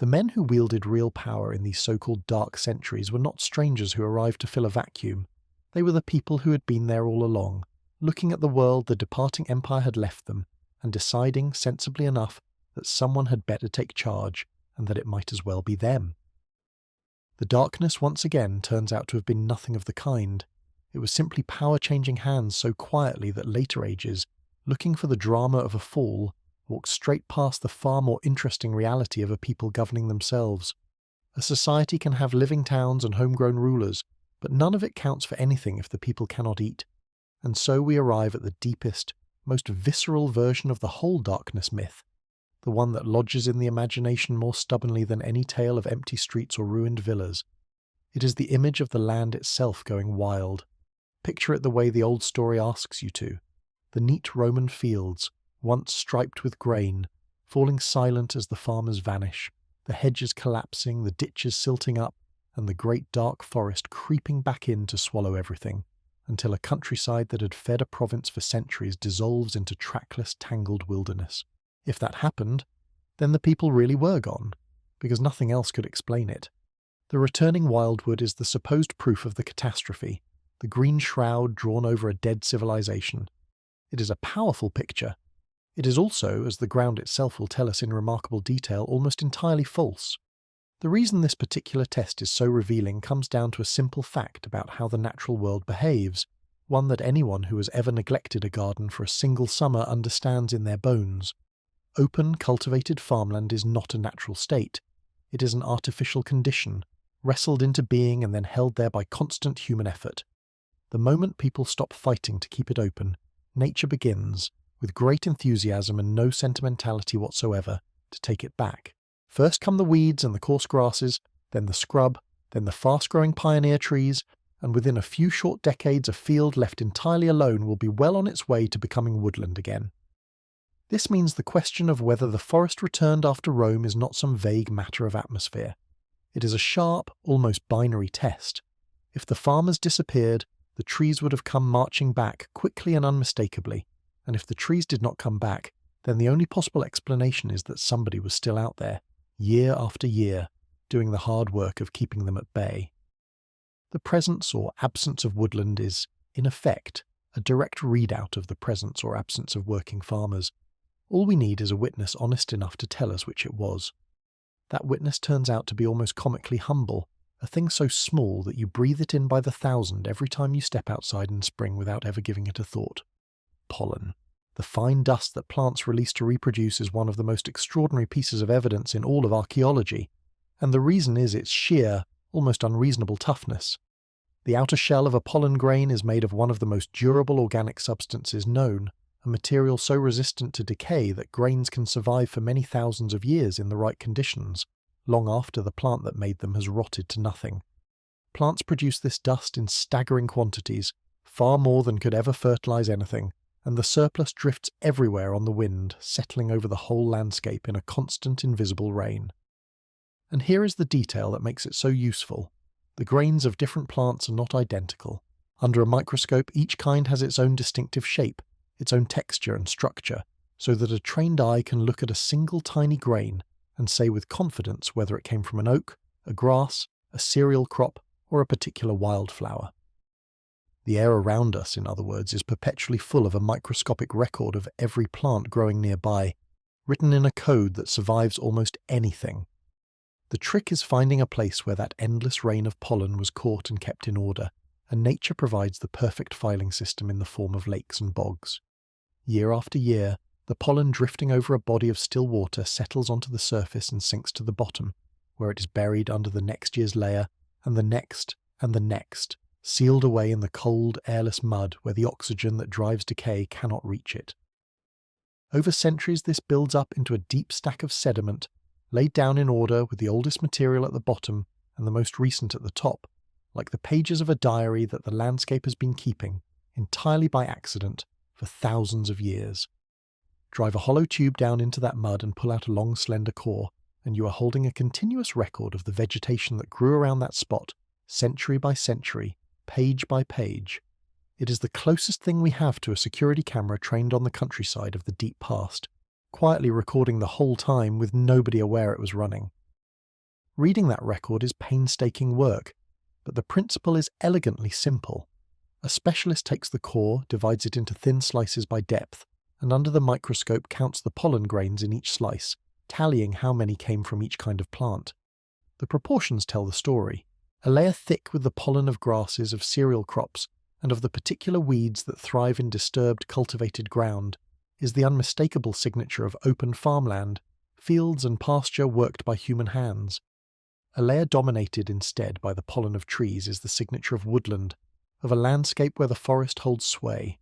The men who wielded real power in these so-called dark centuries were not strangers who arrived to fill a vacuum. They were the people who had been there all along, looking at the world the departing empire had left them, and deciding, sensibly enough, that someone had better take charge, and that it might as well be them. The darkness once again turns out to have been nothing of the kind. It was simply power changing hands so quietly that later ages, looking for the drama of a fall, walked straight past the far more interesting reality of a people governing themselves. A society can have living towns and homegrown rulers, but none of it counts for anything if the people cannot eat. And so we arrive at the deepest, most visceral version of the whole darkness myth, the one that lodges in the imagination more stubbornly than any tale of empty streets or ruined villas. It is the image of the land itself going wild. Picture it the way the old story asks you to. The neat Roman fields, once striped with grain, falling silent as the farmers vanish, the hedges collapsing, the ditches silting up, and the great dark forest creeping back in to swallow everything, until a countryside that had fed a province for centuries dissolves into trackless, tangled wilderness. If that happened, then the people really were gone, because nothing else could explain it. The returning wildwood is the supposed proof of the catastrophe, the green shroud drawn over a dead civilization. It is a powerful picture. It is also, as the ground itself will tell us in remarkable detail, almost entirely false. The reason this particular test is so revealing comes down to a simple fact about how the natural world behaves, one that anyone who has ever neglected a garden for a single summer understands in their bones. Open, cultivated farmland is not a natural state. It is an artificial condition, wrestled into being and then held there by constant human effort. The moment people stop fighting to keep it open, nature begins, with great enthusiasm and no sentimentality whatsoever, to take it back. First come the weeds and the coarse grasses, then the scrub, then the fast-growing pioneer trees, and within a few short decades a field left entirely alone will be well on its way to becoming woodland again. This means the question of whether the forest returned after Rome is not some vague matter of atmosphere. It is a sharp, almost binary test. If the farmers disappeared, the trees would have come marching back quickly and unmistakably, and if the trees did not come back, then the only possible explanation is that somebody was still out there, year after year, doing the hard work of keeping them at bay. The presence or absence of woodland is, in effect, a direct readout of the presence or absence of working farmers. All we need is a witness honest enough to tell us which it was. That witness turns out to be almost comically humble, a thing so small that you breathe it in by the thousand every time you step outside in spring without ever giving it a thought. Pollen. The fine dust that plants release to reproduce is one of the most extraordinary pieces of evidence in all of archaeology, and the reason is its sheer, almost unreasonable toughness. The outer shell of a pollen grain is made of one of the most durable organic substances known, a material so resistant to decay that grains can survive for many thousands of years in the right conditions, long after the plant that made them has rotted to nothing. Plants produce this dust in staggering quantities, far more than could ever fertilize anything, and the surplus drifts everywhere on the wind, settling over the whole landscape in a constant invisible rain. And here is the detail that makes it so useful. The grains of different plants are not identical. Under a microscope, each kind has its own distinctive shape, its own texture and structure, so that a trained eye can look at a single tiny grain and say with confidence whether it came from an oak, a grass, a cereal crop, or a particular wildflower. The air around us, in other words, is perpetually full of a microscopic record of every plant growing nearby, written in a code that survives almost anything. The trick is finding a place where that endless rain of pollen was caught and kept in order, and nature provides the perfect filing system in the form of lakes and bogs. Year after year, the pollen drifting over a body of still water settles onto the surface and sinks to the bottom, where it is buried under the next year's layer, and the next, and the next, sealed away in the cold, airless mud where the oxygen that drives decay cannot reach it. Over centuries this builds up into a deep stack of sediment, laid down in order with the oldest material at the bottom and the most recent at the top, like the pages of a diary that the landscape has been keeping, entirely by accident, for thousands of years. Drive a hollow tube down into that mud and pull out a long, slender core, and you are holding a continuous record of the vegetation that grew around that spot, century by century, page by page. It is the closest thing we have to a security camera trained on the countryside of the deep past, quietly recording the whole time with nobody aware it was running. Reading that record is painstaking work, but the principle is elegantly simple. A specialist takes the core, divides it into thin slices by depth, and under the microscope counts the pollen grains in each slice, tallying how many came from each kind of plant. The proportions tell the story. A layer thick with the pollen of grasses, of cereal crops, and of the particular weeds that thrive in disturbed, cultivated ground, is the unmistakable signature of open farmland, fields and pasture worked by human hands. A layer dominated instead by the pollen of trees is the signature of woodland, of a landscape where the forest holds sway.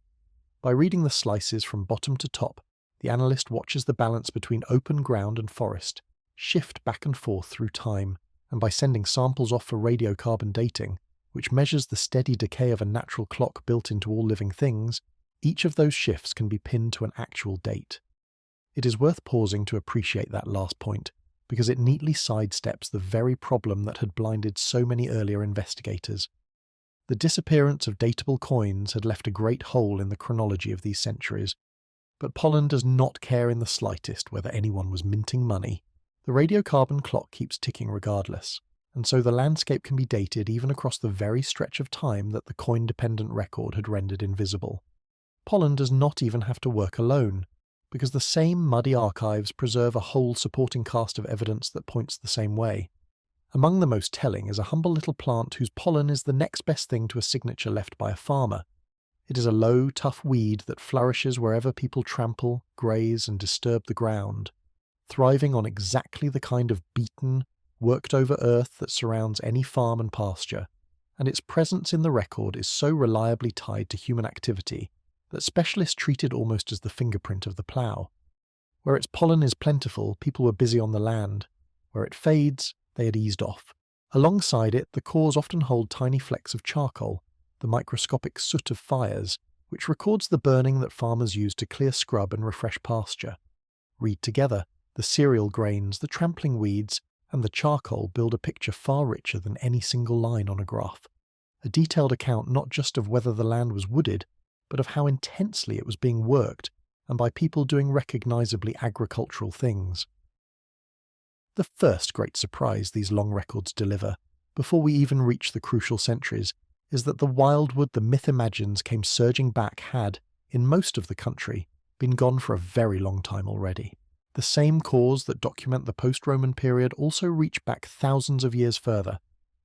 By reading the slices from bottom to top, the analyst watches the balance between open ground and forest shift back and forth through time, and by sending samples off for radiocarbon dating, which measures the steady decay of a natural clock built into all living things, each of those shifts can be pinned to an actual date. It is worth pausing to appreciate that last point, because it neatly sidesteps the very problem that had blinded so many earlier investigators. The disappearance of datable coins had left a great hole in the chronology of these centuries, but pollen does not care in the slightest whether anyone was minting money. The radiocarbon clock keeps ticking regardless, and so the landscape can be dated even across the very stretch of time that the coin-dependent record had rendered invisible. Pollen does not even have to work alone, because the same muddy archives preserve a whole supporting cast of evidence that points the same way. Among the most telling is a humble little plant whose pollen is the next best thing to a signature left by a farmer. It is a low, tough weed that flourishes wherever people trample, graze, and disturb the ground, thriving on exactly the kind of beaten, worked-over earth that surrounds any farm and pasture, and its presence in the record is so reliably tied to human activity that specialists treat it almost as the fingerprint of the plough. Where its pollen is plentiful, people were busy on the land. Where it fades, they had eased off. Alongside it, the cores often hold tiny flecks of charcoal, the microscopic soot of fires, which records the burning that farmers used to clear scrub and refresh pasture. Read together, the cereal grains, the trampling weeds, and the charcoal build a picture far richer than any single line on a graph. A detailed account not just of whether the land was wooded, but of how intensely it was being worked, and by people doing recognisably agricultural things. The first great surprise these long records deliver, before we even reach the crucial centuries, is that the wildwood the myth imagines came surging back had, in most of the country, been gone for a very long time already. The same cores that document the post-Roman period also reach back thousands of years further,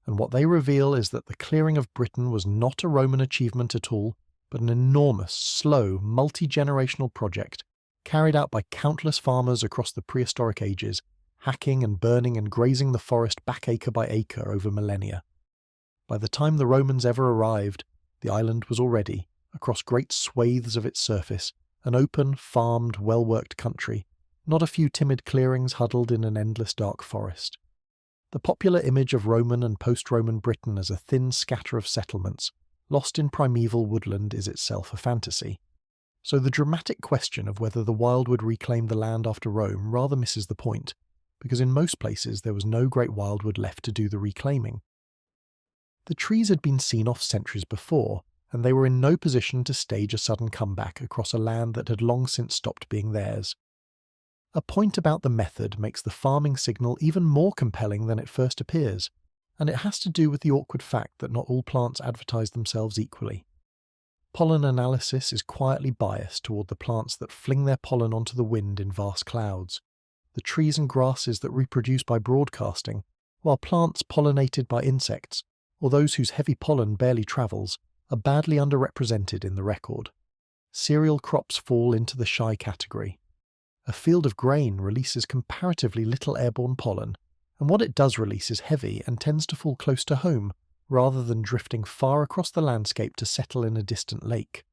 and what they reveal is that the clearing of Britain was not a Roman achievement at all, but an enormous, slow, multi-generational project carried out by countless farmers across the prehistoric ages, hacking and burning and grazing the forest back acre by acre over millennia. By the time the Romans ever arrived, the island was already, across great swathes of its surface, an open, farmed, well-worked country, not a few timid clearings huddled in an endless dark forest. The popular image of Roman and post-Roman Britain as a thin scatter of settlements, lost in primeval woodland, is itself a fantasy. So the dramatic question of whether the wildwood reclaimed the land after Rome rather misses the point, because in most places there was no great wildwood left to do the reclaiming. The trees had been seen off centuries before, and they were in no position to stage a sudden comeback across a land that had long since stopped being theirs. A point about the method makes the farming signal even more compelling than it first appears, and it has to do with the awkward fact that not all plants advertise themselves equally. Pollen analysis is quietly biased toward the plants that fling their pollen onto the wind in vast clouds. The trees and grasses that reproduce by broadcasting while plants pollinated by insects, or those whose heavy pollen barely travels, are badly underrepresented in the record. Cereal crops fall into the shy category. A field of grain releases comparatively little airborne pollen, and what it does release is heavy and tends to fall close to home, rather than drifting far across the landscape to settle in a distant lake.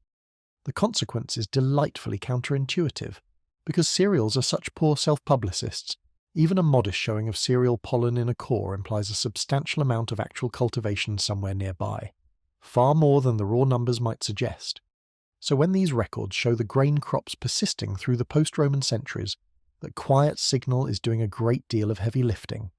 The consequence is delightfully counterintuitive. Because cereals are such poor self-publicists, even a modest showing of cereal pollen in a core implies a substantial amount of actual cultivation somewhere nearby, far more than the raw numbers might suggest. So when these records show the grain crops persisting through the post-Roman centuries, that quiet signal is doing a great deal of heavy lifting.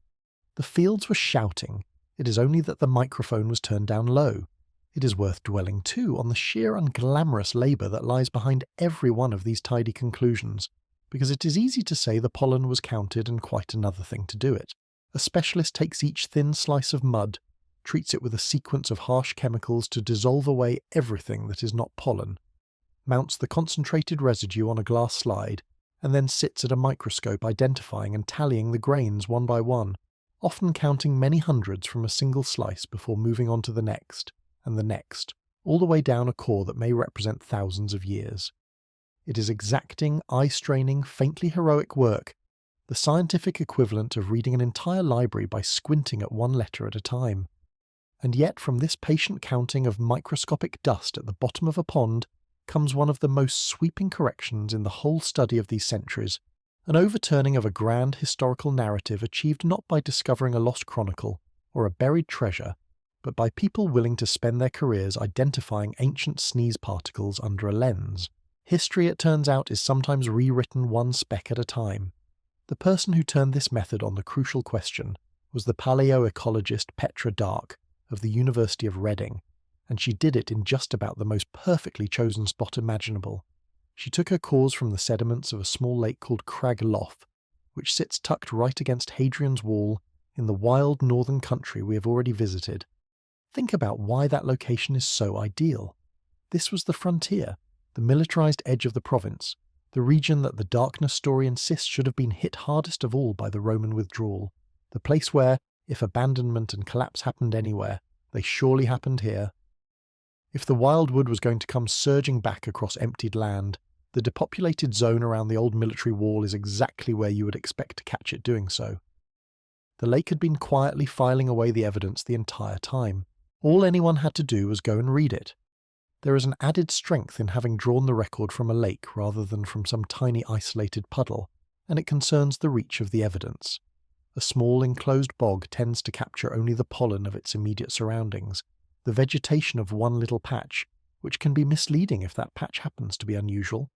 The fields were shouting, it is only that the microphone was turned down low. It is worth dwelling too on the sheer unglamorous labour that lies behind every one of these tidy conclusions, because it is easy to say the pollen was counted and quite another thing to do it. A specialist takes each thin slice of mud, treats it with a sequence of harsh chemicals to dissolve away everything that is not pollen, mounts the concentrated residue on a glass slide, and then sits at a microscope identifying and tallying the grains one by one, often counting many hundreds from a single slice before moving on to the next, and the next, all the way down a core that may represent thousands of years. It is exacting, eye-straining, faintly heroic work, the scientific equivalent of reading an entire library by squinting at one letter at a time. And yet from this patient counting of microscopic dust at the bottom of a pond comes one of the most sweeping corrections in the whole study of these centuries, an overturning of a grand historical narrative achieved not by discovering a lost chronicle or a buried treasure, but by people willing to spend their careers identifying ancient sneeze particles under a lens. History, it turns out, is sometimes rewritten one speck at a time. The person who turned this method on the crucial question was the paleoecologist Petra Dark of the University of Reading, and she did it in just about the most perfectly chosen spot imaginable. She took her cores from the sediments of a small lake called Crag Lough, which sits tucked right against Hadrian's Wall in the wild northern country we have already visited. Think about why that location is so ideal. This was the frontier, the militarized edge of the province, the region that the Darkness story insists should have been hit hardest of all by the Roman withdrawal, the place where, if abandonment and collapse happened anywhere, they surely happened here. If the wildwood was going to come surging back across emptied land, the depopulated zone around the old military wall is exactly where you would expect to catch it doing so. The lake had been quietly filing away the evidence the entire time. All anyone had to do was go and read it. There is an added strength in having drawn the record from a lake rather than from some tiny isolated puddle, and it concerns the reach of the evidence. A small enclosed bog tends to capture only the pollen of its immediate surroundings, the vegetation of one little patch, which can be misleading if that patch happens to be unusual.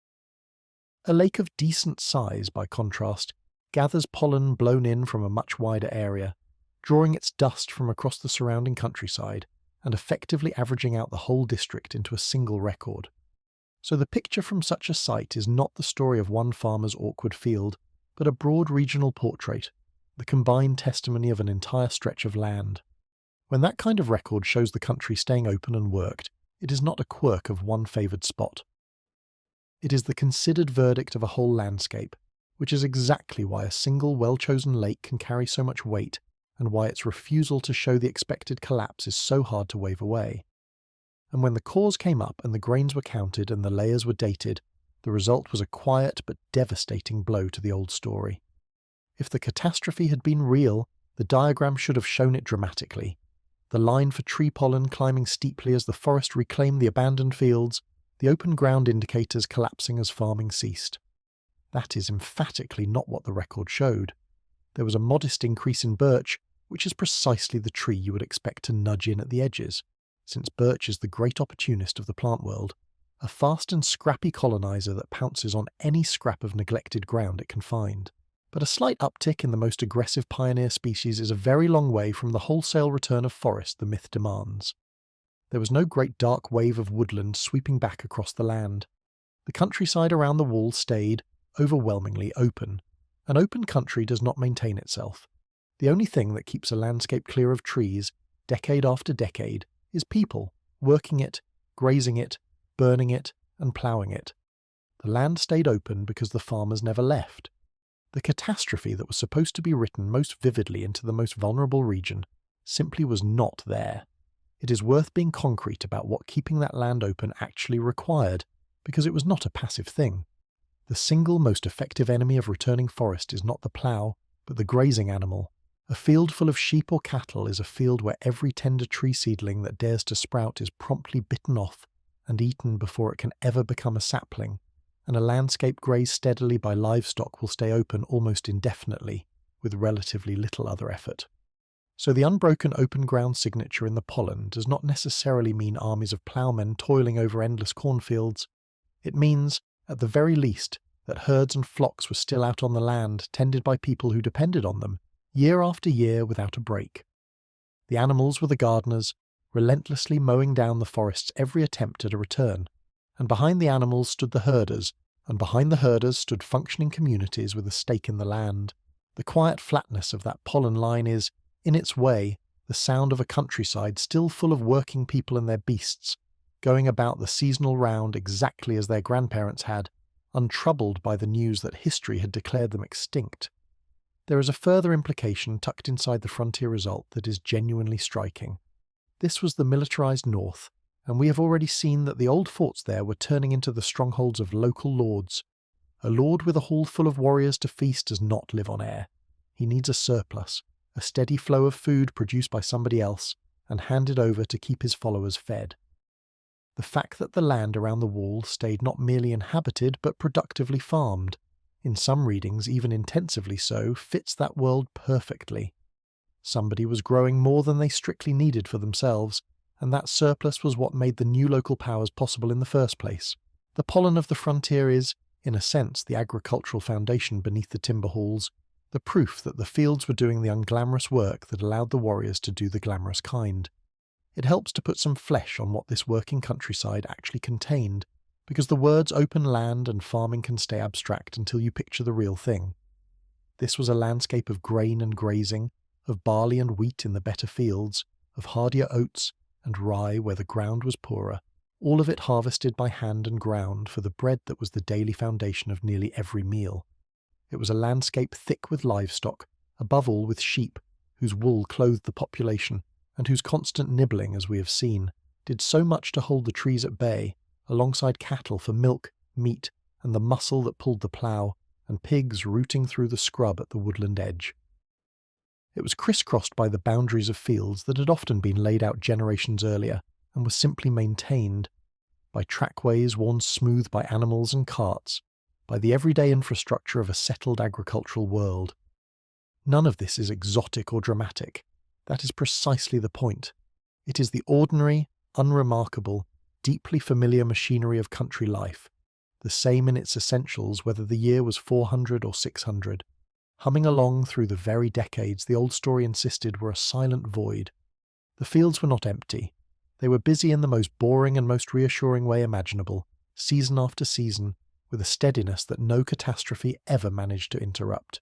A lake of decent size, by contrast, gathers pollen blown in from a much wider area, drawing its dust from across the surrounding countryside, and effectively averaging out the whole district into a single record. So the picture from such a site is not the story of one farmer's awkward field, but a broad regional portrait, the combined testimony of an entire stretch of land. When that kind of record shows the country staying open and worked, it is not a quirk of one favoured spot. It is the considered verdict of a whole landscape, which is exactly why a single well-chosen lake can carry so much weight, and why its refusal to show the expected collapse is so hard to wave away. And when the cores came up and the grains were counted and the layers were dated, the result was a quiet but devastating blow to the old story. If the catastrophe had been real, the diagram should have shown it dramatically. The line for tree pollen climbing steeply as the forest reclaimed the abandoned fields, the open ground indicators collapsing as farming ceased. That is emphatically not what the record showed. There was a modest increase in birch, which is precisely the tree you would expect to nudge in at the edges, since birch is the great opportunist of the plant world, a fast and scrappy colonizer that pounces on any scrap of neglected ground it can find. But a slight uptick in the most aggressive pioneer species is a very long way from the wholesale return of forest the myth demands. There was no great dark wave of woodland sweeping back across the land. The countryside around the wall stayed, overwhelmingly, open. An open country does not maintain itself. The only thing that keeps a landscape clear of trees, decade after decade, is people, working it, grazing it, burning it, and ploughing it. The land stayed open because the farmers never left. The catastrophe that was supposed to be written most vividly into the most vulnerable region simply was not there. It is worth being concrete about what keeping that land open actually required, because it was not a passive thing. The single most effective enemy of returning forest is not the plough, but the grazing animal. A field full of sheep or cattle is a field where every tender tree seedling that dares to sprout is promptly bitten off and eaten before it can ever become a sapling, and a landscape grazed steadily by livestock will stay open almost indefinitely, with relatively little other effort. So the unbroken open ground signature in the pollen does not necessarily mean armies of ploughmen toiling over endless cornfields. It means, at the very least, that herds and flocks were still out on the land, tended by people who depended on them, year after year without a break. The animals were the gardeners, relentlessly mowing down the forest's every attempt at a return, and behind the animals stood the herders, and behind the herders stood functioning communities with a stake in the land. The quiet flatness of that pollen line is, in its way, the sound of a countryside still full of working people and their beasts, going about the seasonal round exactly as their grandparents had, untroubled by the news that history had declared them extinct. There is a further implication tucked inside the frontier result that is genuinely striking. This was the militarized North, and we have already seen that the old forts there were turning into the strongholds of local lords. A lord with a hall full of warriors to feast does not live on air. He needs a surplus, a steady flow of food produced by somebody else and handed over to keep his followers fed. The fact that the land around the wall stayed not merely inhabited but productively farmed, in some readings even intensively so, fits that world perfectly. Somebody was growing more than they strictly needed for themselves, and that surplus was what made the new local powers possible in the first place. The pollen of the frontier is, in a sense, the agricultural foundation beneath the timber halls, the proof that the fields were doing the unglamorous work that allowed the warriors to do the glamorous kind. It helps to put some flesh on what this working countryside actually contained, because the words open land and farming can stay abstract until you picture the real thing. This was a landscape of grain and grazing, of barley and wheat in the better fields, of hardier oats and rye where the ground was poorer, all of it harvested by hand and ground for the bread that was the daily foundation of nearly every meal. It was a landscape thick with livestock, above all with sheep, whose wool clothed the population, and whose constant nibbling, as we have seen, did so much to hold the trees at bay, alongside cattle for milk, meat, and the muscle that pulled the plough, and pigs rooting through the scrub at the woodland edge. It was crisscrossed by the boundaries of fields that had often been laid out generations earlier, and were simply maintained, by trackways worn smooth by animals and carts, by the everyday infrastructure of a settled agricultural world. None of this is exotic or dramatic. That is precisely the point. It is the ordinary, unremarkable, deeply familiar machinery of country life, the same in its essentials whether the year was 400 or 600. Humming along through the very decades the old story insisted were a silent void. The fields were not empty. They were busy in the most boring and most reassuring way imaginable, season after season, with a steadiness that no catastrophe ever managed to interrupt.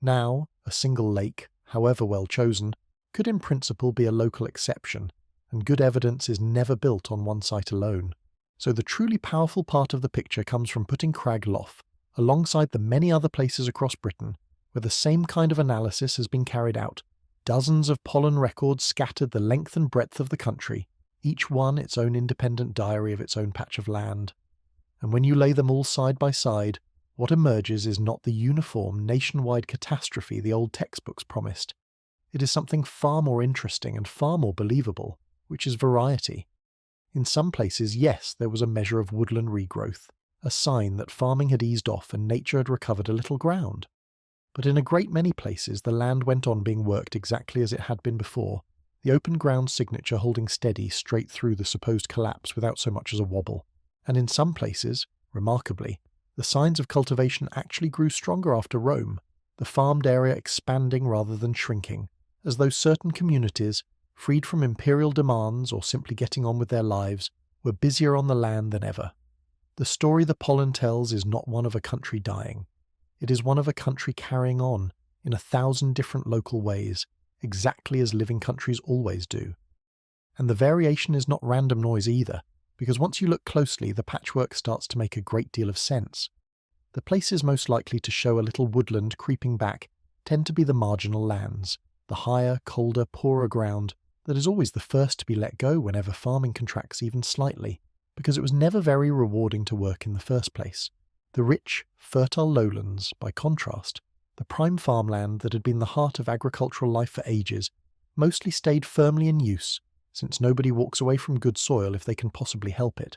Now, a single lake, however well chosen, could in principle be a local exception, and good evidence is never built on one site alone. So the truly powerful part of the picture comes from putting Crag Lough alongside the many other places across Britain where the same kind of analysis has been carried out. Dozens of pollen records scattered the length and breadth of the country, each one its own independent diary of its own patch of land. And when you lay them all side by side, what emerges is not the uniform, nationwide catastrophe the old textbooks promised. It is something far more interesting and far more believable, which is variety. In some places, yes, there was a measure of woodland regrowth, a sign that farming had eased off and nature had recovered a little ground. But in a great many places the land went on being worked exactly as it had been before, the open ground signature holding steady straight through the supposed collapse without so much as a wobble. And in some places, remarkably, the signs of cultivation actually grew stronger after Rome, the farmed area expanding rather than shrinking, as though certain communities, freed from imperial demands or simply getting on with their lives, were busier on the land than ever. The story the pollen tells is not one of a country dying. It is one of a country carrying on, in 1,000 different local ways, exactly as living countries always do. And the variation is not random noise either, because once you look closely the patchwork starts to make a great deal of sense. The places most likely to show a little woodland creeping back tend to be the marginal lands, the higher, colder, poorer ground that is always the first to be let go whenever farming contracts even slightly, because it was never very rewarding to work in the first place. The rich, fertile lowlands, by contrast, the prime farmland that had been the heart of agricultural life for ages, mostly stayed firmly in use, since nobody walks away from good soil if they can possibly help it.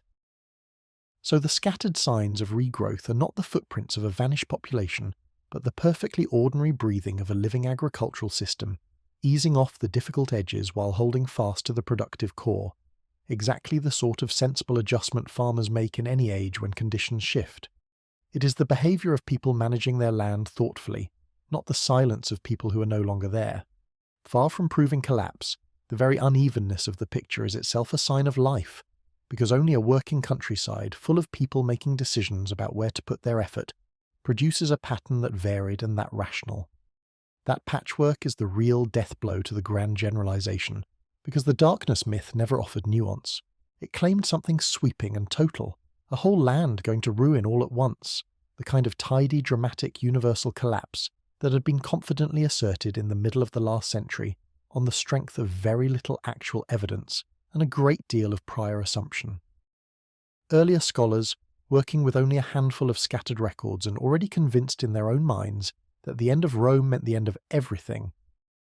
So the scattered signs of regrowth are not the footprints of a vanished population, but the perfectly ordinary breathing of a living agricultural system, easing off the difficult edges while holding fast to the productive core, exactly the sort of sensible adjustment farmers make in any age when conditions shift. It is the behaviour of people managing their land thoughtfully, not the silence of people who are no longer there. Far from proving collapse, the very unevenness of the picture is itself a sign of life, because only a working countryside full of people making decisions about where to put their effort produces a pattern that varied and that rational. That patchwork is the real death blow to the grand generalization, because the darkness myth never offered nuance. It claimed something sweeping and total, a whole land going to ruin all at once, the kind of tidy, dramatic, universal collapse that had been confidently asserted in the middle of the last century on the strength of very little actual evidence and a great deal of prior assumption. Earlier scholars, working with only a handful of scattered records and already convinced in their own minds that the end of Rome meant the end of everything,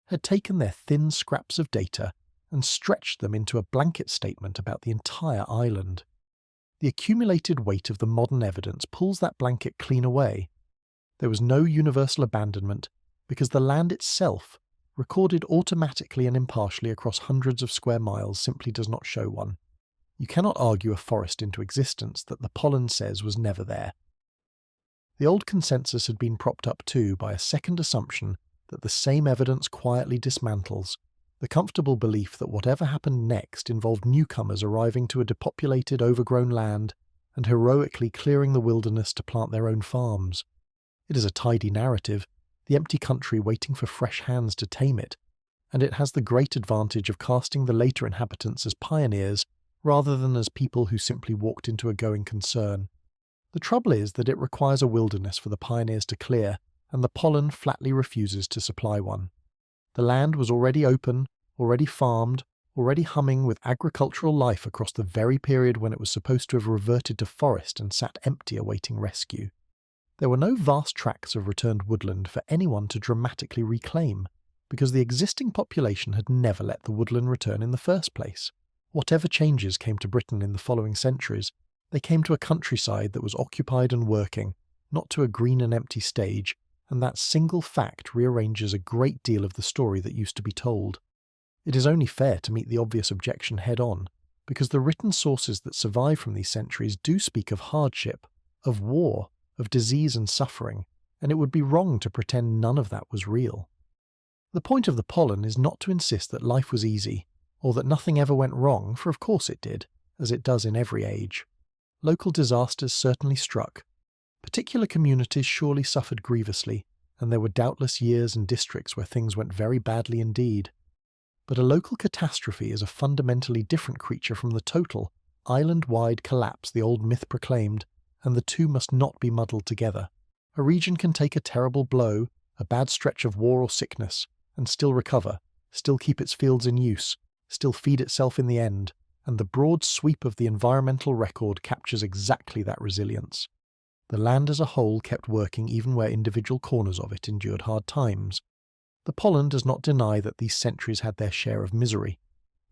had taken their thin scraps of data and stretched them into a blanket statement about the entire island. The accumulated weight of the modern evidence pulls that blanket clean away. There was no universal abandonment because the land itself, recorded automatically and impartially across hundreds of square miles, simply does not show one. You cannot argue a forest into existence that the pollen says was never there. The old consensus had been propped up too by a second assumption that the same evidence quietly dismantles, the comfortable belief that whatever happened next involved newcomers arriving to a depopulated, overgrown land and heroically clearing the wilderness to plant their own farms. It is a tidy narrative, the empty country waiting for fresh hands to tame it, and it has the great advantage of casting the later inhabitants as pioneers rather than as people who simply walked into a going concern. The trouble is that it requires a wilderness for the pioneers to clear, and the pollen flatly refuses to supply one. The land was already open, already farmed, already humming with agricultural life across the very period when it was supposed to have reverted to forest and sat empty awaiting rescue. There were no vast tracts of returned woodland for anyone to dramatically reclaim, because the existing population had never let the woodland return in the first place. Whatever changes came to Britain in the following centuries, they came to a countryside that was occupied and working, not to a green and empty stage, and that single fact rearranges a great deal of the story that used to be told. It is only fair to meet the obvious objection head-on, because the written sources that survive from these centuries do speak of hardship, of war, of disease and suffering, and it would be wrong to pretend none of that was real. The point of the pollen is not to insist that life was easy, or that nothing ever went wrong, for of course it did, as it does in every age. Local disasters certainly struck. Particular communities surely suffered grievously, and there were doubtless years and districts where things went very badly indeed. But a local catastrophe is a fundamentally different creature from the total, island-wide collapse the old myth proclaimed, and the two must not be muddled together. A region can take a terrible blow, a bad stretch of war or sickness, and still recover, still keep its fields in use, still feed itself in the end, and the broad sweep of the environmental record captures exactly that resilience. The land as a whole kept working even where individual corners of it endured hard times. The pollen does not deny that these centuries had their share of misery.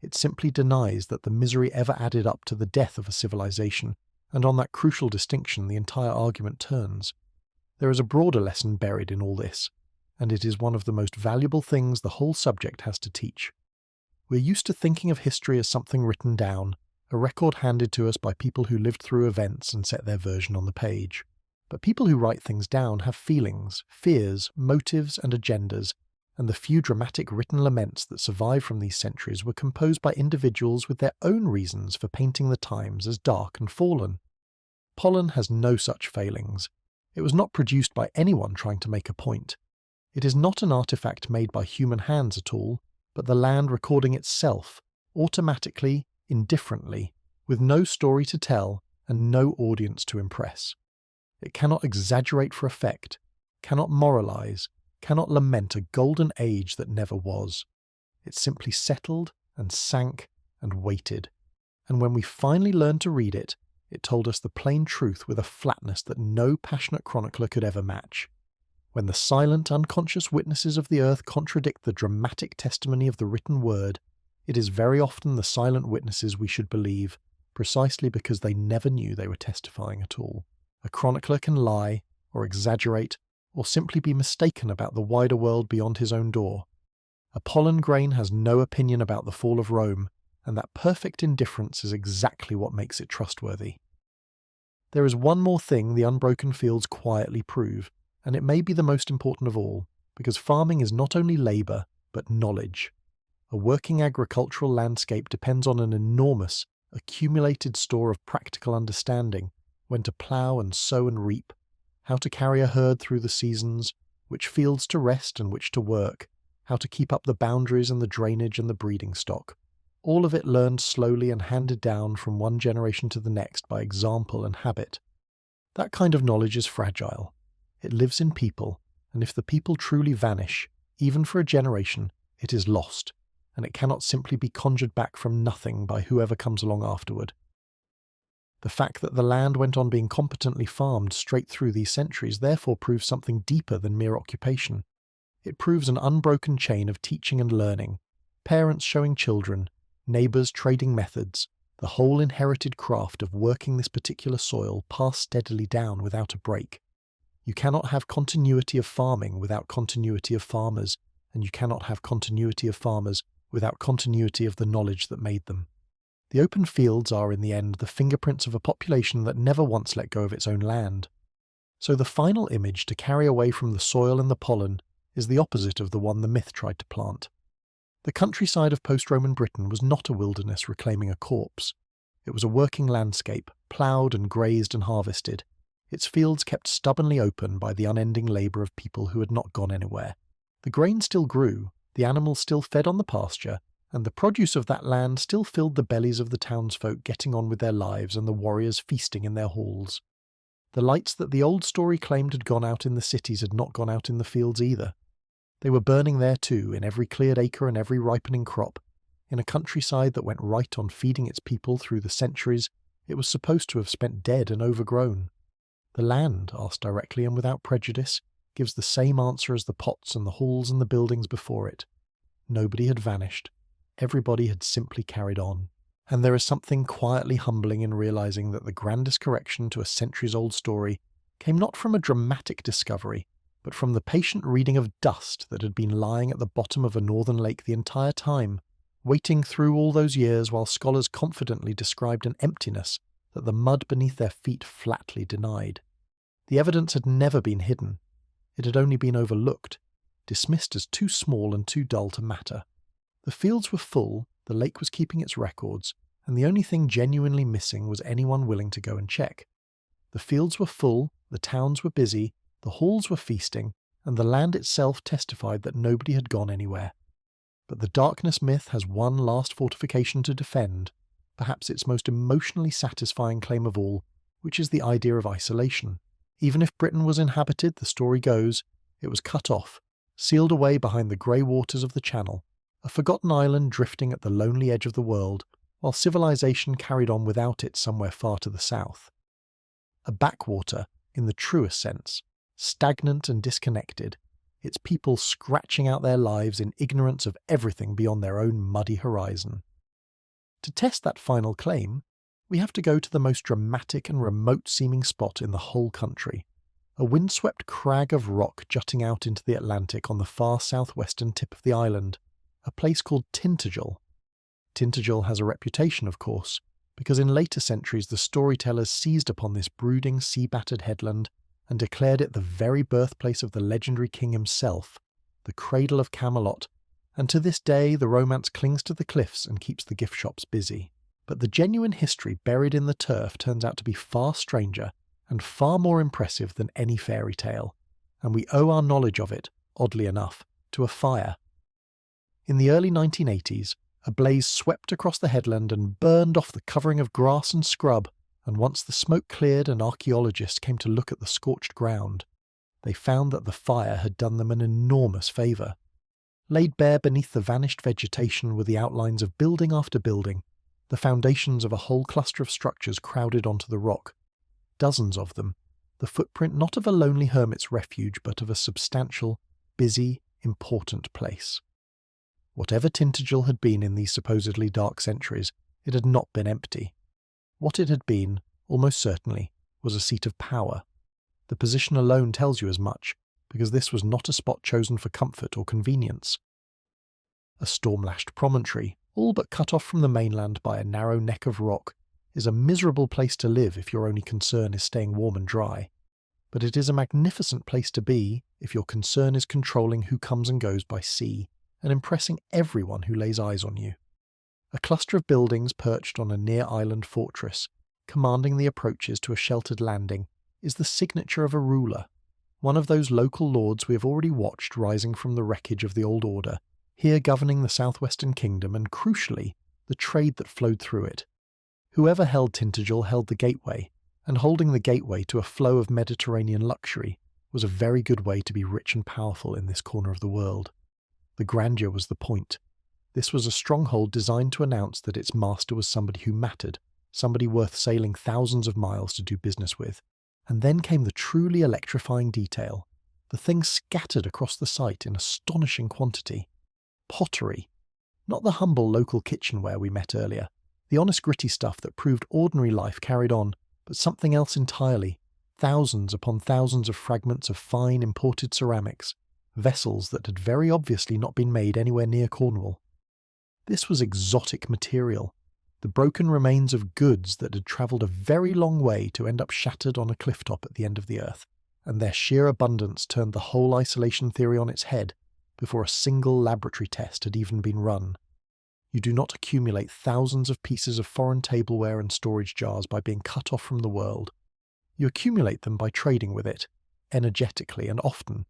It simply denies that the misery ever added up to the death of a civilization, and on that crucial distinction the entire argument turns. There is a broader lesson buried in all this, and it is one of the most valuable things the whole subject has to teach. We're used to thinking of history as something written down, a record handed to us by people who lived through events and set their version on the page. But people who write things down have feelings, fears, motives, and agendas, and the few dramatic written laments that survive from these centuries were composed by individuals with their own reasons for painting the times as dark and fallen. Pollen has no such failings. It was not produced by anyone trying to make a point. It is not an artifact made by human hands at all, but the land recording itself, automatically, indifferently, with no story to tell and no audience to impress. It cannot exaggerate for effect, cannot moralize, cannot lament a golden age that never was. It simply settled and sank and waited. And when we finally learned to read it, it told us the plain truth with a flatness that no passionate chronicler could ever match. When the silent, unconscious witnesses of the earth contradict the dramatic testimony of the written word, it is very often the silent witnesses we should believe, precisely because they never knew they were testifying at all. A chronicler can lie, or exaggerate, or simply be mistaken about the wider world beyond his own door. A pollen grain has no opinion about the fall of Rome, and that perfect indifference is exactly what makes it trustworthy. There is one more thing the unbroken fields quietly prove, and it may be the most important of all, because farming is not only labour, but knowledge. A working agricultural landscape depends on an enormous, accumulated store of practical understanding, when to plough and sow and reap, how to carry a herd through the seasons, which fields to rest and which to work, how to keep up the boundaries and the drainage and the breeding stock. All of it learned slowly and handed down from one generation to the next by example and habit. That kind of knowledge is fragile. It lives in people, and if the people truly vanish, even for a generation, it is lost, and it cannot simply be conjured back from nothing by whoever comes along afterward. The fact that the land went on being competently farmed straight through these centuries therefore proves something deeper than mere occupation. It proves an unbroken chain of teaching and learning, parents showing children, neighbours trading methods, the whole inherited craft of working this particular soil passed steadily down without a break. You cannot have continuity of farming without continuity of farmers, and you cannot have continuity of farmers without continuity of the knowledge that made them. The open fields are, in the end, the fingerprints of a population that never once let go of its own land. So the final image to carry away from the soil and the pollen is the opposite of the one the myth tried to plant. The countryside of post-Roman Britain was not a wilderness reclaiming a corpse. It was a working landscape, ploughed and grazed and harvested, its fields kept stubbornly open by the unending labour of people who had not gone anywhere. The grain still grew, the animals still fed on the pasture, and the produce of that land still filled the bellies of the townsfolk getting on with their lives and the warriors feasting in their halls. The lights that the old story claimed had gone out in the cities had not gone out in the fields either. They were burning there too, in every cleared acre and every ripening crop. In a countryside that went right on feeding its people through the centuries, it was supposed to have spent dead and overgrown. The land, asked directly and without prejudice, gives the same answer as the pots and the halls and the buildings before it. Nobody had vanished. Everybody had simply carried on. And there is something quietly humbling in realizing that the grandest correction to a centuries-old story came not from a dramatic discovery, but from the patient reading of dust that had been lying at the bottom of a northern lake the entire time, waiting through all those years while scholars confidently described an emptiness that the mud beneath their feet flatly denied. The evidence had never been hidden. It had only been overlooked, dismissed as too small and too dull to matter. The fields were full, the lake was keeping its records, and the only thing genuinely missing was anyone willing to go and check. The fields were full, the towns were busy, the halls were feasting, and the land itself testified that nobody had gone anywhere. But the darkness myth has one last fortification to defend, perhaps its most emotionally satisfying claim of all, which is the idea of isolation. Even if Britain was inhabited, the story goes, it was cut off, sealed away behind the grey waters of the Channel, a forgotten island drifting at the lonely edge of the world, while civilization carried on without it somewhere far to the south. A backwater, in the truest sense, stagnant and disconnected, its people scratching out their lives in ignorance of everything beyond their own muddy horizon. To test that final claim, we have to go to the most dramatic and remote-seeming spot in the whole country, a windswept crag of rock jutting out into the Atlantic on the far southwestern tip of the island, a place called Tintagel. Tintagel has a reputation, of course, because in later centuries the storytellers seized upon this brooding, sea-battered headland and declared it the very birthplace of the legendary king himself, the cradle of Camelot, and to this day the romance clings to the cliffs and keeps the gift shops busy. But the genuine history buried in the turf turns out to be far stranger and far more impressive than any fairy tale, and we owe our knowledge of it, oddly enough, to a fire. In the early 1980s, a blaze swept across the headland and burned off the covering of grass and scrub and once the smoke cleared and archaeologists came to look at the scorched ground, they found that the fire had done them an enormous favour. Laid bare beneath the vanished vegetation were the outlines of building after building, the foundations of a whole cluster of structures crowded onto the rock. Dozens of them, the footprint not of a lonely hermit's refuge but of a substantial, busy, important place. Whatever Tintagel had been in these supposedly dark centuries, it had not been empty. What it had been, almost certainly, was a seat of power. The position alone tells you as much, because this was not a spot chosen for comfort or convenience. A storm-lashed promontory, all but cut off from the mainland by a narrow neck of rock, is a miserable place to live if your only concern is staying warm and dry. But it is a magnificent place to be if your concern is controlling who comes and goes by sea, and impressing everyone who lays eyes on you. A cluster of buildings perched on a near-island fortress, commanding the approaches to a sheltered landing, is the signature of a ruler, one of those local lords we have already watched rising from the wreckage of the old order, here governing the southwestern kingdom and, crucially, the trade that flowed through it. Whoever held Tintagel held the gateway, and holding the gateway to a flow of Mediterranean luxury was a very good way to be rich and powerful in this corner of the world. The grandeur was the point. This was a stronghold designed to announce that its master was somebody who mattered, somebody worth sailing thousands of miles to do business with. And then came the truly electrifying detail. The thing scattered across the site in astonishing quantity. Pottery. Not the humble local kitchenware we met earlier, the honest gritty stuff that proved ordinary life carried on, but something else entirely. Thousands upon thousands of fragments of fine imported ceramics, vessels that had very obviously not been made anywhere near Cornwall. This was exotic material, the broken remains of goods that had travelled a very long way to end up shattered on a clifftop at the end of the earth, and their sheer abundance turned the whole isolation theory on its head before a single laboratory test had even been run. You do not accumulate thousands of pieces of foreign tableware and storage jars by being cut off from the world. You accumulate them by trading with it, energetically and often.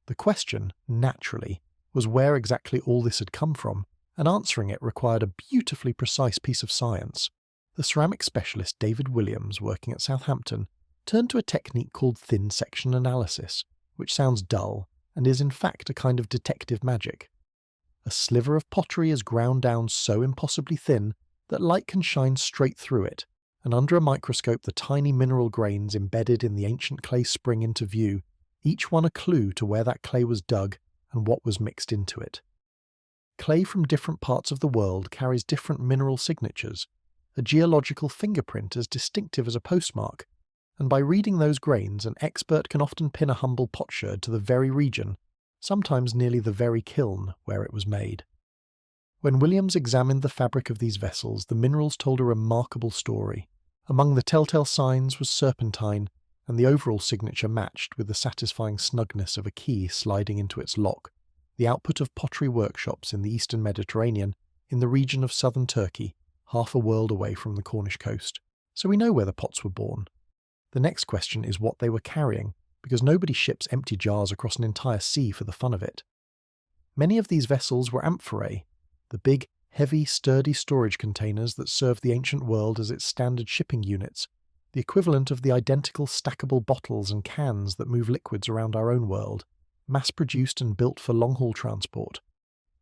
The question, naturally, was where exactly all this had come from, and answering it required a beautifully precise piece of science. The ceramic specialist David Williams, working at Southampton, turned to a technique called thin section analysis, which sounds dull and is in fact a kind of detective magic. A sliver of pottery is ground down so impossibly thin that light can shine straight through it, and under a microscope the tiny mineral grains embedded in the ancient clay spring into view, each one a clue to where that clay was dug and what was mixed into it. Clay from different parts of the world carries different mineral signatures, a geological fingerprint as distinctive as a postmark, and by reading those grains an expert can often pin a humble potsherd to the very region, sometimes nearly the very kiln where it was made. When Williams examined the fabric of these vessels, the minerals told a remarkable story. Among the telltale signs was serpentine, and the overall signature matched with the satisfying snugness of a key sliding into its lock, the output of pottery workshops in the eastern Mediterranean, in the region of southern Turkey, half a world away from the Cornish coast. So we know where the pots were born. The next question is what they were carrying, because nobody ships empty jars across an entire sea for the fun of it. Many of these vessels were amphorae, the big, heavy, sturdy storage containers that served the ancient world as its standard shipping units, the equivalent of the identical stackable bottles and cans that move liquids around our own world, mass-produced and built for long-haul transport.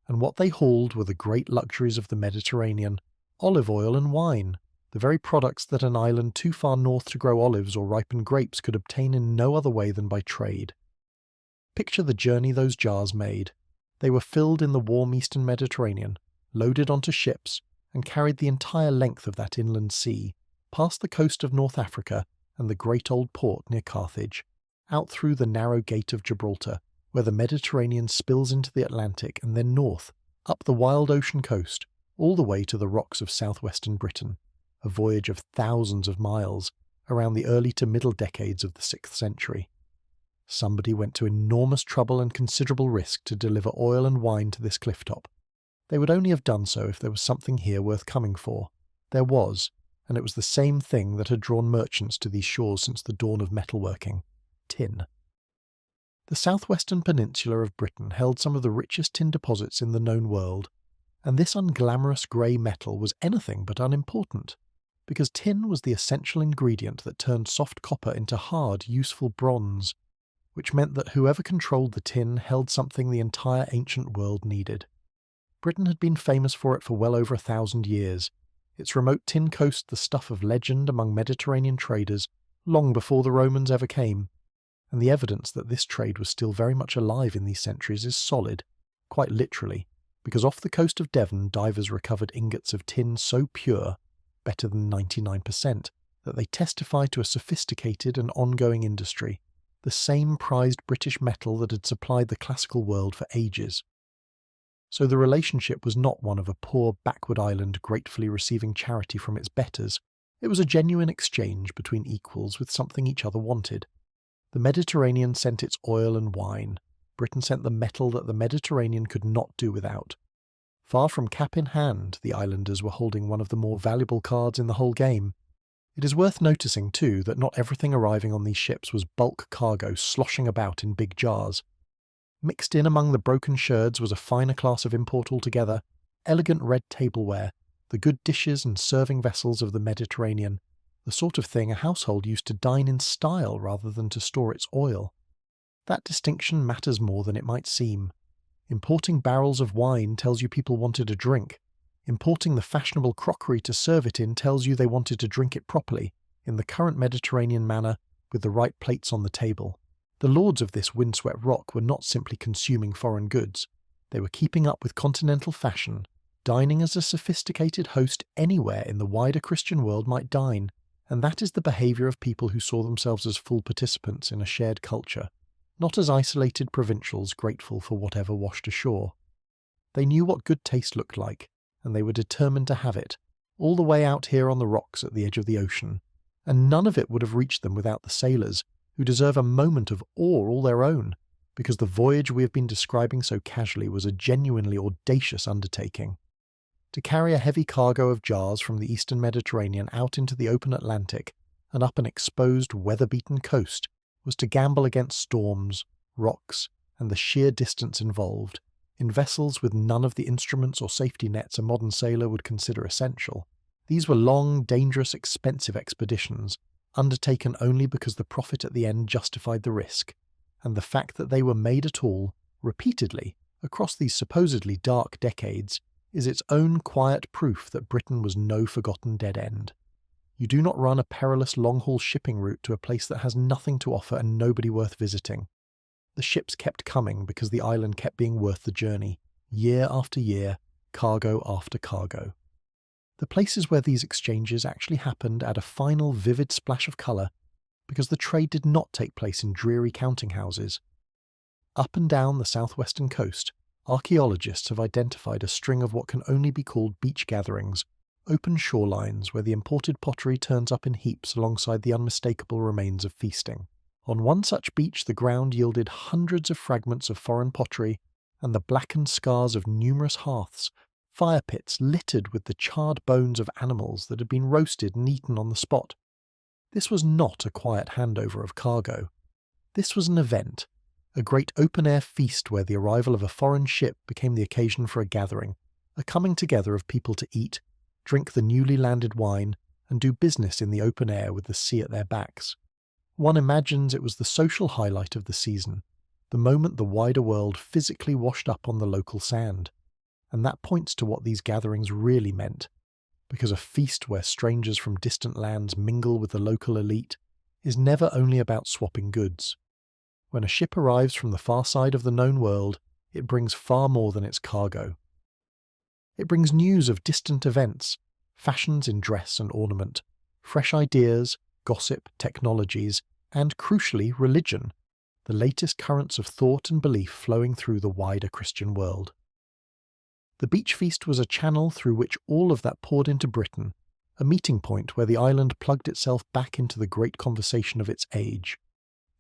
And what they hauled were the great luxuries of the Mediterranean, olive oil and wine, the very products that an island too far north to grow olives or ripen grapes could obtain in no other way than by trade. Picture the journey those jars made. They were filled in the warm eastern Mediterranean, loaded onto ships, and carried the entire length of that inland sea, past the coast of North Africa and the great old port near Carthage, out through the narrow Gate of Gibraltar, where the Mediterranean spills into the Atlantic, and then north, up the wild ocean coast, all the way to the rocks of southwestern Britain, a voyage of thousands of miles, around the early to middle decades of the 6th century. Somebody went to enormous trouble and considerable risk to deliver oil and wine to this clifftop. They would only have done so if there was something here worth coming for. There was, and it was the same thing that had drawn merchants to these shores since the dawn of metalworking: tin. The southwestern peninsula of Britain held some of the richest tin deposits in the known world, and this unglamorous grey metal was anything but unimportant. because tin was the essential ingredient that turned soft copper into hard, useful bronze, which meant that whoever controlled the tin held something the entire ancient world needed. Britain had been famous for it for well over 1,000 years, its remote tin coast the stuff of legend among Mediterranean traders long before the Romans ever came, and the evidence that this trade was still very much alive in these centuries is solid, quite literally, because off the coast of Devon divers recovered ingots of tin so pure, better than 99%, that they testify to a sophisticated and ongoing industry, the same prized British metal that had supplied the classical world for ages. So the relationship was not one of a poor backward island gratefully receiving charity from its betters. It was a genuine exchange between equals with something each other wanted. The Mediterranean sent its oil and wine. Britain sent the metal that the Mediterranean could not do without. Far from cap in hand, the islanders were holding one of the more valuable cards in the whole game. It is worth noticing, too, that not everything arriving on these ships was bulk cargo sloshing about in big jars. Mixed in among the broken sherds was a finer class of import altogether, elegant red tableware, the good dishes and serving vessels of the Mediterranean, the sort of thing a household used to dine in style rather than to store its oil. That distinction matters more than it might seem. Importing barrels of wine tells you people wanted a drink. Importing the fashionable crockery to serve it in tells you they wanted to drink it properly, in the current Mediterranean manner, with the right plates on the table. The lords of this windswept rock were not simply consuming foreign goods. They were keeping up with continental fashion, dining as a sophisticated host anywhere in the wider Christian world might dine, and that is the behaviour of people who saw themselves as full participants in a shared culture, not as isolated provincials grateful for whatever washed ashore. They knew what good taste looked like, and they were determined to have it, all the way out here on the rocks at the edge of the ocean, and none of it would have reached them without the sailors, who deserve a moment of awe all their own, because the voyage we have been describing so casually was a genuinely audacious undertaking. To carry a heavy cargo of jars from the eastern Mediterranean out into the open Atlantic and up an exposed, weather-beaten coast was to gamble against storms, rocks, and the sheer distance involved, in vessels with none of the instruments or safety nets a modern sailor would consider essential. These were long, dangerous, expensive expeditions, undertaken only because the profit at the end justified the risk, and the fact that they were made at all, repeatedly, across these supposedly dark decades, is its own quiet proof that Britain was no forgotten dead end. You do not run a perilous long-haul shipping route to a place that has nothing to offer and nobody worth visiting. The ships kept coming because the island kept being worth the journey, year after year, cargo after cargo. The places where these exchanges actually happened add a final vivid splash of colour because the trade did not take place in dreary counting houses. Up and down the southwestern coast, archaeologists have identified a string of what can only be called beach gatherings, open shorelines where the imported pottery turns up in heaps alongside the unmistakable remains of feasting. On one such beach the ground yielded hundreds of fragments of foreign pottery and the blackened scars of numerous hearths, fire pits littered with the charred bones of animals that had been roasted and eaten on the spot. This was not a quiet handover of cargo. This was an event, a great open-air feast where the arrival of a foreign ship became the occasion for a gathering, a coming together of people to eat, drink the newly landed wine, and do business in the open air with the sea at their backs. One imagines it was the social highlight of the season, the moment the wider world physically washed up on the local sand. And that points to what these gatherings really meant, because a feast where strangers from distant lands mingle with the local elite is never only about swapping goods. When a ship arrives from the far side of the known world, it brings far more than its cargo. It brings news of distant events, fashions in dress and ornament, fresh ideas, gossip, technologies, and, crucially, religion, the latest currents of thought and belief flowing through the wider Christian world. The beach feast was a channel through which all of that poured into Britain, a meeting point where the island plugged itself back into the great conversation of its age.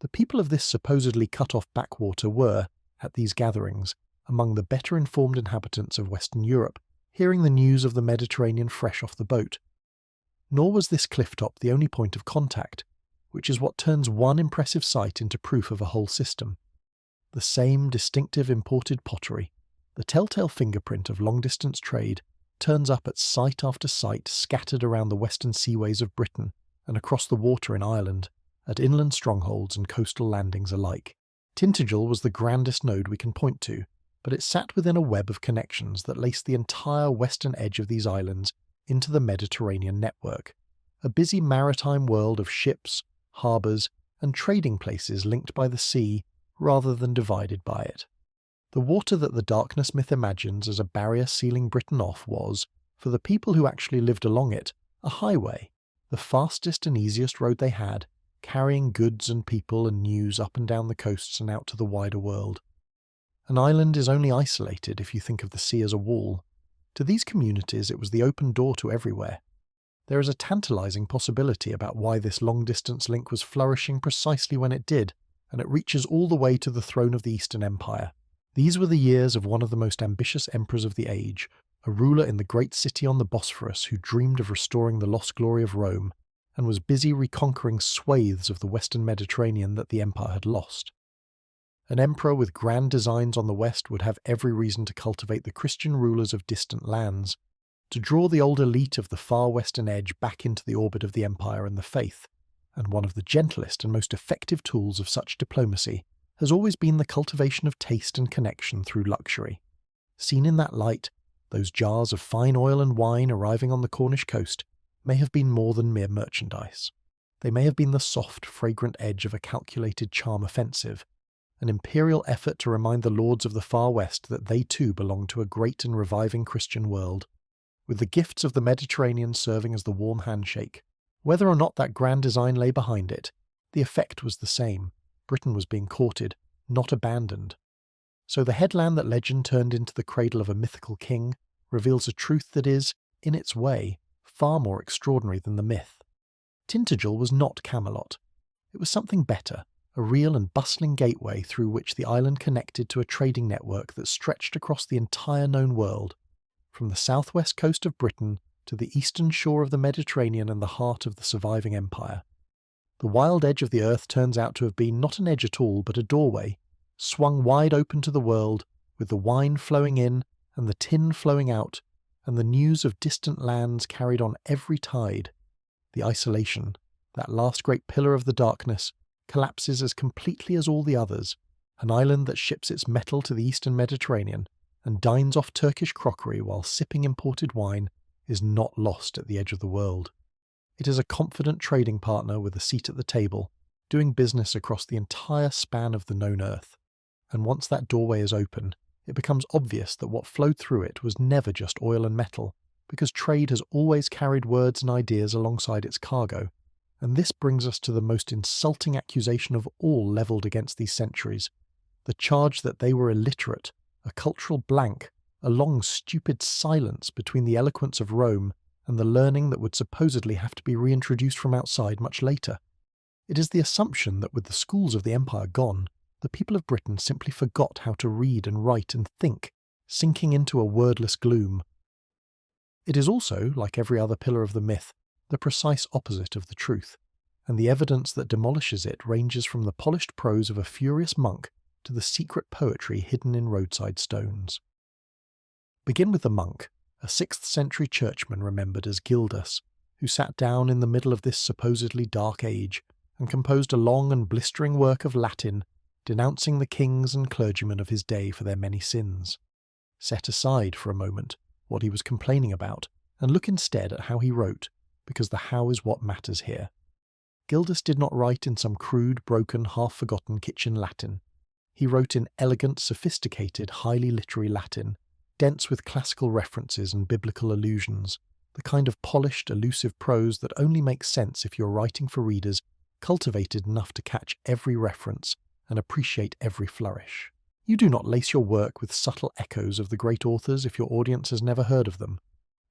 The people of this supposedly cut-off backwater were, at these gatherings, among the better-informed inhabitants of Western Europe, hearing the news of the Mediterranean fresh off the boat. Nor was this clifftop the only point of contact, which is what turns one impressive sight into proof of a whole system. The same distinctive imported pottery, the telltale fingerprint of long-distance trade, turns up at site after site scattered around the western seaways of Britain and across the water in Ireland, at inland strongholds and coastal landings alike. Tintagel was the grandest node we can point to, but it sat within a web of connections that laced the entire western edge of these islands into the Mediterranean network, a busy maritime world of ships, harbours, and trading places linked by the sea rather than divided by it. The water that the darkness myth imagines as a barrier sealing Britain off was, for the people who actually lived along it, a highway, the fastest and easiest road they had, carrying goods and people and news up and down the coasts and out to the wider world. An island is only isolated if you think of the sea as a wall. To these communities it was the open door to everywhere. There is a tantalizing possibility about why this long-distance link was flourishing precisely when it did, and it reaches all the way to the throne of the Eastern Empire. These were the years of one of the most ambitious emperors of the age, a ruler in the great city on the Bosphorus who dreamed of restoring the lost glory of Rome, and was busy reconquering swathes of the western Mediterranean that the empire had lost. An emperor with grand designs on the west would have every reason to cultivate the Christian rulers of distant lands, to draw the old elite of the far western edge back into the orbit of the empire and the faith, and one of the gentlest and most effective tools of such diplomacy has always been the cultivation of taste and connection through luxury. Seen in that light, those jars of fine oil and wine arriving on the Cornish coast may have been more than mere merchandise. They may have been the soft, fragrant edge of a calculated charm offensive, an imperial effort to remind the lords of the far west that they too belonged to a great and reviving Christian world, with the gifts of the Mediterranean serving as the warm handshake. Whether or not that grand design lay behind it, the effect was the same. Britain was being courted, not abandoned. So the headland that legend turned into the cradle of a mythical king reveals a truth that is, in its way, far more extraordinary than the myth. Tintagel was not Camelot. It was something better, a real and bustling gateway through which the island connected to a trading network that stretched across the entire known world, from the southwest coast of Britain to the eastern shore of the Mediterranean and the heart of the surviving empire. The wild edge of the earth turns out to have been not an edge at all, but a doorway, swung wide open to the world, with the wine flowing in and the tin flowing out, and the news of distant lands carried on every tide. The isolation, that last great pillar of the darkness, collapses as completely as all the others, an island that ships its metal to the eastern Mediterranean and dines off Turkish crockery while sipping imported wine is not lost at the edge of the world. It is a confident trading partner with a seat at the table, doing business across the entire span of the known earth. And once that doorway is open, it becomes obvious that what flowed through it was never just oil and metal, because trade has always carried words and ideas alongside its cargo. And this brings us to the most insulting accusation of all levelled against these centuries, the charge that they were illiterate, a cultural blank, a long stupid silence between the eloquence of Rome and the learning that would supposedly have to be reintroduced from outside much later. It is the assumption that with the schools of the empire gone, the people of Britain simply forgot how to read and write and think, sinking into a wordless gloom. It is also, like every other pillar of the myth, the precise opposite of the truth, and the evidence that demolishes it ranges from the polished prose of a furious monk to the secret poetry hidden in roadside stones. Begin with the monk, a 6th century churchman remembered as Gildas, who sat down in the middle of this supposedly dark age and composed a long and blistering work of Latin, denouncing the kings and clergymen of his day for their many sins. Set aside for a moment what he was complaining about and look instead at how he wrote, because the how is what matters here. Gildas did not write in some crude, broken, half-forgotten kitchen Latin. He wrote in elegant, sophisticated, highly literary Latin, dense with classical references and biblical allusions, the kind of polished, elusive prose that only makes sense if you're writing for readers cultivated enough to catch every reference and appreciate every flourish. You do not lace your work with subtle echoes of the great authors if your audience has never heard of them.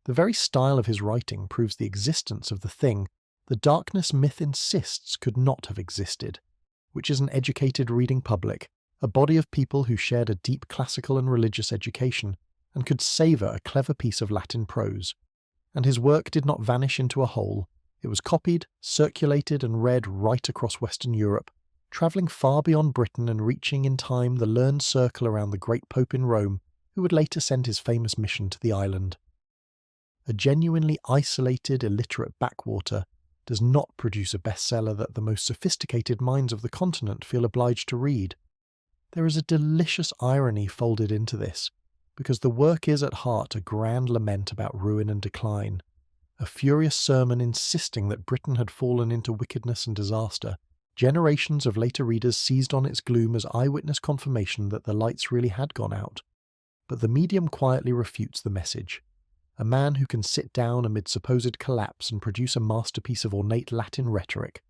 The very style of his writing proves the existence of the thing the darkness myth insists could not have existed, which is an educated reading public, a body of people who shared a deep classical and religious education and could savour a clever piece of Latin prose. And his work did not vanish into a hole. It was copied, circulated and read right across Western Europe, travelling far beyond Britain and reaching in time the learned circle around the great Pope in Rome, who would later send his famous mission to the island. A genuinely isolated, illiterate backwater does not produce a bestseller that the most sophisticated minds of the continent feel obliged to read. There is a delicious irony folded into this, because the work is at heart a grand lament about ruin and decline, a furious sermon insisting that Britain had fallen into wickedness and disaster. Generations of later readers seized on its gloom as eyewitness confirmation that the lights really had gone out. But the medium quietly refutes the message. A man who can sit down amid supposed collapse and produce a masterpiece of ornate Latin rhetoric,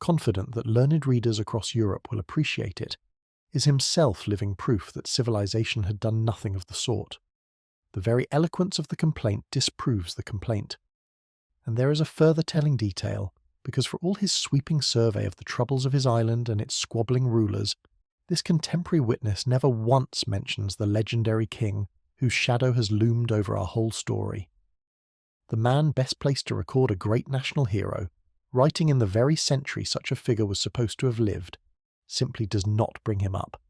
confident that learned readers across Europe will appreciate it, is himself living proof that civilization had done nothing of the sort. The very eloquence of the complaint disproves the complaint. And there is a further telling detail, because for all his sweeping survey of the troubles of his island and its squabbling rulers, this contemporary witness never once mentions the legendary king whose shadow has loomed over our whole story. The man best placed to record a great national hero, writing in the very century such a figure was supposed to have lived, simply does not bring him up,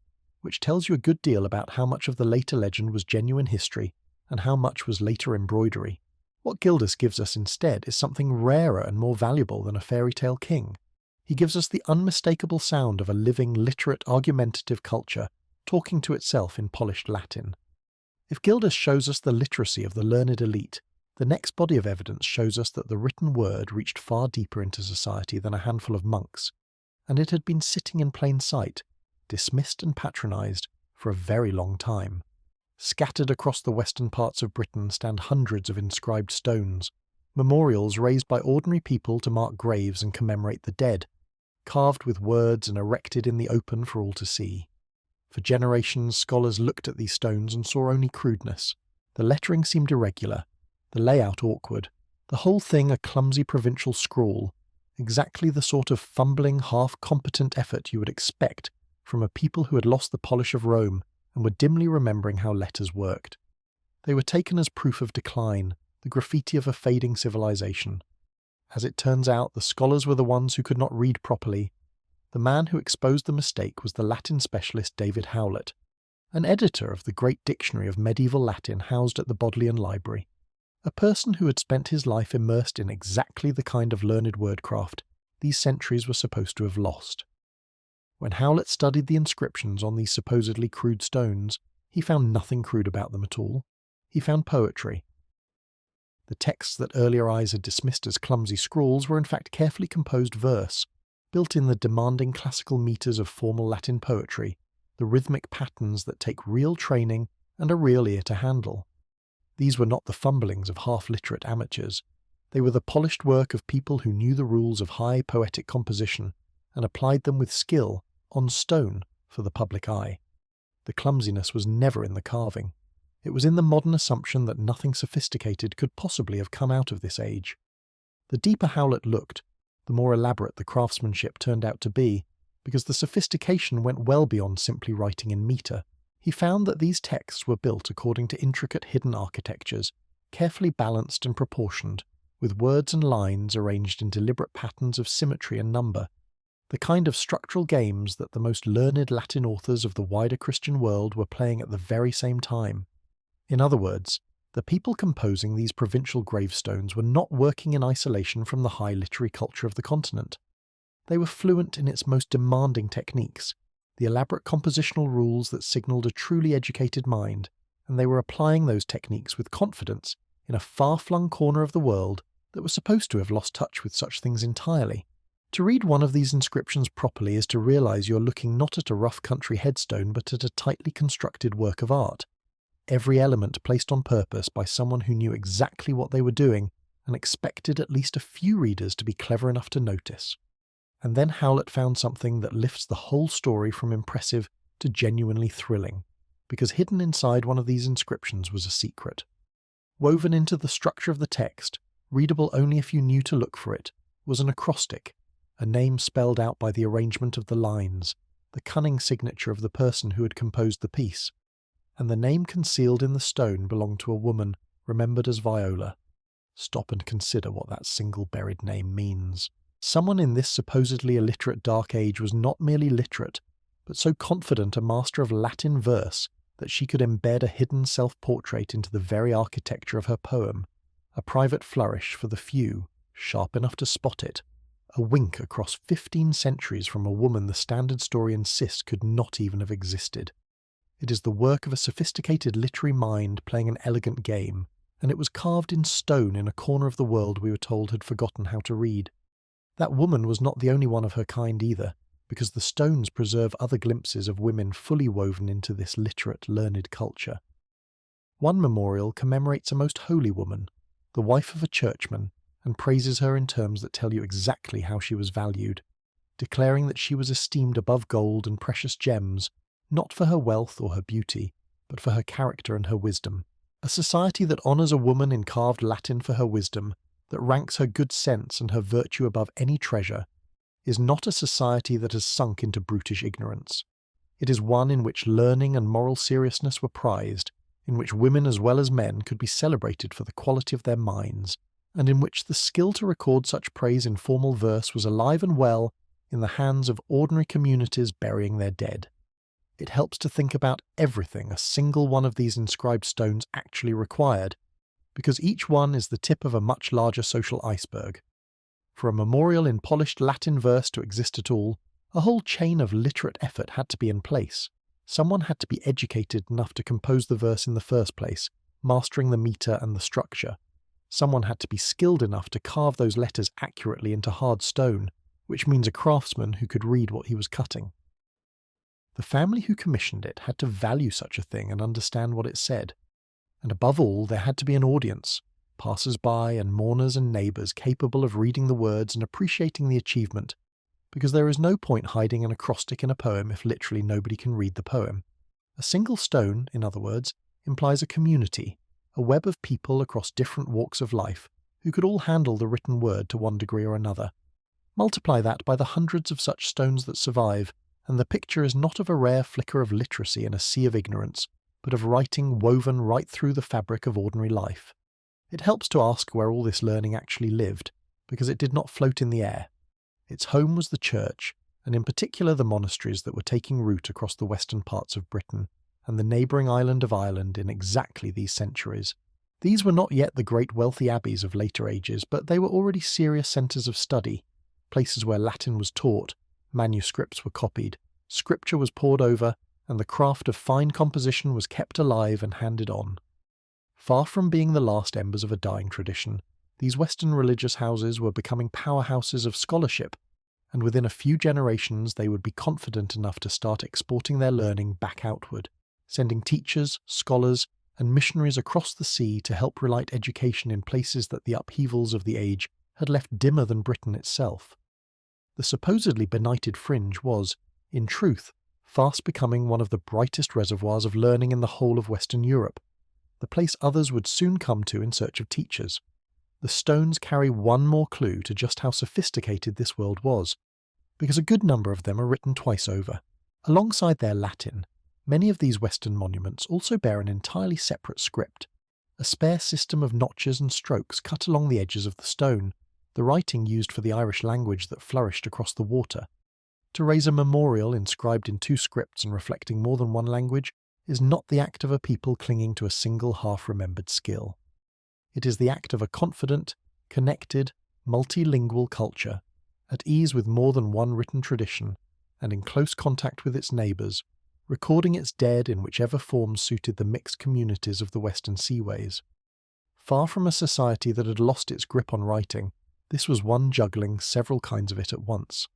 which tells you a good deal about how much of the later legend was genuine history and how much was later embroidery. What Gildas gives us instead is something rarer and more valuable than a fairy tale king. He gives us the unmistakable sound of a living, literate, argumentative culture talking to itself in polished Latin. If Gildas shows us the literacy of the learned elite, the next body of evidence shows us that the written word reached far deeper into society than a handful of monks, and it had been sitting in plain sight, dismissed and patronized, for a very long time. Scattered across the western parts of Britain stand hundreds of inscribed stones, memorials raised by ordinary people to mark graves and commemorate the dead, carved with words and erected in the open for all to see. For generations, scholars looked at these stones and saw only crudeness. The lettering seemed irregular, the layout awkward, the whole thing a clumsy provincial scrawl, exactly the sort of fumbling, half-competent effort you would expect from a people who had lost the polish of Rome and were dimly remembering how letters worked. They were taken as proof of decline, the graffiti of a fading civilization. As it turns out, the scholars were the ones who could not read properly. The man who exposed the mistake was the Latin specialist David Howlett, an editor of the great dictionary of medieval Latin housed at the Bodleian Library, a person who had spent his life immersed in exactly the kind of learned wordcraft these centuries were supposed to have lost. When Howlett studied the inscriptions on these supposedly crude stones, he found nothing crude about them at all. He found poetry. The texts that earlier eyes had dismissed as clumsy scrawls were in fact carefully composed verse, built in the demanding classical meters of formal Latin poetry, the rhythmic patterns that take real training and a real ear to handle. These were not the fumblings of half-literate amateurs. They were the polished work of people who knew the rules of high poetic composition and applied them with skill on stone for the public eye. The clumsiness was never in the carving. It was in the modern assumption that nothing sophisticated could possibly have come out of this age. The deeper Howlett looked, the more elaborate the craftsmanship turned out to be, because the sophistication went well beyond simply writing in metre. He found that these texts were built according to intricate hidden architectures, carefully balanced and proportioned, with words and lines arranged in deliberate patterns of symmetry and number, the kind of structural games that the most learned Latin authors of the wider Christian world were playing at the very same time. In other words, the people composing these provincial gravestones were not working in isolation from the high literary culture of the continent. They were fluent in its most demanding techniques, the elaborate compositional rules that signalled a truly educated mind, and they were applying those techniques with confidence in a far-flung corner of the world that was supposed to have lost touch with such things entirely. To read one of these inscriptions properly is to realise you're looking not at a rough country headstone but at a tightly constructed work of art. Every element placed on purpose by someone who knew exactly what they were doing and expected at least a few readers to be clever enough to notice. And then Howlett found something that lifts the whole story from impressive to genuinely thrilling, because hidden inside one of these inscriptions was a secret. Woven into the structure of the text, readable only if you knew to look for it, was an acrostic, a name spelled out by the arrangement of the lines, the cunning signature of the person who had composed the piece. And the name concealed in the stone belonged to a woman remembered as Viola. Stop and consider what that single buried name means. Someone in this supposedly illiterate Dark Age was not merely literate, but so confident a master of Latin verse that she could embed a hidden self-portrait into the very architecture of her poem, a private flourish for the few, sharp enough to spot it, a wink across 15 centuries from a woman the standard story insists could not even have existed. It is the work of a sophisticated literary mind playing an elegant game, and it was carved in stone in a corner of the world we were told had forgotten how to read. That woman was not the only one of her kind either, because the stones preserve other glimpses of women fully woven into this literate, learned culture. One memorial commemorates a most holy woman, the wife of a churchman, and praises her in terms that tell you exactly how she was valued, declaring that she was esteemed above gold and precious gems, not for her wealth or her beauty, but for her character and her wisdom. A society that honours a woman in carved Latin for her wisdom, that ranks her good sense and her virtue above any treasure, is not a society that has sunk into brutish ignorance. It is one in which learning and moral seriousness were prized, in which women as well as men could be celebrated for the quality of their minds, and in which the skill to record such praise in formal verse was alive and well in the hands of ordinary communities burying their dead. It helps to think about everything a single one of these inscribed stones actually required, because each one is the tip of a much larger social iceberg. For a memorial in polished Latin verse to exist at all, a whole chain of literate effort had to be in place. Someone had to be educated enough to compose the verse in the first place, mastering the meter and the structure. Someone had to be skilled enough to carve those letters accurately into hard stone, which means a craftsman who could read what he was cutting. The family who commissioned it had to value such a thing and understand what it said. And above all, there had to be an audience, passers-by and mourners and neighbours capable of reading the words and appreciating the achievement, because there is no point hiding an acrostic in a poem if literally nobody can read the poem. A single stone, in other words, implies a community, a web of people across different walks of life who could all handle the written word to one degree or another. Multiply that by the hundreds of such stones that survive, and the picture is not of a rare flicker of literacy in a sea of ignorance, but of writing woven right through the fabric of ordinary life. It helps to ask where all this learning actually lived, because it did not float in the air. Its home was the church, and in particular the monasteries that were taking root across the western parts of Britain, and the neighbouring island of Ireland in exactly these centuries. These were not yet the great wealthy abbeys of later ages, but they were already serious centres of study, places where Latin was taught, manuscripts were copied, scripture was pored over, and the craft of fine composition was kept alive and handed on. Far from being the last embers of a dying tradition, these Western religious houses were becoming powerhouses of scholarship, and within a few generations they would be confident enough to start exporting their learning back outward, sending teachers, scholars, and missionaries across the sea to help relight education in places that the upheavals of the age had left dimmer than Britain itself. The supposedly benighted fringe was, in truth, fast becoming one of the brightest reservoirs of learning in the whole of Western Europe, the place others would soon come to in search of teachers. The stones carry one more clue to just how sophisticated this world was, because a good number of them are written twice over. Alongside their Latin, many of these Western monuments also bear an entirely separate script, a spare system of notches and strokes cut along the edges of the stone, the writing used for the Irish language that flourished across the water. To raise a memorial inscribed in two scripts and reflecting more than one language is not the act of a people clinging to a single half-remembered skill. It is the act of a confident, connected, multilingual culture, at ease with more than one written tradition, and in close contact with its neighbours, recording its dead in whichever form suited the mixed communities of the Western Seaways. Far from a society that had lost its grip on writing, this was one juggling several kinds of it at once.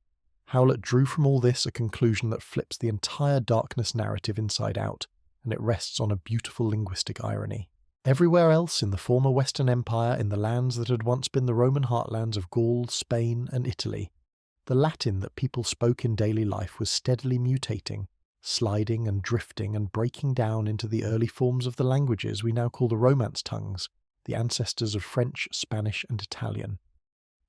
Howlett drew from all this a conclusion that flips the entire darkness narrative inside out, and it rests on a beautiful linguistic irony. Everywhere else in the former Western Empire, in the lands that had once been the Roman heartlands of Gaul, Spain, and Italy, the Latin that people spoke in daily life was steadily mutating, sliding and drifting and breaking down into the early forms of the languages we now call the Romance tongues, the ancestors of French, Spanish, and Italian.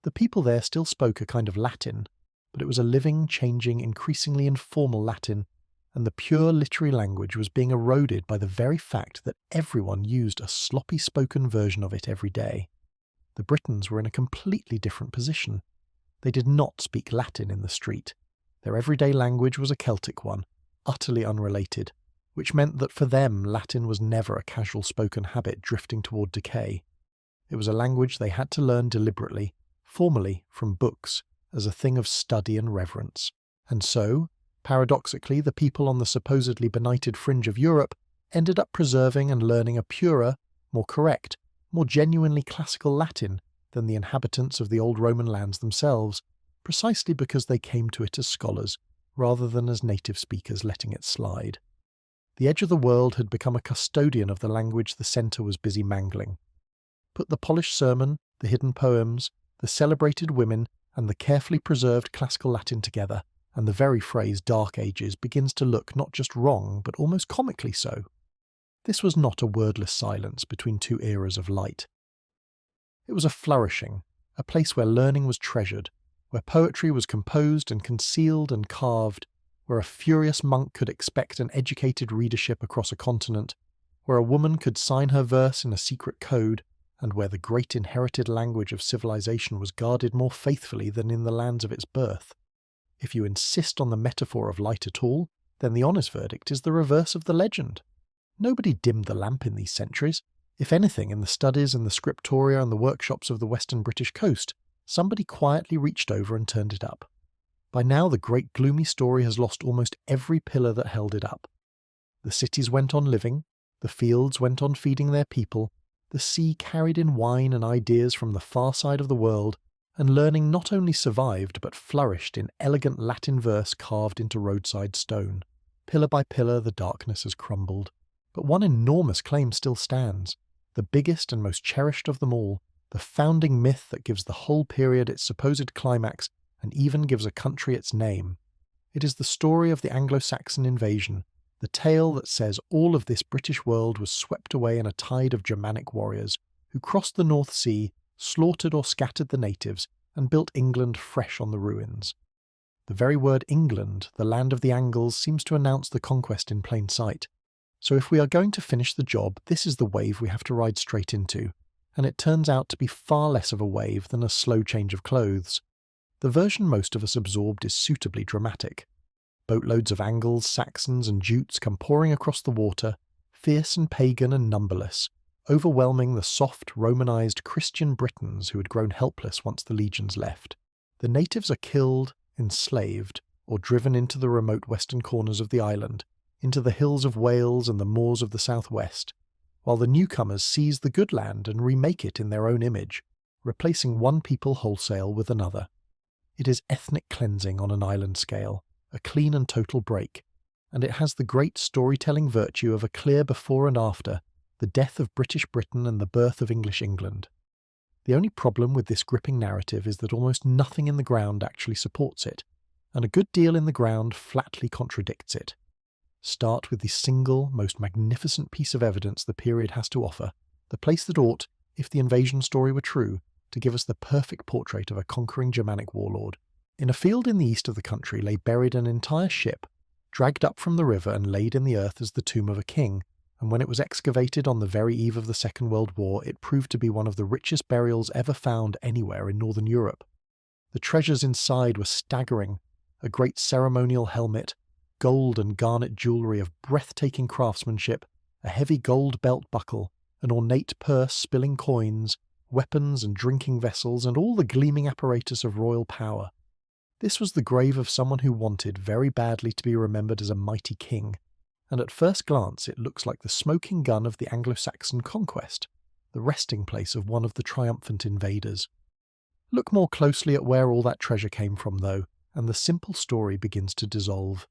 The people there still spoke a kind of Latin, but it was a living, changing, increasingly informal Latin, and the pure literary language was being eroded by the very fact that everyone used a sloppy spoken version of it every day. The Britons were in a completely different position. They did not speak Latin in the street. Their everyday language was a Celtic one, utterly unrelated, which meant that for them Latin was never a casual spoken habit drifting toward decay. It was a language they had to learn deliberately, formally, from books, as a thing of study and reverence. And so, paradoxically, the people on the supposedly benighted fringe of Europe ended up preserving and learning a purer, more correct, more genuinely classical Latin than the inhabitants of the old Roman lands themselves, precisely because they came to it as scholars, rather than as native speakers letting it slide. The edge of the world had become a custodian of the language the centre was busy mangling. Put the polished sermon, the hidden poems, the celebrated women, and the carefully preserved classical Latin together, and the very phrase Dark Ages begins to look not just wrong, but almost comically so. This was not a wordless silence between two eras of light. It was a flourishing, a place where learning was treasured, where poetry was composed and concealed and carved, where a furious monk could expect an educated readership across a continent, where a woman could sign her verse in a secret code, and where the great inherited language of civilization was guarded more faithfully than in the lands of its birth. If you insist on the metaphor of light at all, then the honest verdict is the reverse of the legend. Nobody dimmed the lamp in these centuries. If anything, in the studies and the scriptoria and the workshops of the western British coast, somebody quietly reached over and turned it up. By now the great gloomy story has lost almost every pillar that held it up. The cities went on living, the fields went on feeding their people, the sea carried in wine and ideas from the far side of the world, and learning not only survived but flourished in elegant Latin verse carved into roadside stone. Pillar by pillar the darkness has crumbled. But one enormous claim still stands, the biggest and most cherished of them all, the founding myth that gives the whole period its supposed climax and even gives a country its name. It is the story of the Anglo-Saxon invasion, the tale that says all of this British world was swept away in a tide of Germanic warriors, who crossed the North Sea, slaughtered or scattered the natives, and built England fresh on the ruins. The very word England, the land of the Angles, seems to announce the conquest in plain sight. So if we are going to finish the job, this is the wave we have to ride straight into, and it turns out to be far less of a wave than a slow change of clothes. The version most of us absorbed is suitably dramatic. Boatloads of Angles, Saxons and Jutes come pouring across the water, fierce and pagan and numberless, overwhelming the soft, Romanized Christian Britons who had grown helpless once the legions left. The natives are killed, enslaved, or driven into the remote western corners of the island, into the hills of Wales and the moors of the southwest, while the newcomers seize the good land and remake it in their own image, replacing one people wholesale with another. It is ethnic cleansing on an island scale, a clean and total break, and it has the great storytelling virtue of a clear before and after, the death of British Britain and the birth of English England. The only problem with this gripping narrative is that almost nothing in the ground actually supports it, and a good deal in the ground flatly contradicts it. Start with the single, most magnificent piece of evidence the period has to offer, the place that ought, if the invasion story were true, to give us the perfect portrait of a conquering Germanic warlord. In a field in the east of the country lay buried an entire ship, dragged up from the river and laid in the earth as the tomb of a king, and when it was excavated on the very eve of the Second World War, it proved to be one of the richest burials ever found anywhere in Northern Europe. The treasures inside were staggering: a great ceremonial helmet, gold and garnet jewellery of breathtaking craftsmanship, a heavy gold belt buckle, an ornate purse spilling coins, weapons and drinking vessels, and all the gleaming apparatus of royal power. This was the grave of someone who wanted very badly to be remembered as a mighty king, and at first glance it looks like the smoking gun of the Anglo-Saxon conquest, the resting place of one of the triumphant invaders. Look more closely at where all that treasure came from, though, and the simple story begins to dissolve.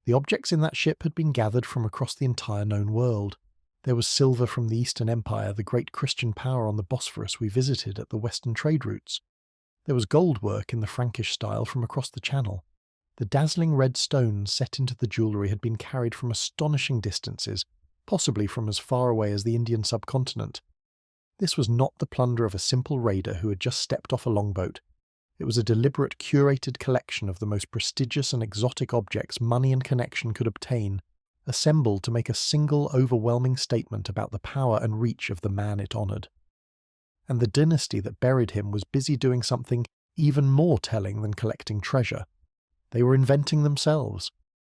The objects in that ship had been gathered from across the entire known world. There was silver from the Eastern Empire, the great Christian power on the Bosphorus we visited at the western trade routes. There was gold work in the Frankish style from across the Channel. The dazzling red stones set into the jewellery had been carried from astonishing distances, possibly from as far away as the Indian subcontinent. This was not the plunder of a simple raider who had just stepped off a longboat. It was a deliberate, curated collection of the most prestigious and exotic objects money and connection could obtain, assembled to make a single overwhelming statement about the power and reach of the man it honoured. And the dynasty that buried him was busy doing something even more telling than collecting treasure. They were inventing themselves.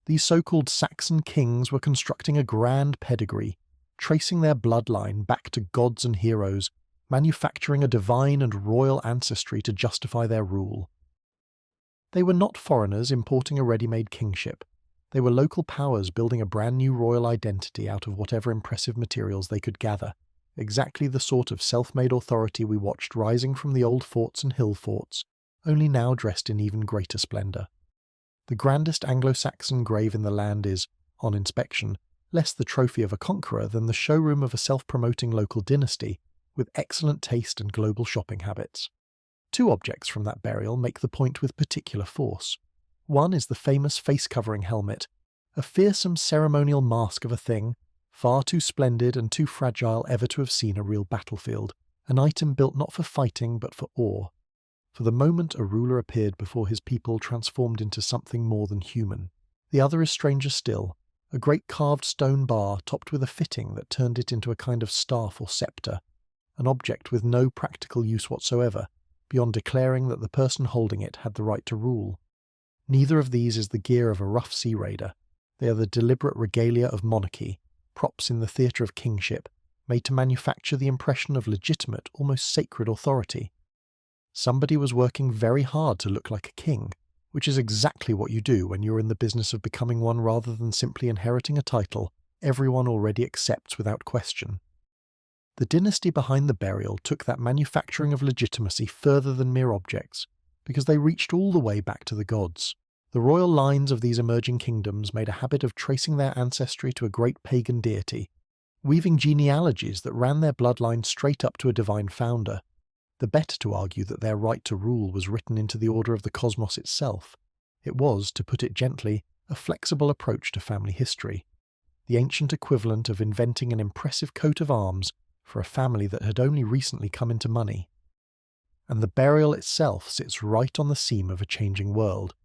These so-called Saxon kings were constructing a grand pedigree, tracing their bloodline back to gods and heroes, manufacturing a divine and royal ancestry to justify their rule. They were not foreigners importing a ready-made kingship. They were local powers building a brand new royal identity out of whatever impressive materials they could gather, exactly the sort of self-made authority we watched rising from the old forts and hill forts, only now dressed in even greater splendour. The grandest Anglo-Saxon grave in the land is, on inspection, less the trophy of a conqueror than the showroom of a self-promoting local dynasty with excellent taste and global shopping habits. Two objects from that burial make the point with particular force. One is the famous face-covering helmet, a fearsome ceremonial mask of a thing, far too splendid and too fragile ever to have seen a real battlefield, an item built not for fighting but for awe. For the moment a ruler appeared before his people transformed into something more than human. The other is stranger still, a great carved stone bar topped with a fitting that turned it into a kind of staff or sceptre, an object with no practical use whatsoever, beyond declaring that the person holding it had the right to rule. Neither of these is the gear of a rough sea raider. They are the deliberate regalia of monarchy, props in the theatre of kingship, made to manufacture the impression of legitimate, almost sacred authority. Somebody was working very hard to look like a king, which is exactly what you do when you're in the business of becoming one rather than simply inheriting a title everyone already accepts without question. The dynasty behind the burial took that manufacturing of legitimacy further than mere objects, because they reached all the way back to the gods. The royal lines of these emerging kingdoms made a habit of tracing their ancestry to a great pagan deity, weaving genealogies that ran their bloodline straight up to a divine founder. The better to argue that their right to rule was written into the order of the cosmos itself. It was, to put it gently, a flexible approach to family history, the ancient equivalent of inventing an impressive coat of arms for a family that had only recently come into money. And the burial itself sits right on the seam of a changing world,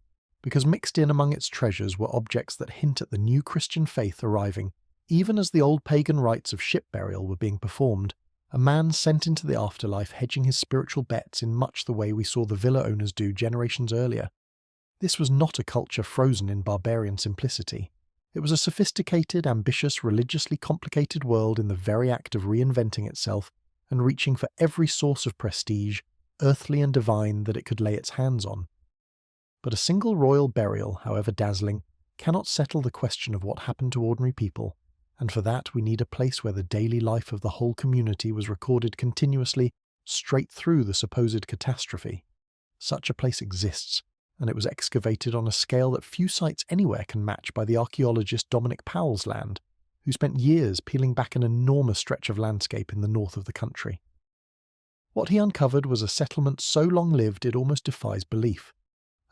because mixed in among its treasures were objects that hint at the new Christian faith arriving, even as the old pagan rites of ship burial were being performed, a man sent into the afterlife hedging his spiritual bets in much the way we saw the villa owners do generations earlier. This was not a culture frozen in barbarian simplicity. It was a sophisticated, ambitious, religiously complicated world in the very act of reinventing itself and reaching for every source of prestige, earthly and divine, that it could lay its hands on. But a single royal burial, however dazzling, cannot settle the question of what happened to ordinary people, and for that we need a place where the daily life of the whole community was recorded continuously, straight through the supposed catastrophe. Such a place exists, and it was excavated on a scale that few sites anywhere can match by the archaeologist Dominic Powell's land, who spent years peeling back an enormous stretch of landscape in the north of the country. What he uncovered was a settlement so long-lived it almost defies belief.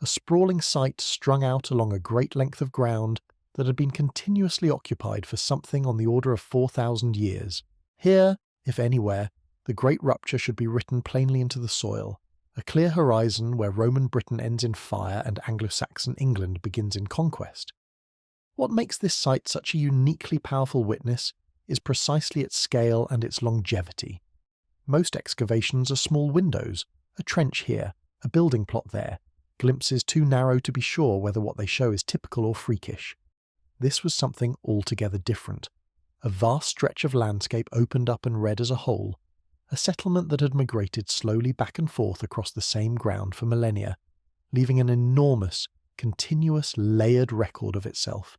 A sprawling site strung out along a great length of ground that had been continuously occupied for something on the order of 4,000 years. Here, if anywhere, the great rupture should be written plainly into the soil, a clear horizon where Roman Britain ends in fire and Anglo-Saxon England begins in conquest. What makes this site such a uniquely powerful witness is precisely its scale and its longevity. Most excavations are small windows, a trench here, a building plot there, glimpses too narrow to be sure whether what they show is typical or freakish. This was something altogether different. A vast stretch of landscape opened up and read as a whole, a settlement that had migrated slowly back and forth across the same ground for millennia, leaving an enormous, continuous, layered record of itself.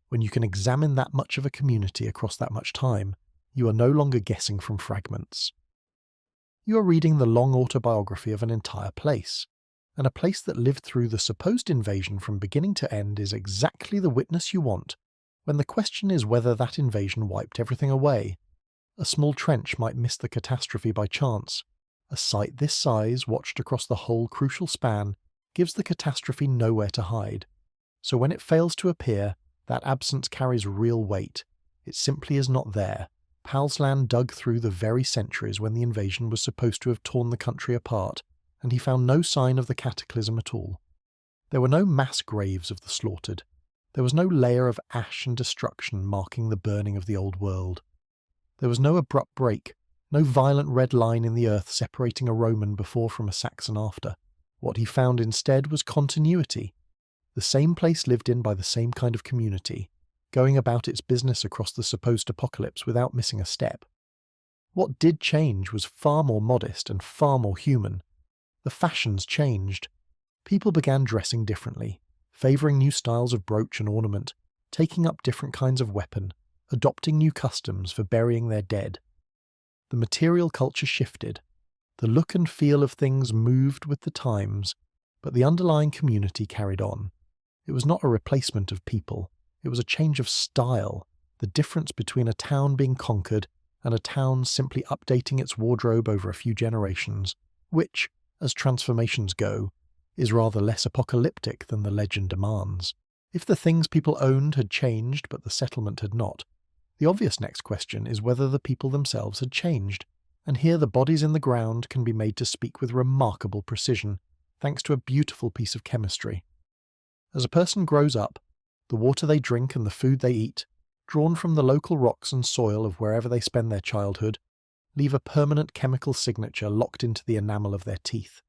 When you can examine that much of a community across that much time, you are no longer guessing from fragments. You are reading the long autobiography of an entire place, and a place that lived through the supposed invasion from beginning to end is exactly the witness you want, when the question is whether that invasion wiped everything away. A small trench might miss the catastrophe by chance. A site this size, watched across the whole crucial span, gives the catastrophe nowhere to hide. So when it fails to appear, that absence carries real weight. It simply is not there. Powell's land dug through the very centuries when the invasion was supposed to have torn the country apart, and he found no sign of the cataclysm at all. There were no mass graves of the slaughtered. There was no layer of ash and destruction marking the burning of the old world. There was no abrupt break, no violent red line in the earth separating a Roman before from a Saxon after. What he found instead was continuity. The same place lived in by the same kind of community, going about its business across the supposed apocalypse without missing a step. What did change was far more modest and far more human. The fashions changed. People began dressing differently, favouring new styles of brooch and ornament, taking up different kinds of weapon, adopting new customs for burying their dead. The material culture shifted. The look and feel of things moved with the times, but the underlying community carried on. It was not a replacement of people. It was a change of style, the difference between a town being conquered and a town simply updating its wardrobe over a few generations, which, as transformations go, is rather less apocalyptic than the legend demands. If the things people owned had changed but the settlement had not, the obvious next question is whether the people themselves had changed, and here the bodies in the ground can be made to speak with remarkable precision, thanks to a beautiful piece of chemistry. As a person grows up, the water they drink and the food they eat, drawn from the local rocks and soil of wherever they spend their childhood, leave a permanent chemical signature locked into the enamel of their teeth,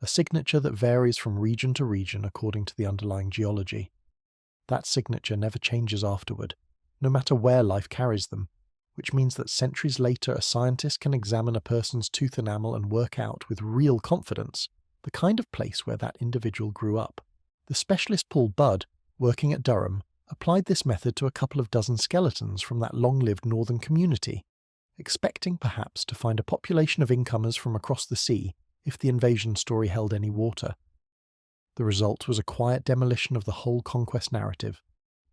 a signature that varies from region to region according to the underlying geology. That signature never changes afterward, no matter where life carries them, which means that centuries later a scientist can examine a person's tooth enamel and work out with real confidence the kind of place where that individual grew up. The specialist Paul Budd, working at Durham, applied this method to a couple of dozen skeletons from that long-lived northern community, expecting perhaps to find a population of incomers from across the sea if the invasion story held any water. The result was a quiet demolition of the whole conquest narrative.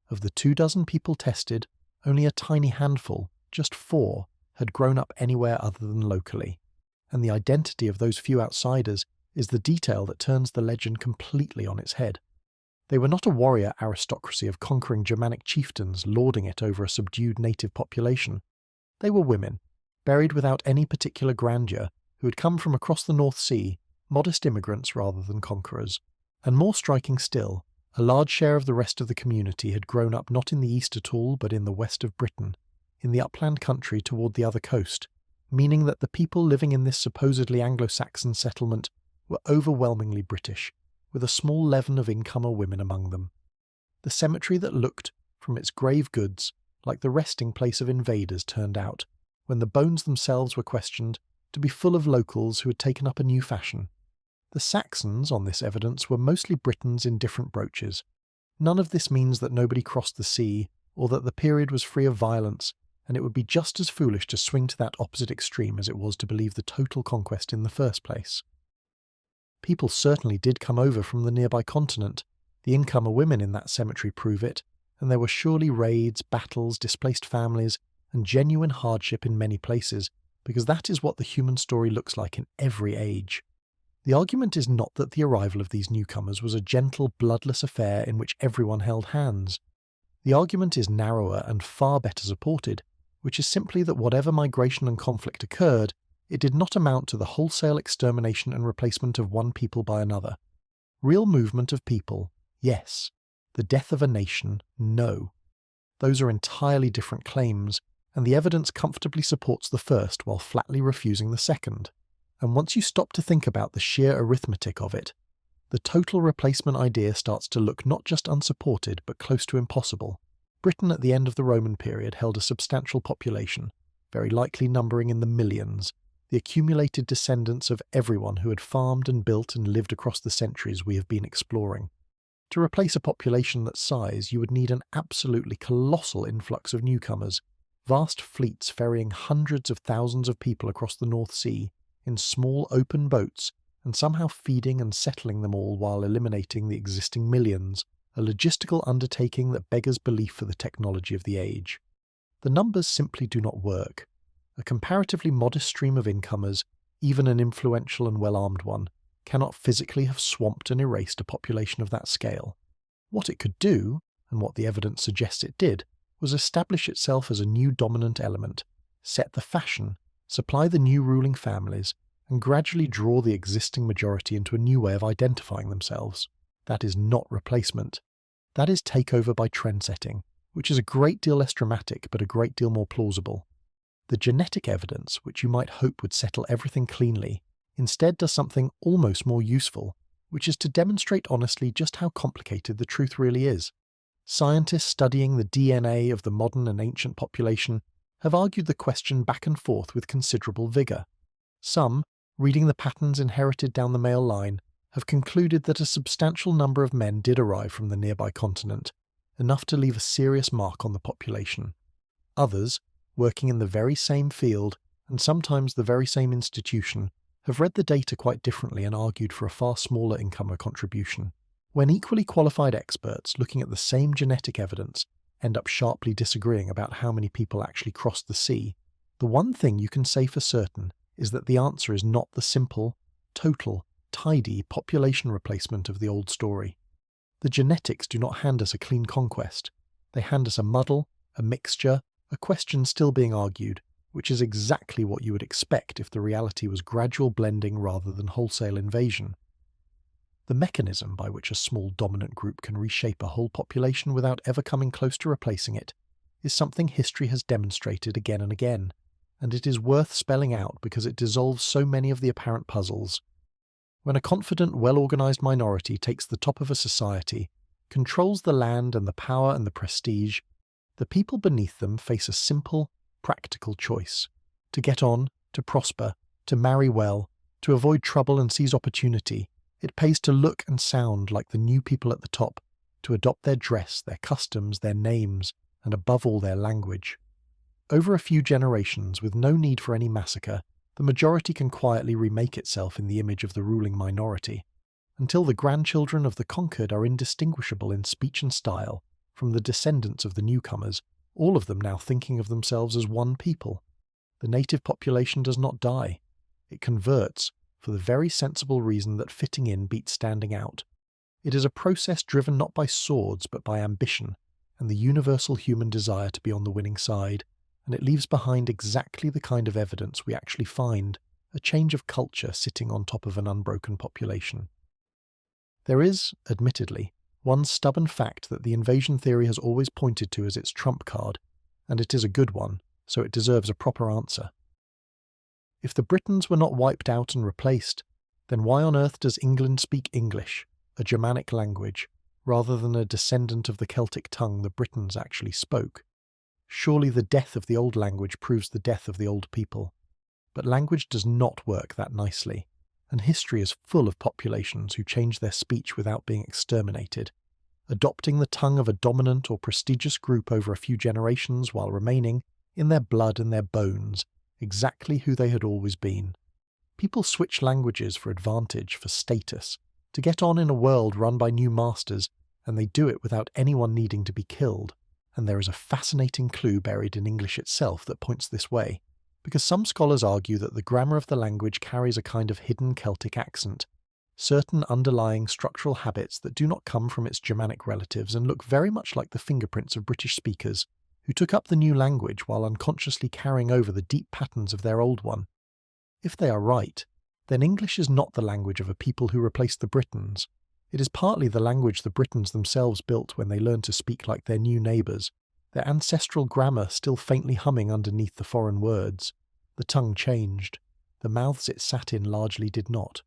Of the 24 people tested, only a tiny handful, just 4, had grown up anywhere other than locally, and the identity of those few outsiders is the detail that turns the legend completely on its head. They were not a warrior aristocracy of conquering Germanic chieftains lording it over a subdued native population. They were women, buried without any particular grandeur, who had come from across the North Sea, modest immigrants rather than conquerors. And more striking still, a large share of the rest of the community had grown up not in the east at all, but in the west of Britain, in the upland country toward the other coast, meaning that the people living in this supposedly Anglo-Saxon settlement were overwhelmingly British, with a small leaven of incomer women among them. The cemetery that looked, from its grave goods, like the resting place of invaders turned out, when the bones themselves were questioned, to be full of locals who had taken up a new fashion. The Saxons, on this evidence, were mostly Britons in different brooches. None of this means that nobody crossed the sea, or that the period was free of violence, and it would be just as foolish to swing to that opposite extreme as it was to believe the total conquest in the first place. People certainly did come over from the nearby continent. The incomer women in that cemetery prove it, and there were surely raids, battles, displaced families, and genuine hardship in many places, because that is what the human story looks like in every age. The argument is not that the arrival of these newcomers was a gentle, bloodless affair in which everyone held hands. The argument is narrower and far better supported, which is simply that whatever migration and conflict occurred, it did not amount to the wholesale extermination and replacement of one people by another. Real movement of people, yes. The death of a nation, no. Those are entirely different claims, and the evidence comfortably supports the first while flatly refusing the second. And once you stop to think about the sheer arithmetic of it, the total replacement idea starts to look not just unsupported but close to impossible. Britain at the end of the Roman period held a substantial population, very likely numbering in the millions, the accumulated descendants of everyone who had farmed and built and lived across the centuries we have been exploring. To replace a population that size, you would need an absolutely colossal influx of newcomers, vast fleets ferrying hundreds of thousands of people across the North Sea in small open boats and somehow feeding and settling them all while eliminating the existing millions, a logistical undertaking that beggars belief for the technology of the age. The numbers simply do not work. A comparatively modest stream of incomers, even an influential and well-armed one, cannot physically have swamped and erased a population of that scale. What it could do, and what the evidence suggests it did, was establish itself as a new dominant element, set the fashion, supply the new ruling families, and gradually draw the existing majority into a new way of identifying themselves. That is not replacement. That is takeover by trend-setting, which is a great deal less dramatic but a great deal more plausible. The genetic evidence, which you might hope would settle everything cleanly, instead does something almost more useful, which is to demonstrate honestly just how complicated the truth really is. Scientists studying the DNA of the modern and ancient population have argued the question back and forth with considerable vigour. Some, reading the patterns inherited down the male line, have concluded that a substantial number of men did arrive from the nearby continent, enough to leave a serious mark on the population. Others, working in the very same field, and sometimes the very same institution, have read the data quite differently and argued for a far smaller incomer contribution. When equally qualified experts looking at the same genetic evidence end up sharply disagreeing about how many people actually crossed the sea, the one thing you can say for certain is that the answer is not the simple, total, tidy population replacement of the old story. The genetics do not hand us a clean conquest. They hand us a muddle, a mixture, a question still being argued, which is exactly what you would expect if the reality was gradual blending rather than wholesale invasion. The mechanism by which a small dominant group can reshape a whole population without ever coming close to replacing it is something history has demonstrated again and again, and it is worth spelling out because it dissolves so many of the apparent puzzles. When a confident, well-organized minority takes the top of a society, controls the land and the power and the prestige, the people beneath them face a simple, practical choice: to get on, to prosper, to marry well, to avoid trouble and seize opportunity. It pays to look and sound like the new people at the top, to adopt their dress, their customs, their names, and above all their language. Over a few generations, with no need for any massacre, the majority can quietly remake itself in the image of the ruling minority, until the grandchildren of the conquered are indistinguishable in speech and style from the descendants of the newcomers, all of them now thinking of themselves as one people. The native population does not die. It converts, for the very sensible reason that fitting in beats standing out. It is a process driven not by swords but by ambition and the universal human desire to be on the winning side, and it leaves behind exactly the kind of evidence we actually find: a change of culture sitting on top of an unbroken population. There is, admittedly, one stubborn fact that the invasion theory has always pointed to as its trump card, and it is a good one, so it deserves a proper answer. If the Britons were not wiped out and replaced, then why on earth does England speak English, a Germanic language, rather than a descendant of the Celtic tongue the Britons actually spoke? Surely the death of the old language proves the death of the old people. But language does not work that nicely, and history is full of populations who change their speech without being exterminated, adopting the tongue of a dominant or prestigious group over a few generations while remaining, in their blood and their bones, exactly who they had always been. People switch languages for advantage, for status, to get on in a world run by new masters, and they do it without anyone needing to be killed. And there is a fascinating clue buried in English itself that points this way, because some scholars argue that the grammar of the language carries a kind of hidden Celtic accent, certain underlying structural habits that do not come from its Germanic relatives and look very much like the fingerprints of British speakers who took up the new language while unconsciously carrying over the deep patterns of their old one. If they are right, then English is not the language of a people who replaced the Britons. It is partly the language the Britons themselves built when they learned to speak like their new neighbours, their ancestral grammar still faintly humming underneath the foreign words. The tongue changed. The mouths it sat in largely did not.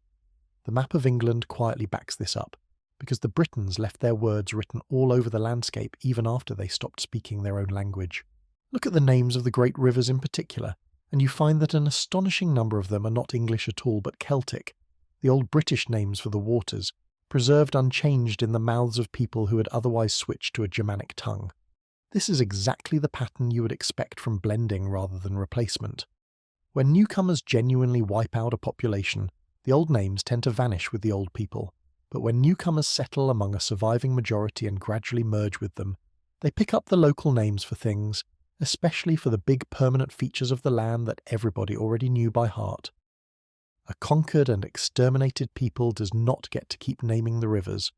The map of England quietly backs this up, because the Britons left their words written all over the landscape even after they stopped speaking their own language. Look at the names of the great rivers in particular, and you find that an astonishing number of them are not English at all but Celtic, the old British names for the waters, preserved unchanged in the mouths of people who had otherwise switched to a Germanic tongue. This is exactly the pattern you would expect from blending rather than replacement. When newcomers genuinely wipe out a population, the old names tend to vanish with the old people. But when newcomers settle among a surviving majority and gradually merge with them, they pick up the local names for things, especially for the big permanent features of the land that everybody already knew by heart. A conquered and exterminated people does not get to keep naming the rivers.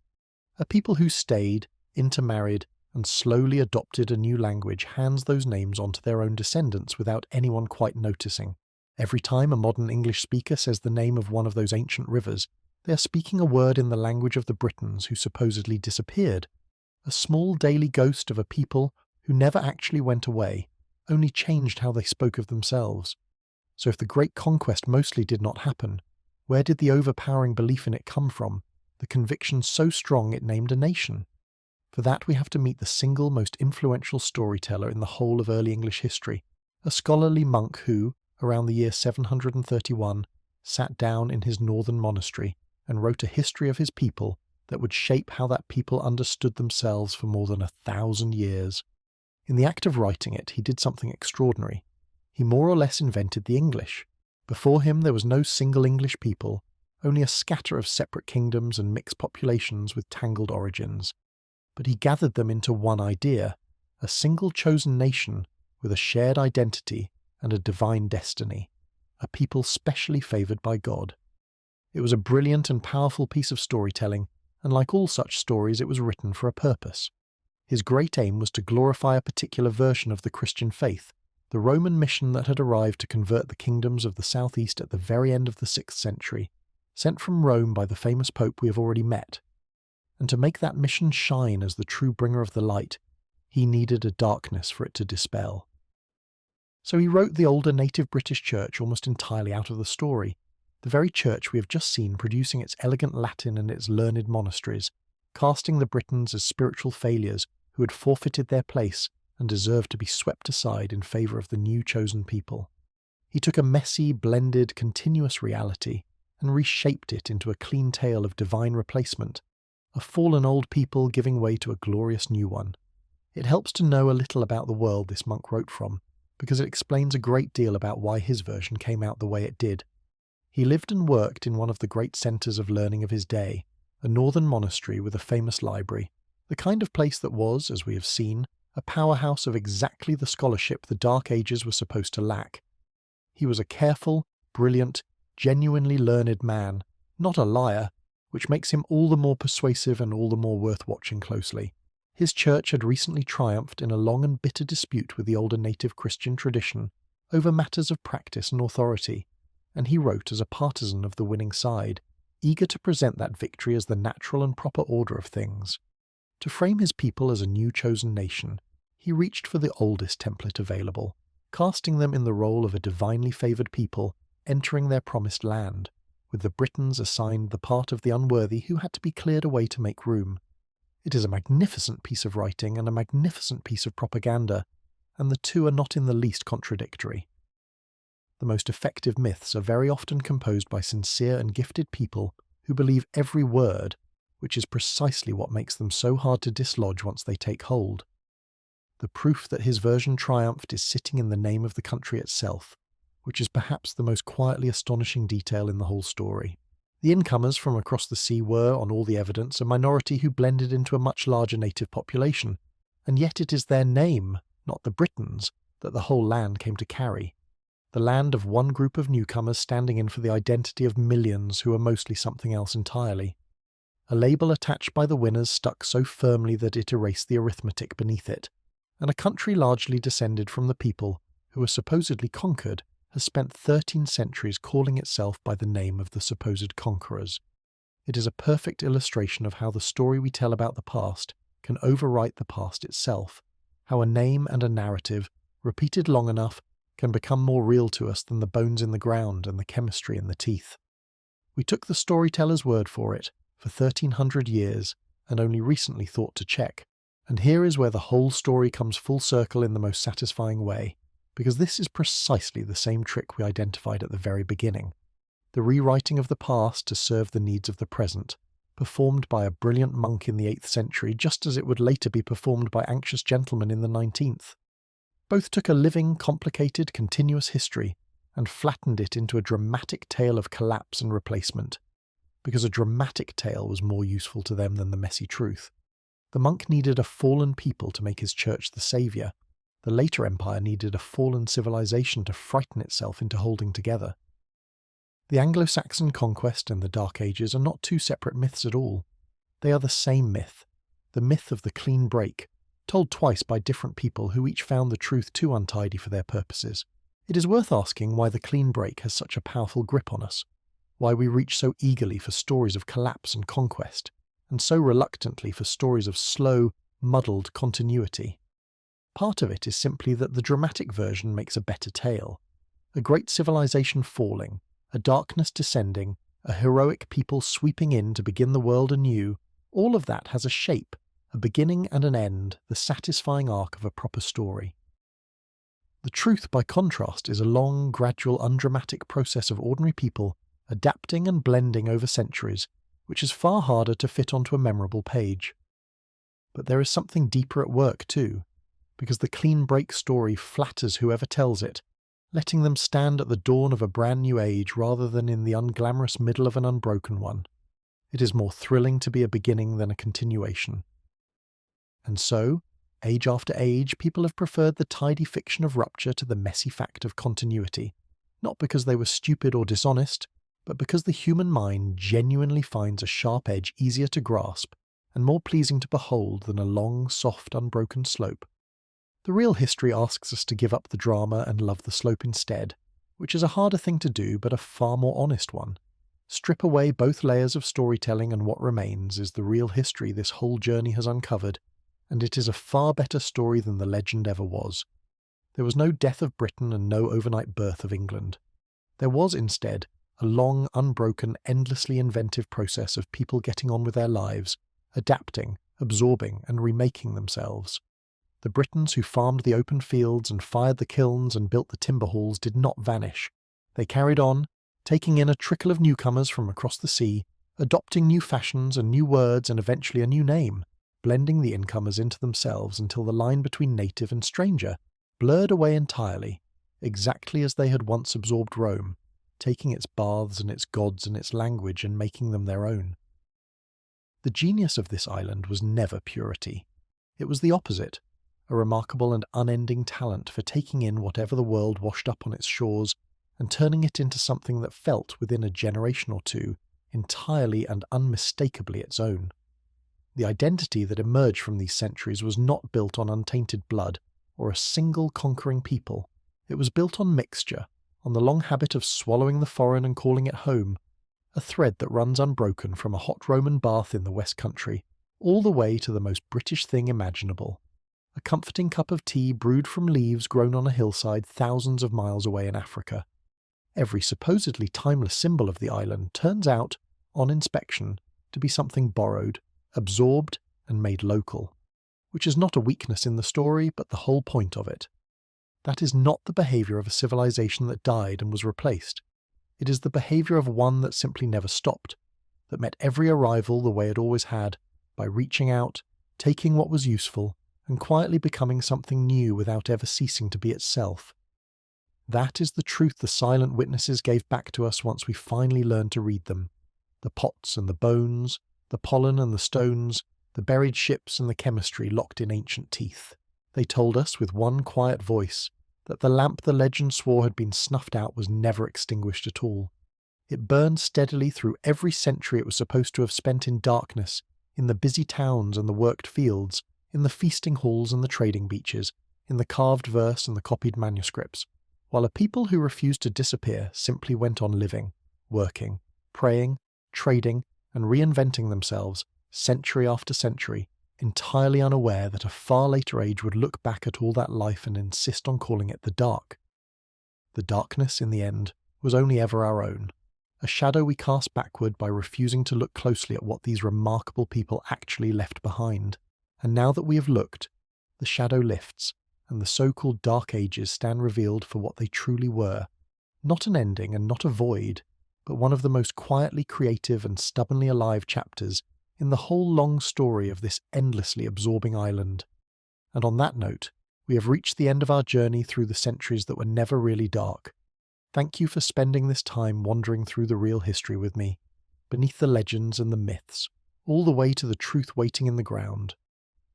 A people who stayed, intermarried, and slowly adopted a new language hands those names on to their own descendants without anyone quite noticing. Every time a modern English speaker says the name of one of those ancient rivers, they are speaking a word in the language of the Britons who supposedly disappeared, a small daily ghost of a people who never actually went away, only changed how they spoke of themselves. So if the great conquest mostly did not happen, where did the overpowering belief in it come from, the conviction so strong it named a nation? For that we have to meet the single most influential storyteller in the whole of early English history, a scholarly monk who, around the year 731, sat down in his northern monastery and wrote a history of his people that would shape how that people understood themselves for more than 1,000 years. In the act of writing it, he did something extraordinary. He more or less invented the English. Before him there was no single English people, only a scatter of separate kingdoms and mixed populations with tangled origins. But he gathered them into one idea, a single chosen nation with a shared identity and a divine destiny, a people specially favoured by God. It was a brilliant and powerful piece of storytelling, and like all such stories it was written for a purpose. His great aim was to glorify a particular version of the Christian faith, the Roman mission that had arrived to convert the kingdoms of the southeast at the very end of the 6th century, sent from Rome by the famous Pope we have already met. And to make that mission shine as the true bringer of the light, he needed a darkness for it to dispel. So he wrote the older native British church almost entirely out of the story, the very church we have just seen producing its elegant Latin and its learned monasteries, casting the Britons as spiritual failures who had forfeited their place and deserved to be swept aside in favour of the new chosen people. He took a messy, blended, continuous reality and reshaped it into a clean tale of divine replacement, a fallen old people giving way to a glorious new one. It helps to know a little about the world this monk wrote from, because it explains a great deal about why his version came out the way it did. He lived and worked in one of the great centres of learning of his day, a northern monastery with a famous library, the kind of place that was, as we have seen, a powerhouse of exactly the scholarship the Dark Ages were supposed to lack. He was a careful, brilliant, genuinely learned man, not a liar, which makes him all the more persuasive and all the more worth watching closely. His church had recently triumphed in a long and bitter dispute with the older native Christian tradition over matters of practice and authority, and he wrote as a partisan of the winning side, eager to present that victory as the natural and proper order of things. To frame his people as a new chosen nation, he reached for the oldest template available, casting them in the role of a divinely favoured people entering their promised land, with the Britons assigned the part of the unworthy who had to be cleared away to make room. It is a magnificent piece of writing and a magnificent piece of propaganda, and the two are not in the least contradictory. The most effective myths are very often composed by sincere and gifted people who believe every word, which is precisely what makes them so hard to dislodge once they take hold. The proof that his version triumphed is sitting in the name of the country itself, which is perhaps the most quietly astonishing detail in the whole story. The incomers from across the sea were, on all the evidence, a minority who blended into a much larger native population, and yet it is their name, not the Britons, that the whole land came to carry. The land of one group of newcomers standing in for the identity of millions who are mostly something else entirely. A label attached by the winners stuck so firmly that it erased the arithmetic beneath it, and a country largely descended from the people who were supposedly conquered has spent 13 centuries calling itself by the name of the supposed conquerors. It is a perfect illustration of how the story we tell about the past can overwrite the past itself, how a name and a narrative, repeated long enough, can become more real to us than the bones in the ground and the chemistry in the teeth. We took the storyteller's word for it for 1300 years and only recently thought to check. And here is where the whole story comes full circle in the most satisfying way, because this is precisely the same trick we identified at the very beginning. The rewriting of the past to serve the needs of the present, performed by a brilliant monk in the 8th century just as it would later be performed by anxious gentlemen in the 19th. Both took a living, complicated, continuous history and flattened it into a dramatic tale of collapse and replacement, because a dramatic tale was more useful to them than the messy truth. The monk needed a fallen people to make his church the saviour. The later empire needed a fallen civilization to frighten itself into holding together. The Anglo-Saxon conquest and the Dark Ages are not two separate myths at all. They are the same myth, the myth of the clean break, told twice by different people who each found the truth too untidy for their purposes. It is worth asking why the clean break has such a powerful grip on us, why we reach so eagerly for stories of collapse and conquest, and so reluctantly for stories of slow, muddled continuity. Part of it is simply that the dramatic version makes a better tale. A great civilization falling, a darkness descending, a heroic people sweeping in to begin the world anew, all of that has a shape, a beginning and an end, the satisfying arc of a proper story. The truth, by contrast, is a long, gradual, undramatic process of ordinary people adapting and blending over centuries, which is far harder to fit onto a memorable page. But there is something deeper at work too, because the clean break story flatters whoever tells it, letting them stand at the dawn of a brand new age rather than in the unglamorous middle of an unbroken one. It is more thrilling to be a beginning than a continuation. And so, age after age, people have preferred the tidy fiction of rupture to the messy fact of continuity, not because they were stupid or dishonest, but because the human mind genuinely finds a sharp edge easier to grasp and more pleasing to behold than a long, soft, unbroken slope. The real history asks us to give up the drama and love the slope instead, which is a harder thing to do but a far more honest one. Strip away both layers of storytelling and what remains is the real history this whole journey has uncovered, and it is a far better story than the legend ever was. There was no death of Britain and no overnight birth of England. There was, instead, a long, unbroken, endlessly inventive process of people getting on with their lives, adapting, absorbing, and remaking themselves. The Britons who farmed the open fields and fired the kilns and built the timber halls did not vanish. They carried on, taking in a trickle of newcomers from across the sea, adopting new fashions and new words and eventually a new name, blending the incomers into themselves until the line between native and stranger blurred away entirely, exactly as they had once absorbed Rome, taking its baths and its gods and its language and making them their own. The genius of this island was never purity. It was the opposite, a remarkable and unending talent for taking in whatever the world washed up on its shores and turning it into something that felt, within a generation or two, entirely and unmistakably its own. The identity that emerged from these centuries was not built on untainted blood or a single conquering people. It was built on mixture, on the long habit of swallowing the foreign and calling it home, a thread that runs unbroken from a hot Roman bath in the West Country, all the way to the most British thing imaginable, a comforting cup of tea brewed from leaves grown on a hillside thousands of miles away in Africa. Every supposedly timeless symbol of the island turns out, on inspection, to be something borrowed, absorbed, and made local, which is not a weakness in the story, but the whole point of it. That is not the behaviour of a civilization that died and was replaced. It is the behaviour of one that simply never stopped, that met every arrival the way it always had, by reaching out, taking what was useful, and quietly becoming something new without ever ceasing to be itself. That is the truth the silent witnesses gave back to us once we finally learned to read them. The pots and the bones, the pollen and the stones, the buried ships and the chemistry locked in ancient teeth. They told us, with one quiet voice, that the lamp the legend swore had been snuffed out was never extinguished at all. It burned steadily through every century it was supposed to have spent in darkness, in the busy towns and the worked fields, in the feasting halls and the trading beaches, in the carved verse and the copied manuscripts, while a people who refused to disappear simply went on living, working, praying, trading, and reinventing themselves, century after century, entirely unaware that a far later age would look back at all that life and insist on calling it the dark. The darkness, in the end, was only ever our own, a shadow we cast backward by refusing to look closely at what these remarkable people actually left behind. And now that we have looked, the shadow lifts, and the so-called Dark Ages stand revealed for what they truly were, not an ending and not a void, but one of the most quietly creative and stubbornly alive chapters in the whole long story of this endlessly absorbing island. And on that note, we have reached the end of our journey through the centuries that were never really dark. Thank you for spending this time wandering through the real history with me, beneath the legends and the myths, all the way to the truth waiting in the ground.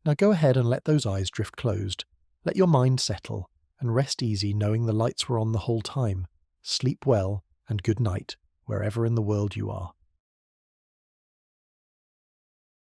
Now go ahead and let those eyes drift closed. Let your mind settle, and rest easy knowing the lights were on the whole time. Sleep well, and good night, wherever in the world you are.